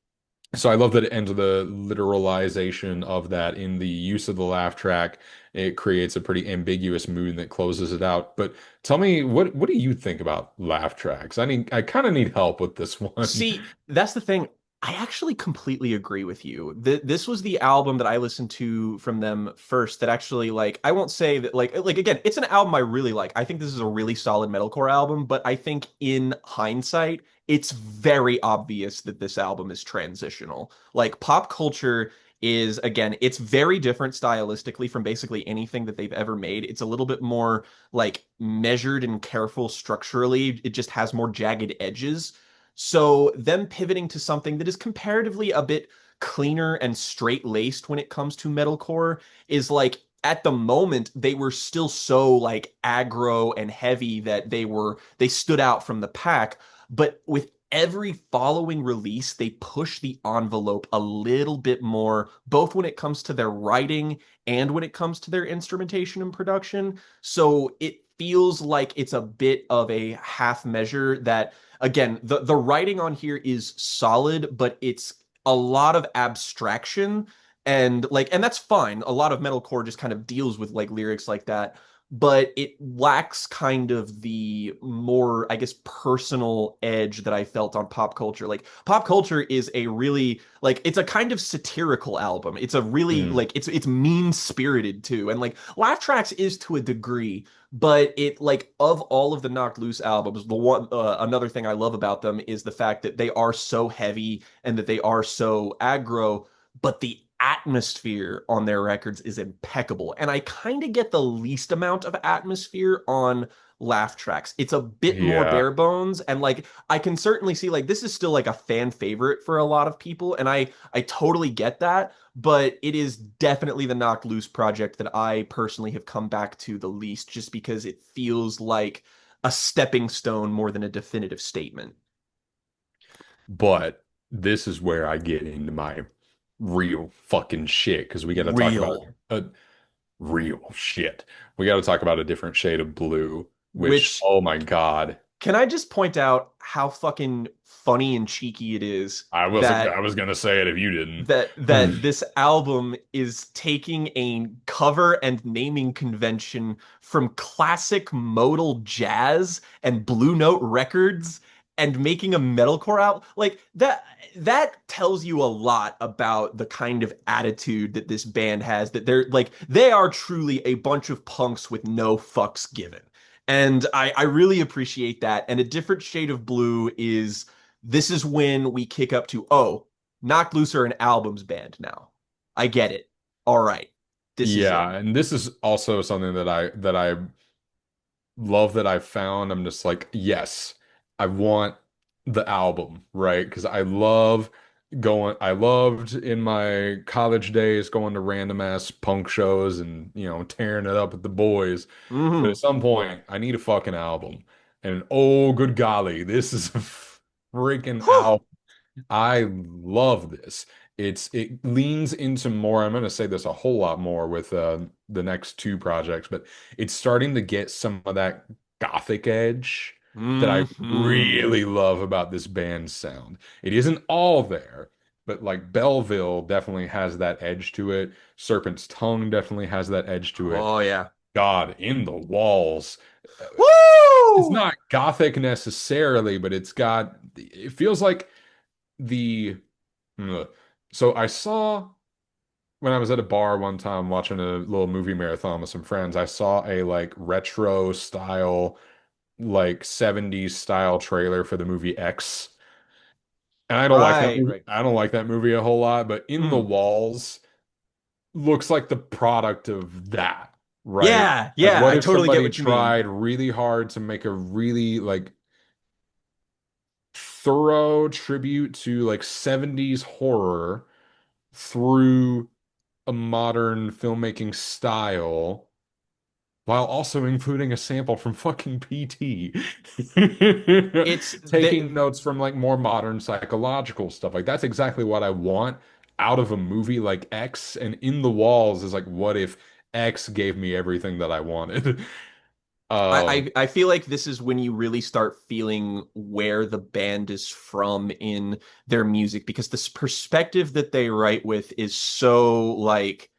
so I love that it ends with a literalization of that in the use of the laugh track. It creates a pretty ambiguous mood that closes it out. But tell me, what do you think about laugh tracks? I kind of need help with this one. See, that's the thing. I actually completely agree with you. This was the album that I listened to from them first that actually like I won't say that like again, it's an album I really like. I think this is a really solid metalcore album, but I think in hindsight, it's very obvious that this album is transitional. Like pop culture is again, it's very different stylistically from basically anything that they've ever made. It's a little bit more like measured and careful structurally. It just has more jagged edges, so them pivoting to something that is comparatively a bit cleaner and straight-laced when it comes to metalcore is like at the moment they were still so like aggro and heavy that they stood out from the pack, but with every following release they push the envelope a little bit more, both when it comes to their writing and when it comes to their instrumentation and production. So it feels like it's a bit of a half measure that again, the writing on here is solid, but it's a lot of abstraction and that's fine. A lot of metalcore just kind of deals with like lyrics like that, but it lacks kind of the more, I guess, personal edge that I felt on pop culture. Like pop culture is a really like it's a kind of satirical album. It's a really Mm, like it's mean-spirited too. And like Laugh Tracks is to a degree, but it like of all of the Knocked Loose albums, the one another thing I love about them is the fact that they are so heavy and that they are so aggro, but the atmosphere on their records is impeccable. And I kind of get the least amount of atmosphere on Laugh Tracks. It's a bit more yeah. bare bones, and like I can certainly see like this is still like a fan favorite for a lot of people, and I totally get that, but it is definitely the Knocked Loose project that I personally have come back to the least, just because it feels like a stepping stone more than a definitive statement. But this is where I get into my real fucking shit because we got to talk about Real. a real shit. We got to talk about a different shade of blue, which, Which oh my God. Can I just point out how fucking funny and cheeky it is I was gonna say it if you didn't. that this album is taking a cover and naming convention from classic modal jazz and Blue Note records and making a metalcore out like that tells you a lot about the kind of attitude that this band has, that they're like they are truly a bunch of punks with no fucks given. And I really appreciate that. And a different shade of blue is this is when we kick up to, oh, Knocked Loose are an albums band now. I get it. All right. This is it. Yeah, and this is also something that I love that I found. I'm just like, yes, I want the album, right? Because I loved in my college days going to random ass punk shows and, tearing it up with the boys. But at Hmm. some point, I need a fucking album. And oh, good golly, this is a freaking Whew. album. I love this. It leans into more. I'm going to say this a whole lot more with the next two projects, but it's starting to get some of that gothic edge that I Hmm. really love about this band's sound. It isn't all there, but like Belleville definitely has that edge to it. Serpent's Tongue definitely has that edge to it. Oh yeah. God, In the Walls. uh, It's Woo! not gothic necessarily, but it feels like the Ugh. So I saw when I was at a bar one time watching a little movie marathon with some friends, I saw a like retro style, like 70s style trailer for the movie X. And I don't like that Right, movie. right. I don't like that movie a whole lot, but In the Mm. Walls looks like the product of that, right? Yeah, Like yeah, what I if totally get somebody what you mean. tried really hard to make a really like thorough tribute to like 70s horror through a modern filmmaking style while also including a sample from fucking PT. It's Taking the notes from like more modern psychological stuff. Like that's exactly what I want out of a movie like X, and In the Walls is like what if X gave me everything that I wanted. I feel like this is when you really start feeling where the band is from in their music, because this perspective that they write with is so like,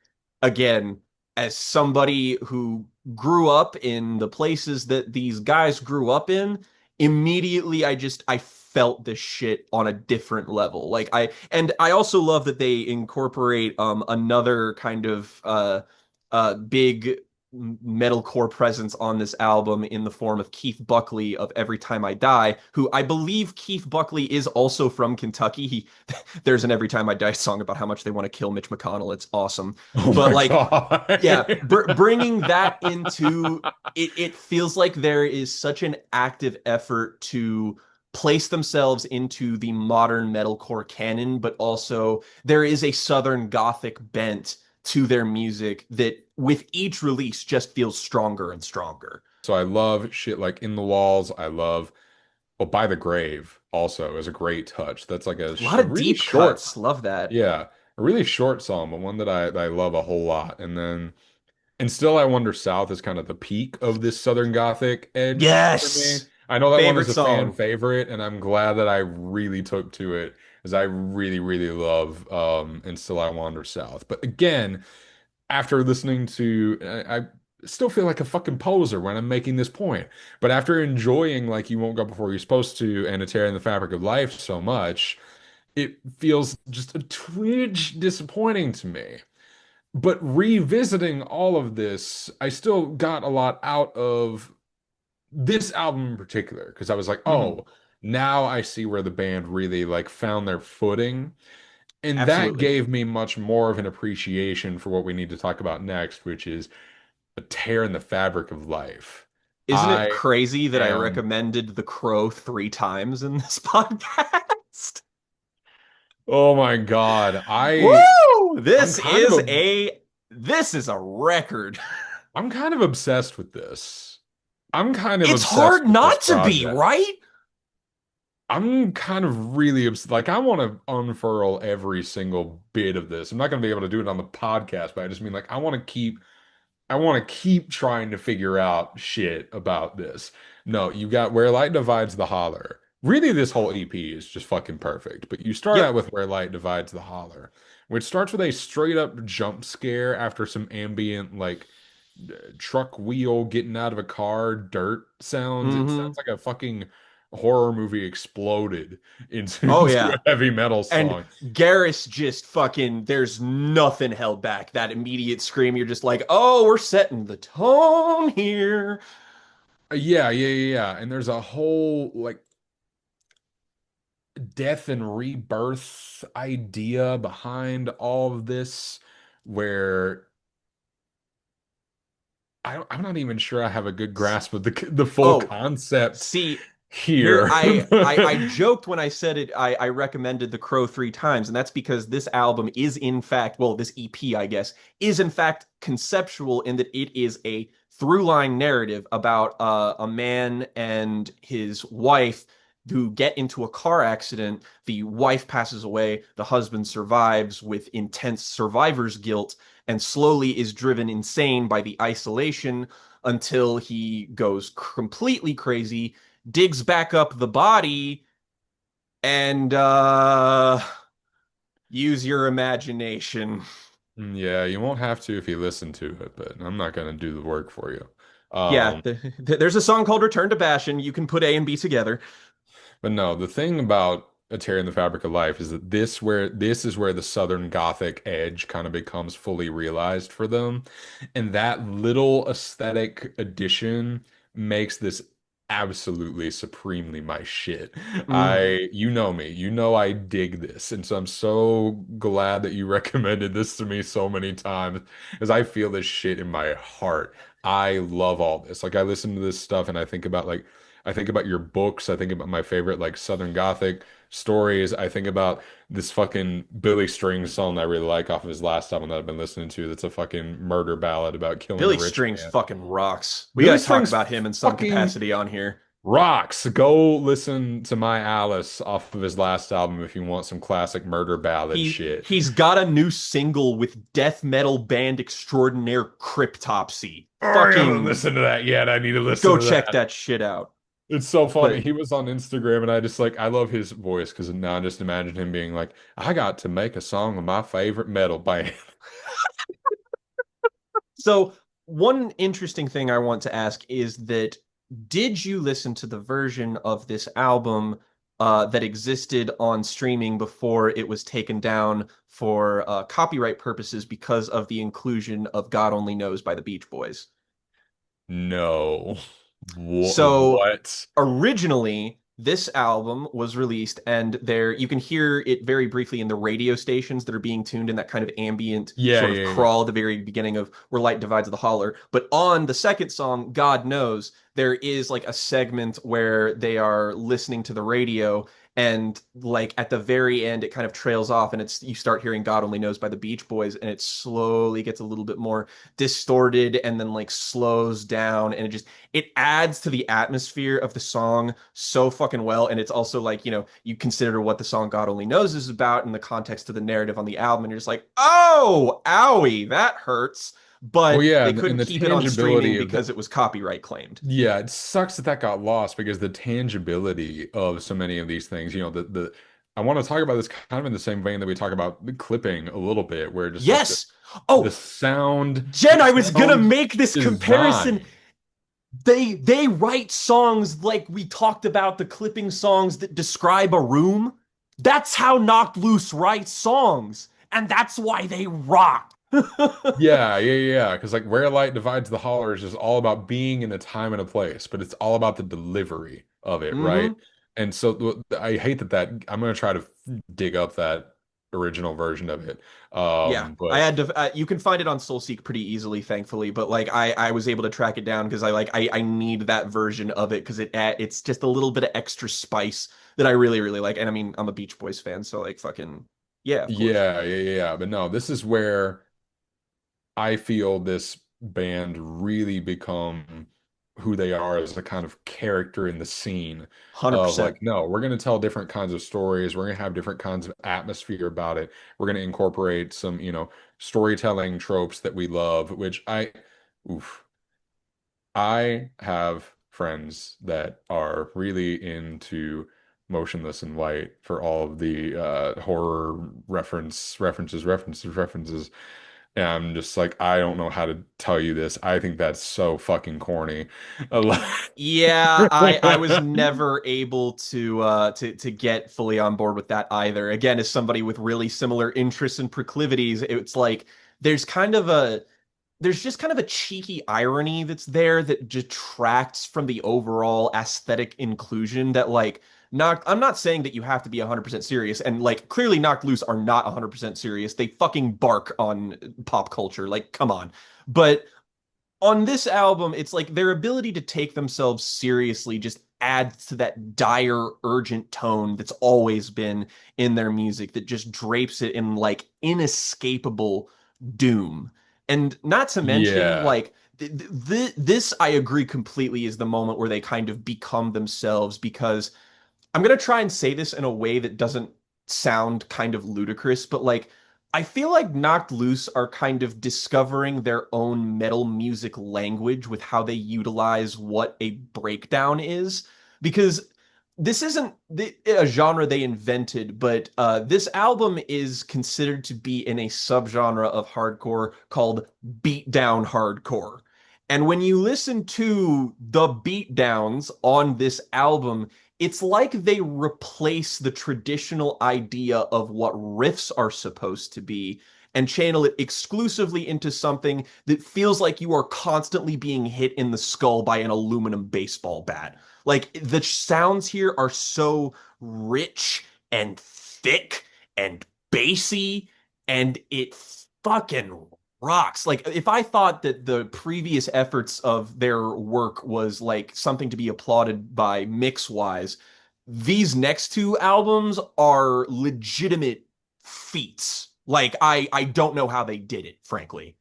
again, as somebody who grew up in the places that these guys grew up in, immediately I felt this shit on a different level. And I also love that they incorporate another kind of big metalcore presence on this album in the form of Keith Buckley of Every Time I Die, who I believe Keith Buckley is also from Kentucky. There's an Every Time I Die song about how much they want to kill Mitch McConnell. It's awesome. Oh But my like, yeah, God. bringing that into it feels like there is such an active effort to place themselves into the modern metalcore canon, but also there is a Southern Gothic bent to their music that with each release just feels stronger and stronger. So I love shit like In the Walls. I love By the Grave also is a great touch. That's like A lot a of really deep short. cuts. Love that. Yeah, a really short song, but one that I love a whole lot. And Still I Wander South is kind of the peak of this Southern Gothic edge for me. Yes. I know that one is Favorite a fan song. favorite, and I'm glad that I really took to it, because I really, really love And Still I Wander South. But again, after listening to I still feel like a fucking poser when I'm making this point. But after enjoying like You Won't Go Before You're Supposed to and A Tear in the Fabric of Life so much, it feels just a twinge disappointing to me. But revisiting all of this, I still got a lot out of this album in particular because I was like, Mhm. oh, now I see where the band really like found their footing. And that Absolutely. gave me much more of an appreciation for what we need to talk about next, which is A Tear in the Fabric of Life. Isn't it I crazy that I am, recommended The Crow 3 times in this podcast? oh my God, Woo! I'm This is a record. I'm kind of obsessed with this. I'm kind of It's obsessed hard with this not to be, project. right? I'm kind of really like I want to unfurl every single bit of this. I'm not going to be able to do it on the podcast, but I just mean like I want to keep trying to figure out shit about this. No, you got Where Light Divides the Holler. Really, this whole EP is just fucking perfect. But you start out Yep. with Where Light Divides the Holler, which starts with a straight up jump scare after some ambient, like truck wheel getting out of a car, dirt sounds. It Hmm. sounds like a fucking horror movie exploded into, Oh into yeah. a heavy metal And song. Garrus just fucking, there's nothing held back. That immediate scream, you're just like, oh, we're setting the tone here. Yeah. And there's a whole like death and rebirth idea behind all of this where I'm not even sure I have a good grasp of the full Oh, concept see, here here. I joked when I said it. I recommended The Crow 3 times, and that's because this album is in fact, well, this EP, I guess, is in fact conceptual in that it is a through line narrative about a man and his wife who get into a car accident. The wife passes away, the husband survives with intense survivor's guilt, and slowly is driven insane by the isolation until he goes completely crazy, digs back up the body, and use your imagination. Yeah, you won't have to if you listen to it, but I'm not gonna do the work for you. Yeah, Um, there's a song called Return to Bastion. You can put A and B together. but no, the thing about A Tear in the Fabric of Life is that this is where the Southern Gothic edge kind of becomes fully realized for them. And that little aesthetic addition makes this absolutely supremely my shit. Mm. You know me, you know I dig this. And so I'm so glad that you recommended this to me so many times because I feel this shit in my heart. I love all this. Like I listen to this stuff and I think about your books. I think about my favorite like Southern Gothic stories. I think about this fucking Billy Strings song that I really like off of his last album that I've been listening to. That's a fucking murder ballad about killing a Billy rich Strings man. fucking rocks. We Billy got to talk Strings about him in some fucking capacity on here. rocks. Go listen to My Alice off of his last album if you want some classic murder ballad shit. He's got a new single with death metal band extraordinaire Cryptopsy. Oh, I haven't Fucking listened to that yet. I need to listen go to check that. that shit out. It's so funny. But He was on Instagram and I just like I love his voice because now I just imagine him being like, I got to make a song with my favorite metal band. so one interesting thing I want to ask is that did you listen to the version of this album that existed on streaming before it was taken down for copyright purposes because of the inclusion of God Only Knows by the Beach Boys? No. So What? originally, this album was released, and there you can hear it very briefly in the radio stations that are being tuned in that kind of ambient Yeah, sort of yeah, yeah. crawl at the very beginning of Where Light Divides the Holler. But on the second song, God Knows, there is like a segment where they are listening to the radio, and like at the very end, it kind of trails off, and it's you start hearing God Only Knows by the Beach Boys, and it slowly gets a little bit more distorted, and then like slows down, and it adds to the atmosphere of the song so fucking well. And it's also like, you consider what the song God Only Knows is about in the context of the narrative on the album, and you're just like, oh, owie, that hurts. Well, But yeah, they and couldn't the keep it on streaming tangibility of because that. it was copyright claimed. Yeah, it sucks that that got lost because the tangibility of so many of these things, the I want to talk about this kind of in the same vein that we talk about the clipping a little bit, where just like Yes. the Oh, sound, Jen, the I was gonna sound make this comparison. design. They write songs like we talked about the clipping songs that describe a room. That's how Knocked Loose writes songs, and that's why they rock. Yeah. Because like where light divides the holler is just all about being in a time and a place, but it's all about the delivery of it, right? Hmm. And so I hate that I'm gonna try to dig up that original version of it. Yeah, I But had to. You can find it on SoulSeek pretty easily, thankfully. But like, I was able to track it down because I need that version of it because it's just a little bit of extra spice that I really really like. And I mean, I'm a Beach Boys fan, so like, fucking yeah, of course. yeah. But no, this is where I feel this band really become who they are as a kind of character in the scene of 100%. like, no, we're going to tell different kinds of stories. We're going to have different kinds of atmosphere about it. We're going to incorporate some, storytelling tropes that we love, which oof, I have friends that are really into Motionless in White for all of the horror references. And I'm just like, I don't know how to tell you this. I think that's so fucking corny. Yeah, I was never able to get fully on board with that either. Again, as somebody with really similar interests and proclivities, it's like there's kind of a there's just kind of a cheeky irony that's there that detracts from the overall aesthetic inclusion that like Knocked I'm not saying that you have to be 100% serious, and like clearly Knocked Loose are not 100% serious. They fucking bark on pop culture. Like come on. But on this album, it's like their ability to take themselves seriously just adds to that dire, urgent tone that's always been in their music that just drapes it in like inescapable doom. And not to mention, Yeah. like, this I agree completely is the moment where they kind of become themselves because I'm gonna try and say this in a way that doesn't sound kind of ludicrous, but like I feel like Knocked Loose are kind of discovering their own metal music language with how they utilize what a breakdown is, because this isn't a genre they invented, but this album is considered to be in a subgenre of hardcore called beatdown hardcore. And when you listen to the beatdowns on this album, it's like they replace the traditional idea of what riffs are supposed to be and channel it exclusively into something that feels like you are constantly being hit in the skull by an aluminum baseball bat. Like the sounds here are so rich and thick and bassy, and it fucking rocks. Like if I thought that the previous efforts of their work was like something to be applauded by mix wise, these next two albums are legitimate feats. Like I don't know how they did it, frankly.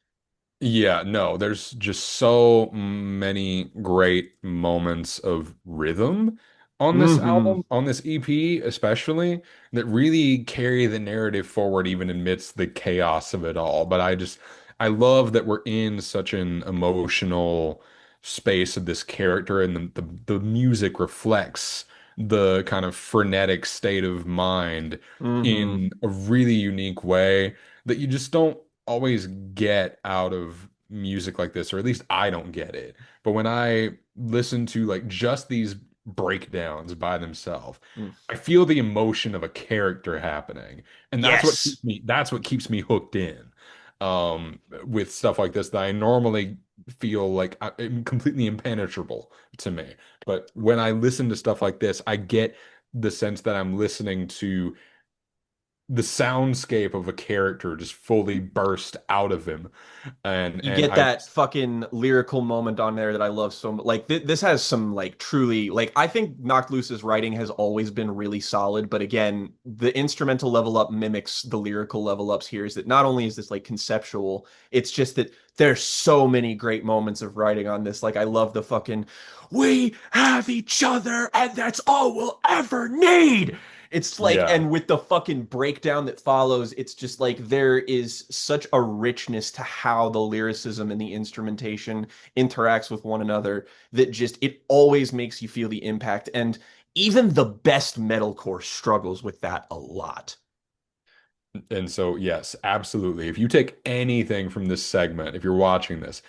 Yeah, no, there's just so many great moments of rhythm on this Hmm. album, on this EP especially, that really carry the narrative forward even amidst the chaos of it all. But I love that we're in such an emotional space of this character, and the music reflects the kind of frenetic state of mind Hmm. in a really unique way that you just don't always get out of music like this, or at least I don't get it. But when I listen to like just these breakdowns by themselves, I feel the emotion of a character happening. And Yes. that's what keeps me hooked in. With stuff like this that I normally feel like completely impenetrable to me. But when I listen to stuff like this, I get the sense that I'm listening to the soundscape of a character just fully burst out of him. You And get I that fucking lyrical moment on there that I love so much. Like this has some like truly like I think Knocked Loose's writing has always been really solid, but again, the instrumental level up mimics the lyrical level ups here. Is that not only is this like conceptual, it's just that there's so many great moments of writing on this. Like I love the fucking "we have each other and that's all we'll ever need." It's like, yeah. and with the fucking breakdown that follows, it's just like there is such a richness to how the lyricism and the instrumentation interacts with one another that just, it always makes you feel the impact. And even the best metalcore struggles with that a lot. And so yes, absolutely. If you take anything from this segment, if you're watching this,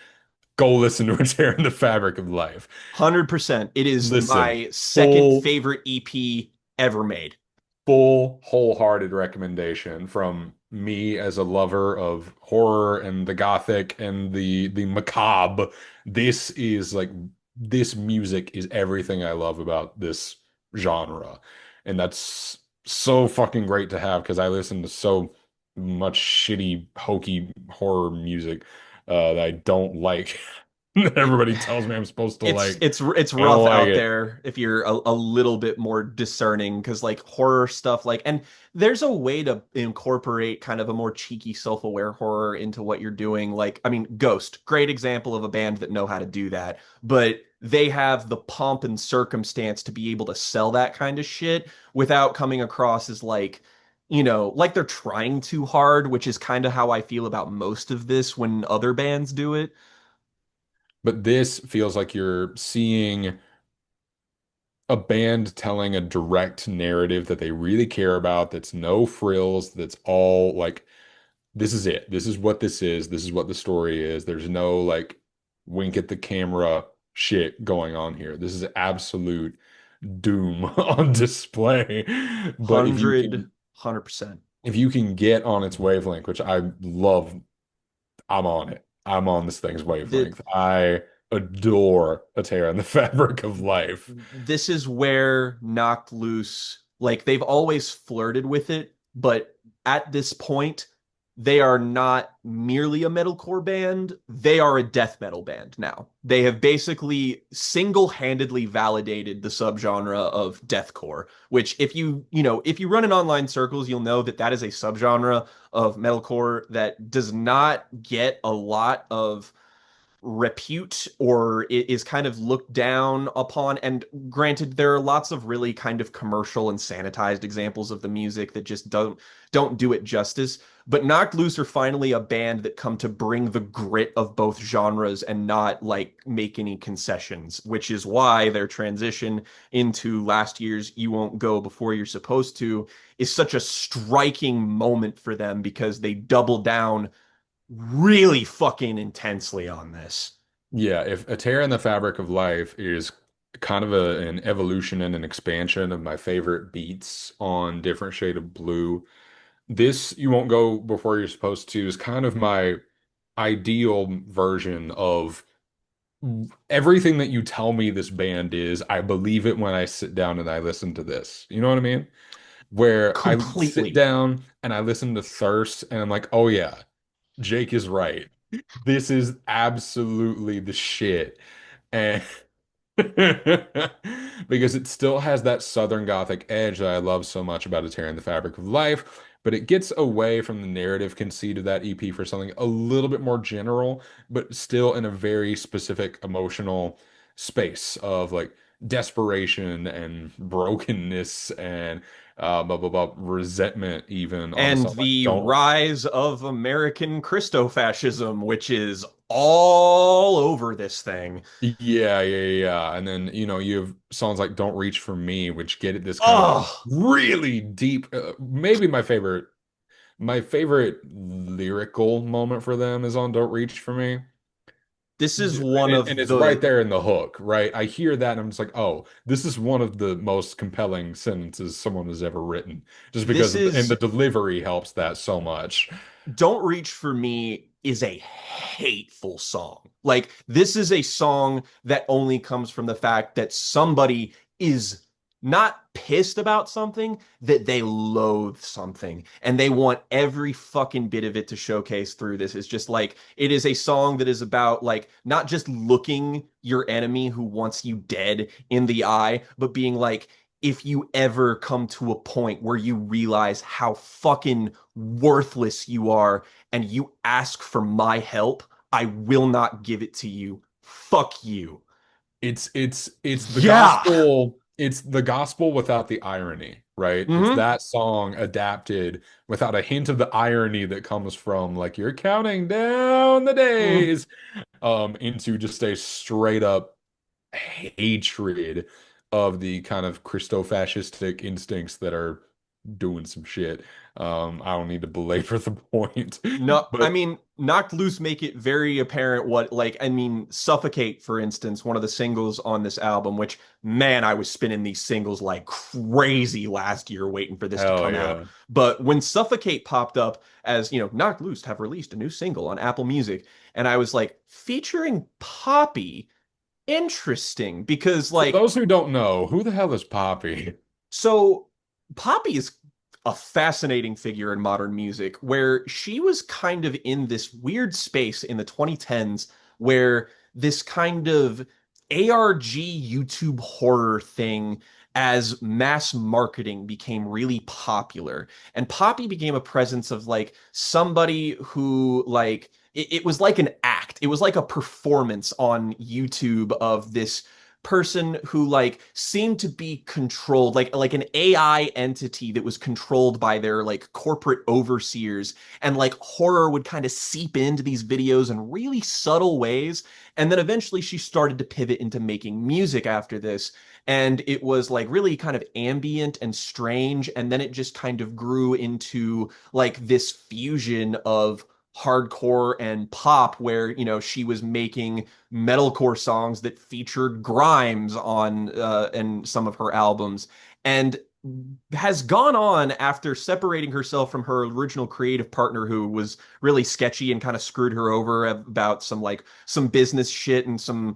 go listen to A Tear in the Fabric of Life. 100%. It is Listen, my second full favorite EP ever made. full wholehearted recommendation from me as a lover of horror and the gothic and the macabre. This is like this music is everything I love about this genre. And that's so fucking great to have because I listen to so much shitty hokey horror music that I don't like. That It everybody tells me I'm supposed to it's like. it's I don't rough like out it. there if you're a little bit more discerning because like horror stuff like and there's a way to incorporate kind of a more cheeky self-aware horror into what you're doing like I mean Ghost, great example of a band that know how to do that, but they have the pomp and circumstance to be able to sell that kind of shit without coming across as like like they're trying too hard, which is kind of how I feel about most of this when other bands do it. But this feels like you're seeing a band telling a direct narrative that they really care about, that's no frills, that's all like, this is it. This is what this is. This is what the story is. There's no like wink at the camera shit going on here. This is absolute doom on display. But 100%. if you can get on its wavelength, which I love, I'm on it. I'm on this thing's The wavelength. I adore A Tear in the Fabric of Life. this is where Knocked Loose, like they've always flirted with it, but at this point, they are not merely a metalcore band, they are a death metal band now. They have basically single-handedly validated the subgenre of deathcore, which if you run in online circles, you'll know that that is a subgenre of metalcore that does not get a lot of repute or it is kind of looked down upon. And granted, there are lots of really kind of commercial and sanitized examples of the music that just don't do it justice. But Knocked Loose are finally a band that come to bring the grit of both genres and not like make any concessions, which is why their transition into last year's You Won't Go Before You're Supposed To is such a striking moment for them because they double down really fucking intensely on this. Yeah, if A Tear in the Fabric of Life is kind of an evolution and an expansion of my favorite beats on Different Shade of Blue, this You Won't Go Before You're Supposed To is kind of my ideal version of everything that you tell me this band is. I believe it when I sit down and I listen to this. You know what I mean? Where I sit Completely. down and I listen to Thirst and I'm like, oh yeah, Jake is right. This is absolutely the shit. And because it still has that Southern Gothic edge that I love so much about A Tear in the Fabric of Life, but it gets away from the narrative conceit of that EP for something a little bit more general, but still in a very specific emotional space of like desperation and brokenness and blah blah blah resentment even on a And song like the Don't. rise of American Christofascism, which is all over this thing. Yeah. And then, you have songs like Don't Reach for Me, which get at this kind of Oh, really deep, maybe my favorite lyrical moment for them is on Don't Reach for Me. this is one And of it's right the there in the hook, right? I hear that and I'm just like, oh, this is one of the most compelling sentences someone has ever written, just this because and the is delivery helps that so much. Don't Reach for Me is a hateful song. Like, this is a song that only comes from the fact that somebody is not pissed about something, that they loathe something. And they want every fucking bit of it to showcase through this. It's just like, it is a song that is about, like, not just looking your enemy who wants you dead in the eye, but being like, if you ever come to a point where you realize how fucking worthless you are and you ask for my help, I will not give it to you. Fuck you. It's the Yeah. gospel, it's the gospel without the irony, right? It's Hmm. that song adapted without a hint of the irony that comes from like you're counting down the days into just a straight up hatred of the kind of Christo-fascistic instincts that are doing some shit. I don't need to belabor the point, No, I but mean, Knocked Loose make it very apparent what, like, I mean, Suffocate, for instance, one of the singles on this album, which, man, I was spinning these singles like crazy last year waiting for this to hell come out. yeah. But when Suffocate popped up as, Knocked Loose have released a new single on Apple Music, and I was like, featuring Poppy, interesting, because, For like, those who don't know, who the hell is Poppy? so Poppy is a fascinating figure in modern music where she was kind of in this weird space in the 2010s where this kind of ARG YouTube horror thing as mass marketing became really popular. And Poppy became a presence of like somebody who like it was like an act. It was like a performance on YouTube of this person who like seemed to be controlled like an AI entity that was controlled by their like corporate overseers, and like horror would kind of seep into these videos in really subtle ways. And then eventually she started to pivot into making music after this, and it was like really kind of ambient and strange, and then it just kind of grew into like this fusion of hardcore and pop where she was making metalcore songs that featured Grimes on and some of her albums, and has gone on after separating herself from her original creative partner who was really sketchy and kind of screwed her over about some business shit and some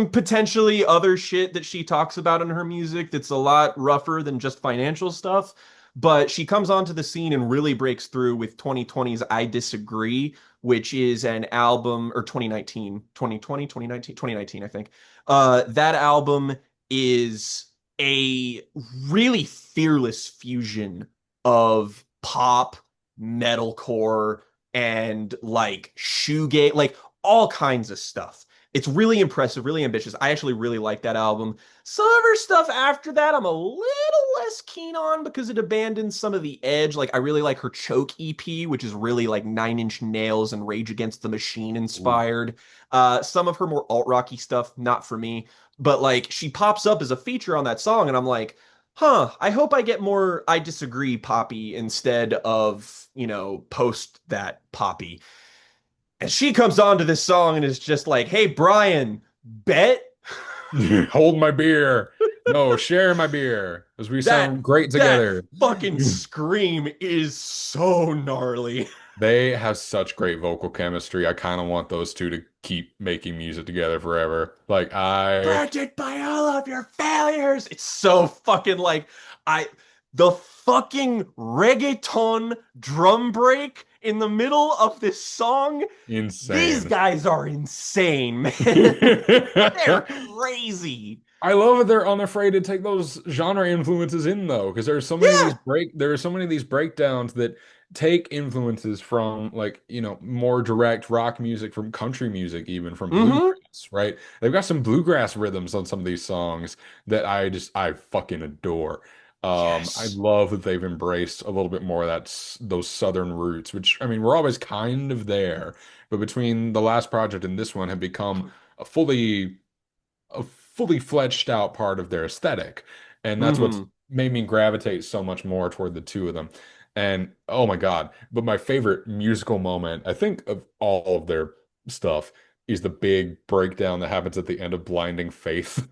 potentially other shit that she talks about in her music that's a lot rougher than just financial stuff. But she comes onto the scene and really breaks through with 2020's I Disagree, which is an album, or 2019, 2020, 2019, 2019, I think. That album is a really fearless fusion of pop, metalcore, and like shoegaze, like all kinds of stuff. It's really impressive, really ambitious. I actually really like that album. Some of her stuff after that, I'm a little less keen on because it abandons some of the edge. Like, I really like her Choke EP, which is really like Nine Inch Nails and Rage Against the Machine Ooh. inspired. Some of her more alt-rocky stuff, not for me. But like, she pops up as a feature on that song, and I'm like, huh, I hope I get more I Disagree poppy instead of, post that poppy. And she comes on to this song and is just like, hey, Brian, bet Hold my beer. No, share my beer, as we that sound great that together. fucking scream is so gnarly. They have such great vocal chemistry. I kind of want those two to keep making music together forever. Like I Burdened by all of your failures. It's so fucking like I the fucking reggaeton drum break in the middle of this song. These insane. guys are insane, man. They're crazy. I love that they're unafraid to take those genre influences in though, because Yeah. there are so many of these breakdowns that take influences from like, more direct rock music, from country music, even from Mm-hmm. bluegrass, right? They've got some bluegrass rhythms on some of these songs that I fucking adore. I Yes. love that they've embraced a little bit more of those southern roots, which I mean, we're always kind of there, but between the last project and this one have become a fully fledged out part of their aesthetic. And that's what's Mm-hmm. made me gravitate so much more toward the two of them. And oh my God, but my favorite musical moment, I think, of all of their stuff is the big breakdown that happens at the end of Blinding Faith.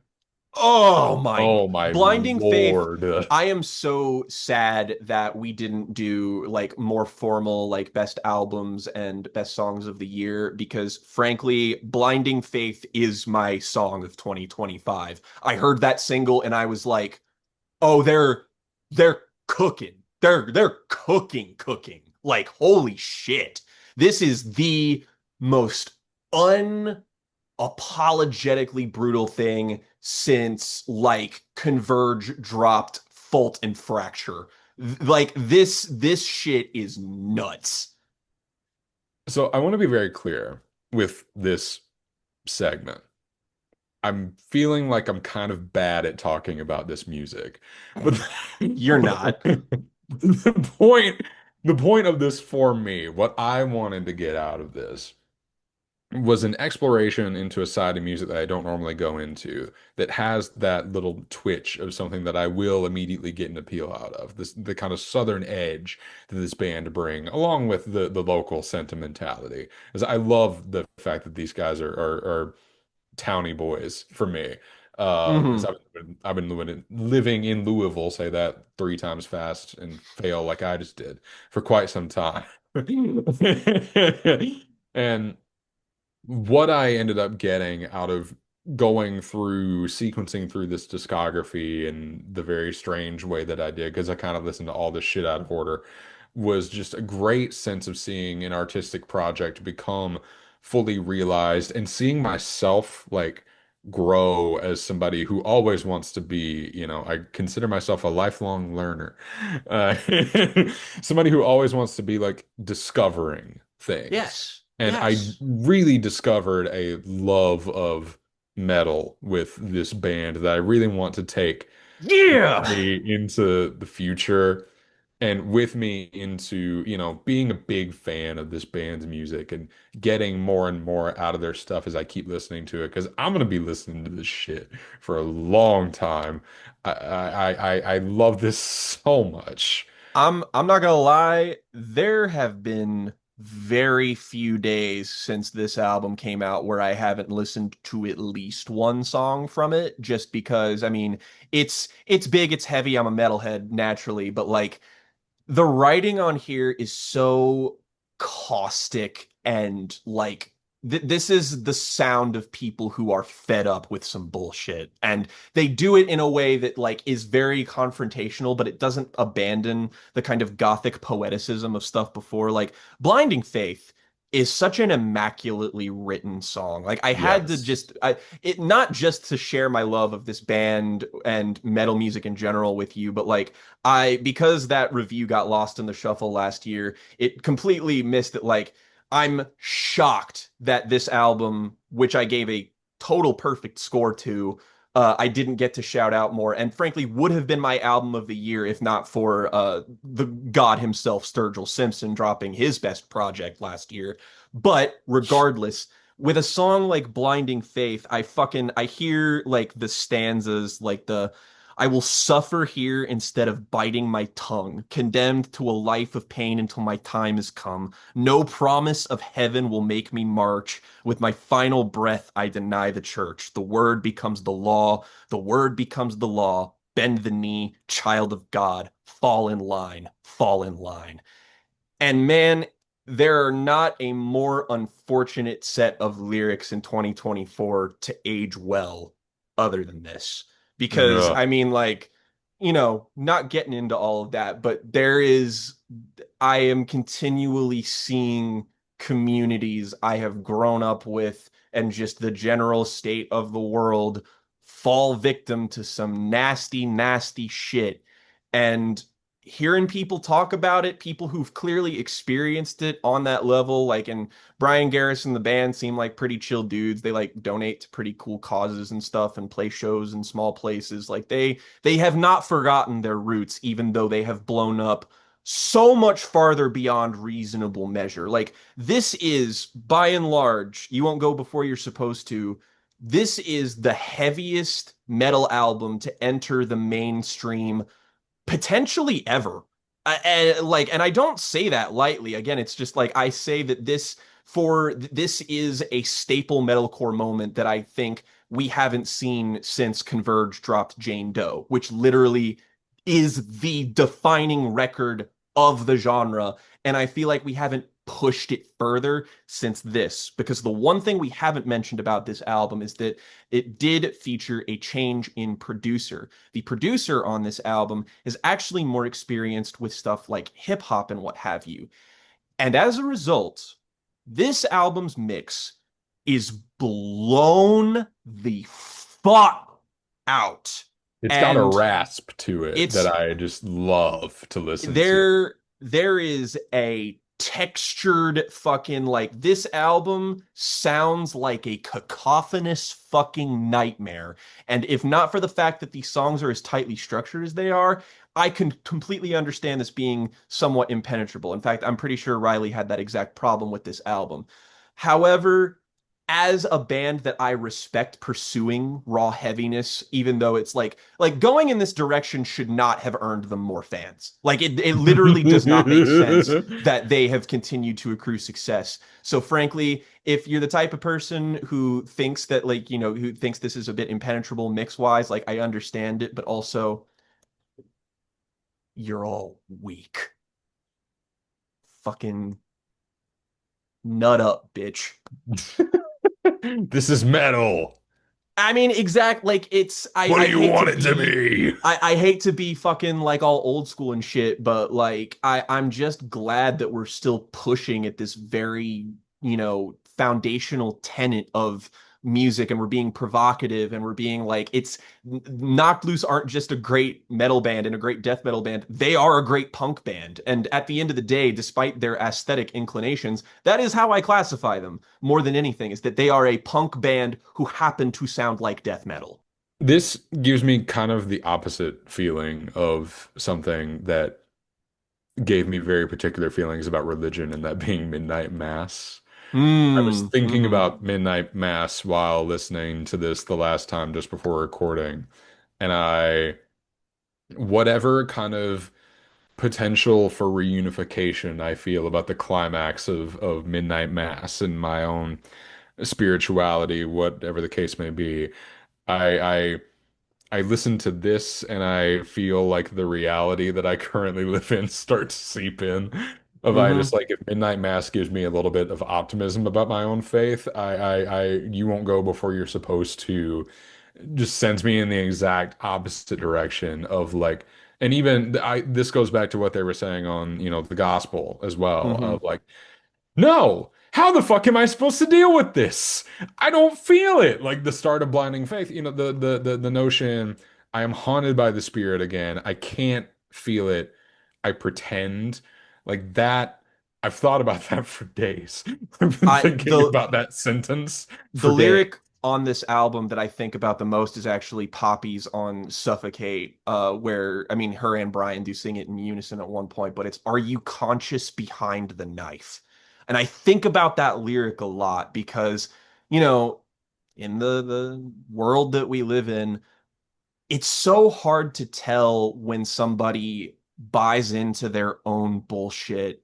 Oh my Oh my Blinding Faith. Lord. I am so sad that we didn't do like more formal like best albums and best songs of the year because frankly, Blinding Faith is my song of 2025. I heard that single and I was like, "Oh, they're cooking. They're cooking. Like holy shit. This is the most unapologetically brutal thing since like Converge dropped Fault and Fracture. Like this shit is nuts. So I want to be very clear with this segment. I'm feeling like I'm kind of bad at talking about this music. But You're not. the point the point of this for me, what I wanted to get out of this was an exploration into a side of music that I don't normally go into that has that little twitch of something that I will immediately get an appeal out of. The kind of southern edge that this band bring, along with the local sentimentality. Because I love the fact that these guys are towny boys for me. Because Hmm. I've been living in Louisville, say that three times fast and fail like I just did for quite some time. And what I ended up getting out of going through sequencing through this discography in the very strange way that I did, because I kind of listened to all this shit out of order, was just a great sense of seeing an artistic project become fully realized and seeing myself like grow as somebody who always wants to be, I consider myself a lifelong learner. Uh, somebody who always wants to be like discovering things. Yes. And I Yes. really discovered a love of metal with this band that I really want to take with Yeah. me into the future. and with me into, being a big fan of this band's music and getting more and more out of their stuff as I keep listening to it, because I'm gonna be listening to this shit for a long time. I love this so much. I'm not gonna lie, there have been very few days since this album came out where I haven't listened to at least one song from it, just because I mean it's big, it's heavy, I'm a metalhead naturally, but like the writing on here is so caustic and like this is the sound of people who are fed up with some bullshit, and they do it in a way that like is very confrontational, but it doesn't abandon the kind of gothic poeticism of stuff before. Like Blinding Faith is such an immaculately written song. Like I had to Yes. just it not just to share my love of this band and metal music in general with you, but like because that review got lost in the shuffle last year, it completely missed it. Like, I'm shocked that this album, which I gave a total perfect score to, I didn't get to shout out more, and frankly, would have been my album of the year if not for the god himself, Sturgill Simpson, dropping his best project last year. But regardless, with a song like Blinding Faith, I hear like the stanzas, like the I will suffer here instead of biting my tongue, condemned to a life of pain until my time has come. No promise of heaven will make me march. With my final breath, I deny the church. The word becomes the law. The word becomes the law. Bend the knee, child of God. Fall in line. Fall in line. And man, there are not a more unfortunate set of lyrics in 2024 to age well other than this. Because, No. I mean, like, not getting into all of that, but I am continually seeing communities I have grown up with and just the general state of the world fall victim to some nasty, nasty shit. And hearing people talk about it, people who've clearly experienced it on that level, like and Brian Garrison, the band seem like pretty chill dudes. They like donate to pretty cool causes and stuff and play shows in small places. Like they have not forgotten their roots, even though they have blown up so much farther beyond reasonable measure. Like this is by and large, you won't go before you're supposed to. This is the heaviest metal album to enter the mainstream potentially ever. And I don't say that lightly. Again, it's just like I say that this is a staple metalcore moment that I think we haven't seen since Converge dropped Jane Doe, which literally is the defining record of the genre. And I feel like we haven't pushed it further since this, because the one thing we haven't mentioned about this album is that it did feature a change in producer. The producer on this album is actually more experienced with stuff like hip hop and what have you. And as a result, this album's mix is blown the fuck out. It's got a And rasp to it that it's I just love to listen to. there is a textured fucking like this album sounds like a cacophonous fucking nightmare. And if not for the fact that these songs are as tightly structured as they are, I can completely understand this being somewhat impenetrable. In fact, I'm pretty sure Riley had that exact problem with this album. However, as a band that I respect pursuing raw heaviness, even though it's like going in this direction should not have earned them more fans. Like it literally does not make sense that they have continued to accrue success. So frankly, if you're the type of person who thinks that like, who thinks this is a bit impenetrable mix wise, like I understand it, but also you're all weak. Fucking nut up, bitch. This is metal. I mean, exact like it's What I do you hate to want it to be be? I hate to be fucking like all old school and shit, but like I'm just glad that we're still pushing at this very, foundational tenet of music, and we're being provocative, and we're being like Knocked Loose aren't just a great metal band and a great death metal band. They are a great punk band. And at the end of the day, despite their aesthetic inclinations, that is how I classify them more than anything, is that they are a punk band who happen to sound like death metal. This gives me kind of the opposite feeling of something that gave me very particular feelings about religion, and that being midnight mass. I was Mm, thinking hmm about midnight mass while listening to this the last time just before recording, and whatever kind of potential for reunification I feel about the climax of midnight mass and my own spirituality, whatever the case may be. I I listen to this and I feel like the reality that I currently live in starts to seep in. Of I just hmm like if Midnight Mass gives me a little bit of optimism about my own faith, you won't go before you're supposed to just sends me in the exact opposite direction of like, and even this goes back to what they were saying on, the gospel as well hmm of like, no, how the fuck am I supposed to deal with this? I don't feel it. Like the start of blinding faith, the notion I am haunted by the spirit again. I can't feel it. I pretend like that. I've thought about that for days. I've been I thinking about that sentence the for days. lyric on this album that I think about the most is actually Poppy's on Suffocate, where I mean her and Brian do sing it in unison at one point, but it's "Are you conscious behind the knife?" And I think about that lyric a lot because, you know, in the world that we live in, it's so hard to tell when somebody buys into their own bullshit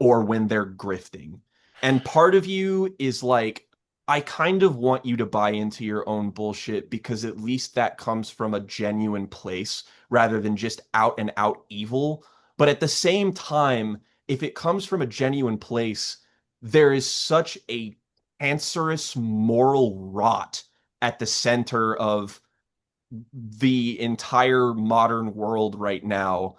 or when they're grifting. And part of you is like, I kind of want you to buy into your own bullshit because at least that comes from a genuine place rather than just out and out evil. But at the same time, if it comes from a genuine place, there is such a cancerous moral rot at the center of the entire modern world right now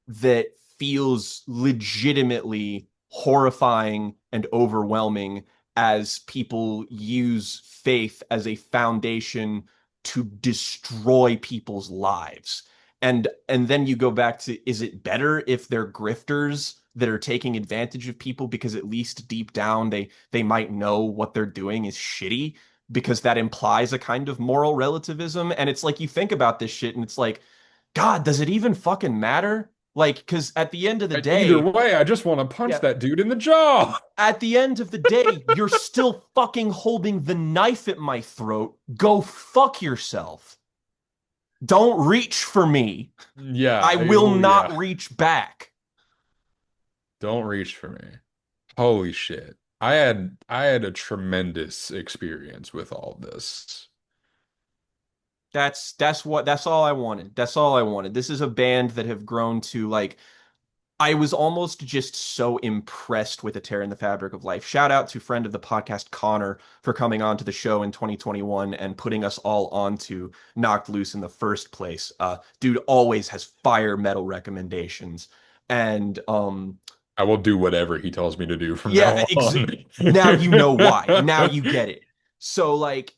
that feels legitimately horrifying and overwhelming as people use faith as a foundation to destroy people's lives. And then you go back to, is it better if they're grifters that are taking advantage of people because at least deep down they might know what they're doing is shitty, because that implies a kind of moral relativism. And it's like you think about this shit and it's like, God, does it even fucking matter? Like, because at the end of the Either day, way, I just want to punch yeah, that dude in the jaw. at the end of the day, you're still fucking holding the knife at my throat. Go fuck yourself. Don't reach for me. Yeah, I will oh yeah. not reach back. Don't reach for me. Holy shit. I had a tremendous experience with all this. That's all I wanted. That's all I wanted. This is a band that have grown to like, I was almost just so impressed with A Tear in the Fabric of Life. Shout out to friend of the podcast, Connor, for coming on to the show in 2021 and putting us all onto Knocked Loose in the first place. Dude always has fire metal recommendations. And I will do whatever he tells me to do from yeah, now on. now you know why. Now you get it. So like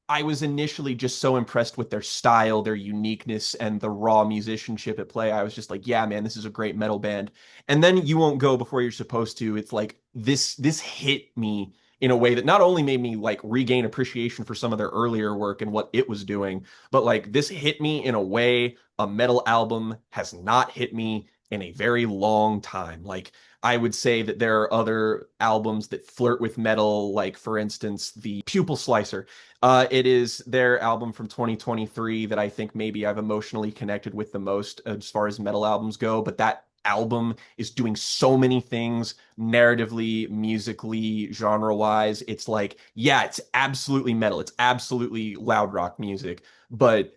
I was initially just so impressed with their style, their uniqueness, and the raw musicianship at play. I was just like, yeah, man, this is a great metal band. And then You Won't Go Before You're Supposed to. It's like this hit me in a way that not only made me like regain appreciation for some of their earlier work and what it was doing, but like this hit me in a way a metal album has not hit me in a very long time. Like I would say that there are other albums that flirt with metal, like for instance, the Pupil Slicer. It is their album from 2023 that I think maybe I've emotionally connected with the most as far as metal albums go. But that album is doing so many things narratively, musically, genre-wise. It's like, yeah, it's absolutely metal. It's absolutely loud rock music. But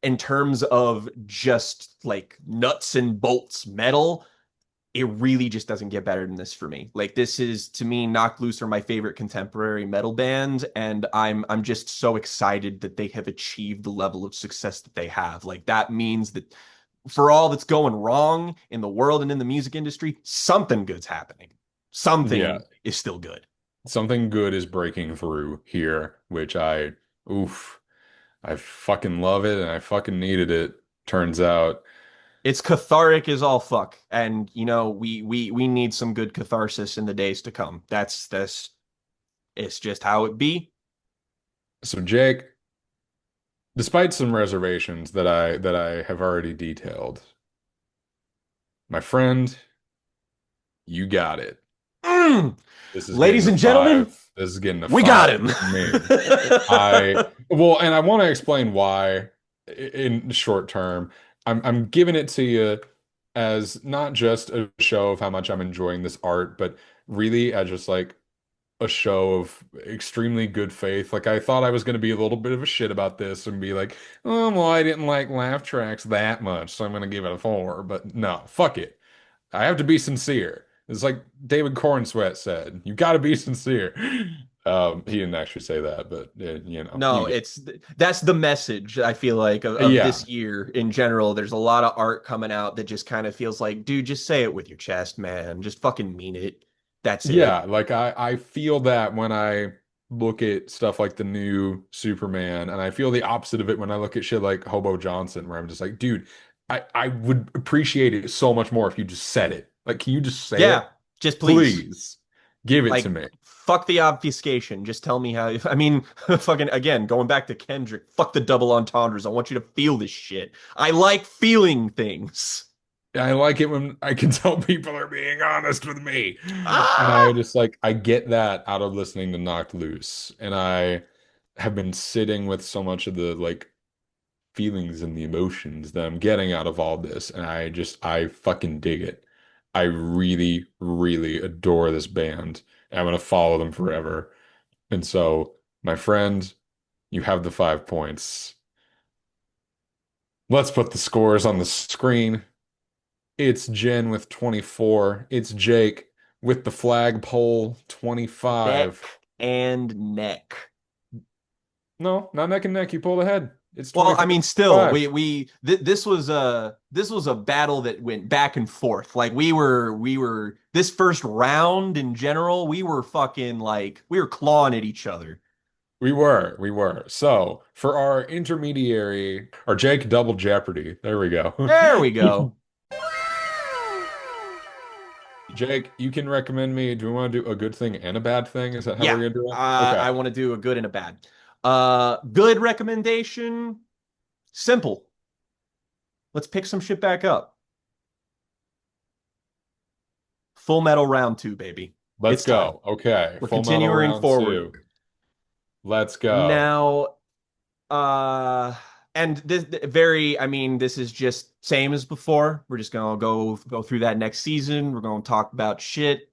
in terms of just like nuts and bolts metal, it really just doesn't get better than this for me. Like this is to me, Knocked Loose are my favorite contemporary metal band, and I'm just so excited that they have achieved the level of success that they have. Like that means that for all that's going wrong in the world and in the music industry, something good's happening. Yeah, Something is still good. something good is breaking through here, which oof, I fucking love it and I fucking needed it, turns out. It's cathartic as all fuck, and you know we need some good catharsis in the days to come. That's it's just how it be. So Jake, despite some reservations that I have already detailed, my friend, You got it. Mm. This is getting Ladies a and gentlemen, five. This is getting a we got five him. from me. And I want to explain why in short term. I'm giving it to you as not just a show of how much I'm enjoying this art, but really as just like a show of extremely good faith. Like I thought I was going to be a little bit of a shit about this and be like, oh, well, I didn't like laugh tracks that much, so I'm going to give it a 4. But no, fuck it. I have to be sincere. It's like David Cornsweat said, you got to be sincere. He didn't actually say that, but No, that's the message I feel like of yeah, this year in general. There's a lot of art coming out that just kind of feels like, dude, just say it with your chest, man. Just fucking mean it. That's yeah. it. Like I feel that when I look at stuff like the new Superman, and I feel the opposite of it when I look at shit like Hobo Johnson, where I'm just like, dude, I would appreciate it so much more if you just said it. Like, can you just say Yeah, it? just please. Please give it to Like, me. fuck the obfuscation. Just tell me how. I mean, fucking again, going back to Kendrick, fuck the double entendres. I want you to feel this shit. I like feeling things. I like it when I can tell people are being honest with me. And I Ah! just like, I get that out of listening to Knocked Loose. And I have been sitting with so much of the like feelings and the emotions that I'm getting out of all this. And I fucking dig it. I really, really adore this band. I'm gonna follow them forever. And so, my friend, you have the 5 points. Let's put the scores on the screen. It's Jen with 24. It's Jake with the flagpole 25. Neck and neck. No, not neck and neck. You pulled ahead. It's Well, I 25 mean, to still, 25. this was a battle that went back and forth. Like we were this first round in general, we were fucking like we were clawing at each other. We were. So for our intermediary, our Jake double Jeopardy. There we go. There we go. Jake, you can recommend me. Do we want to do a good thing and a bad thing? Is that how we're Yeah, gonna do it? Okay. I want to do a good and a bad. Good recommendation. Simple. Let's pick some shit back up. Full Metal Round 2, baby. Let's It's time. go. Okay. We're Full Metal continuing round forward. 2. Let's go. Now, uh, and this very, I mean, this is just same as before. We're just gonna go through that next season. We're gonna talk about shit.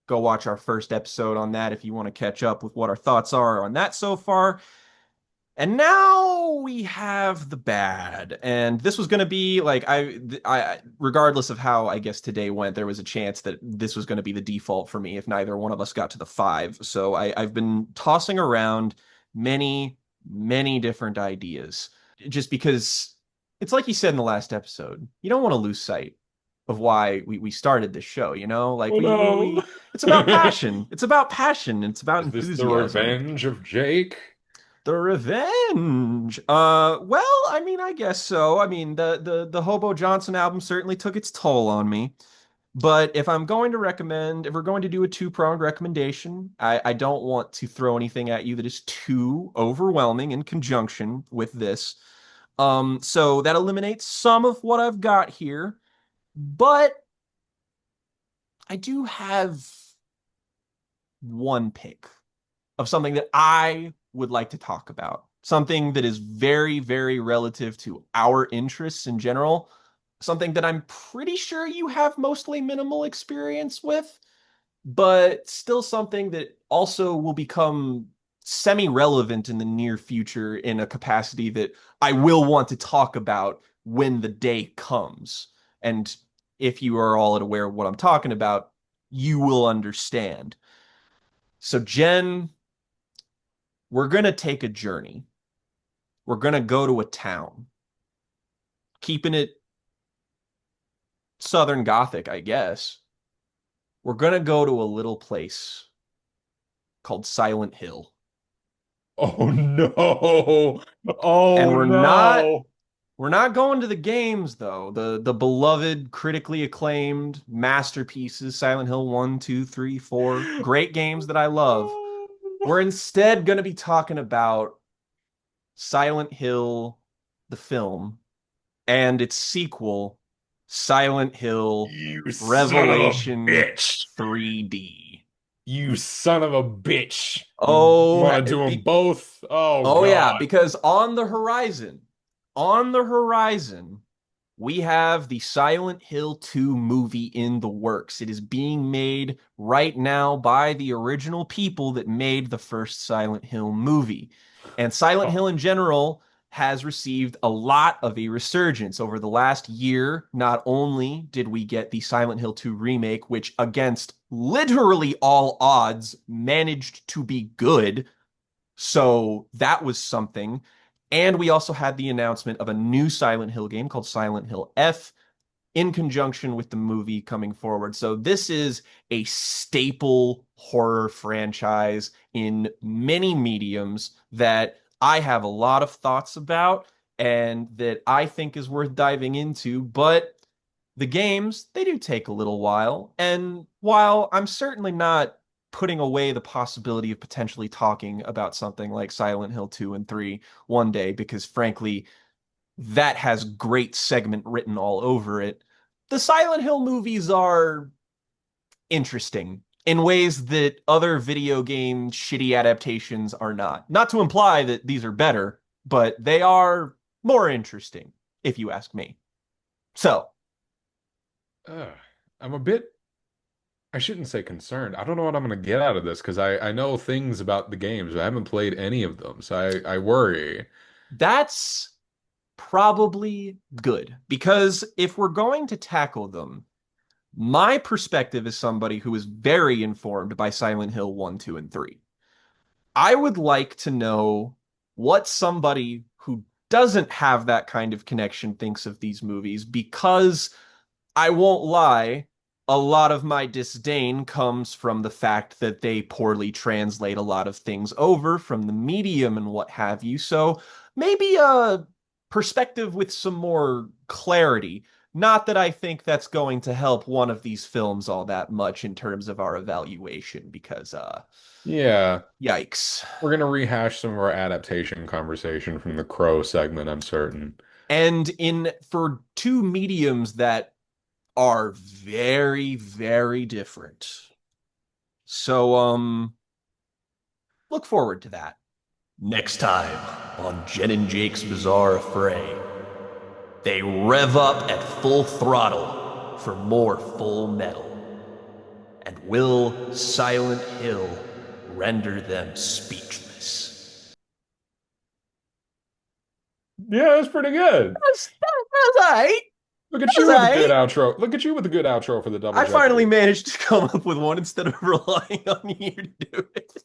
Go watch our first episode on that if you want to catch up with what our thoughts are on that so far. And now we have the bad. And this was going to be like regardless of how I guess today went, there was a chance that this was going to be the default for me if neither one of us got to the 5. So I've been tossing around many, many different ideas just because it's like you said in the last episode, you don't want to lose sight of why we started this show, you know? Like Oh no. it's about passion. It's about passion. It's about Is this the enthusiasm. revenge of Jake? The revenge. Well, I mean, I guess so. I mean, the Hobo Johnson album certainly took its toll on me. But if I'm going to recommend, if we're going to do a two-pronged recommendation, I don't want to throw anything at you that is too overwhelming in conjunction with this. So that eliminates some of what I've got here. But I do have one pick of something that I would like to talk about. Something that is very, very relative to our interests in general. Something that I'm pretty sure you have mostly minimal experience with, but still something that also will become semi-relevant in the near future in a capacity that I will want to talk about when the day comes. And if you are all aware of what I'm talking about, you will understand. So, Jen, we're going to take a journey. We're going to go to a town, keeping it Southern Gothic, I guess. We're going to go to a little place called Silent Hill. Oh no. And Oh no. we're not going to the games though. The beloved, critically acclaimed masterpieces, Silent Hill 1, 2, 3, 4, great games that I love. We're instead going to be talking about Silent Hill, the film, and its sequel, Silent Hill You son of a Revelation bitch. 3D. You son of a bitch. You Oh, want to do them both? Oh, oh yeah, God. because on the horizon, we have the Silent Hill 2 movie in the works. It is being made right now by the original people that made the first Silent Hill movie. And Silent Hill in general has received a lot of a resurgence over the last year. Not only did we get the Silent Hill 2 remake, which against literally all odds managed to be good, so that was something. And we also had the announcement of a new Silent Hill game called Silent Hill F in conjunction with the movie coming forward. So this is a staple horror franchise in many mediums that I have a lot of thoughts about and that I think is worth diving into. But the games, they do take a little while. And while I'm certainly not putting away the possibility of potentially talking about something like Silent Hill 2 and 3 one day, because frankly, that has great segment written all over it. The Silent Hill movies are interesting in ways that other video game shitty adaptations are not. Not to imply that these are better, but they are more interesting, if you ask me. So, Ugh. I'm a bit, I shouldn't say concerned. I don't know what I'm going to get out of this because I know things about the games, but I haven't played any of them. So I worry. that's probably good because if we're going to tackle them, my perspective is somebody who is very informed by Silent Hill 1, 2, and 3. I would like to know what somebody who doesn't have that kind of connection thinks of these movies because I won't lie, a lot of my disdain comes from the fact that they poorly translate a lot of things over from the medium and what have you. So maybe a perspective with some more clarity. Not that I think that's going to help one of these films all that much in terms of our evaluation, because Yeah, yikes. we're going to rehash some of our adaptation conversation from the Crow segment, I'm certain. And in for two mediums that are very, very different. So, look forward to that. Next time on Jen and Jake's Bizarre Affray, they rev up at full throttle for more Full Metal. And will Silent Hill render them speechless? Yeah, that's pretty good. That's all right. Look at That's you all with a good right. outro. Look at you with a good outro for the Double I finally Jeopardy. managed to come up with one instead of relying on you to do it.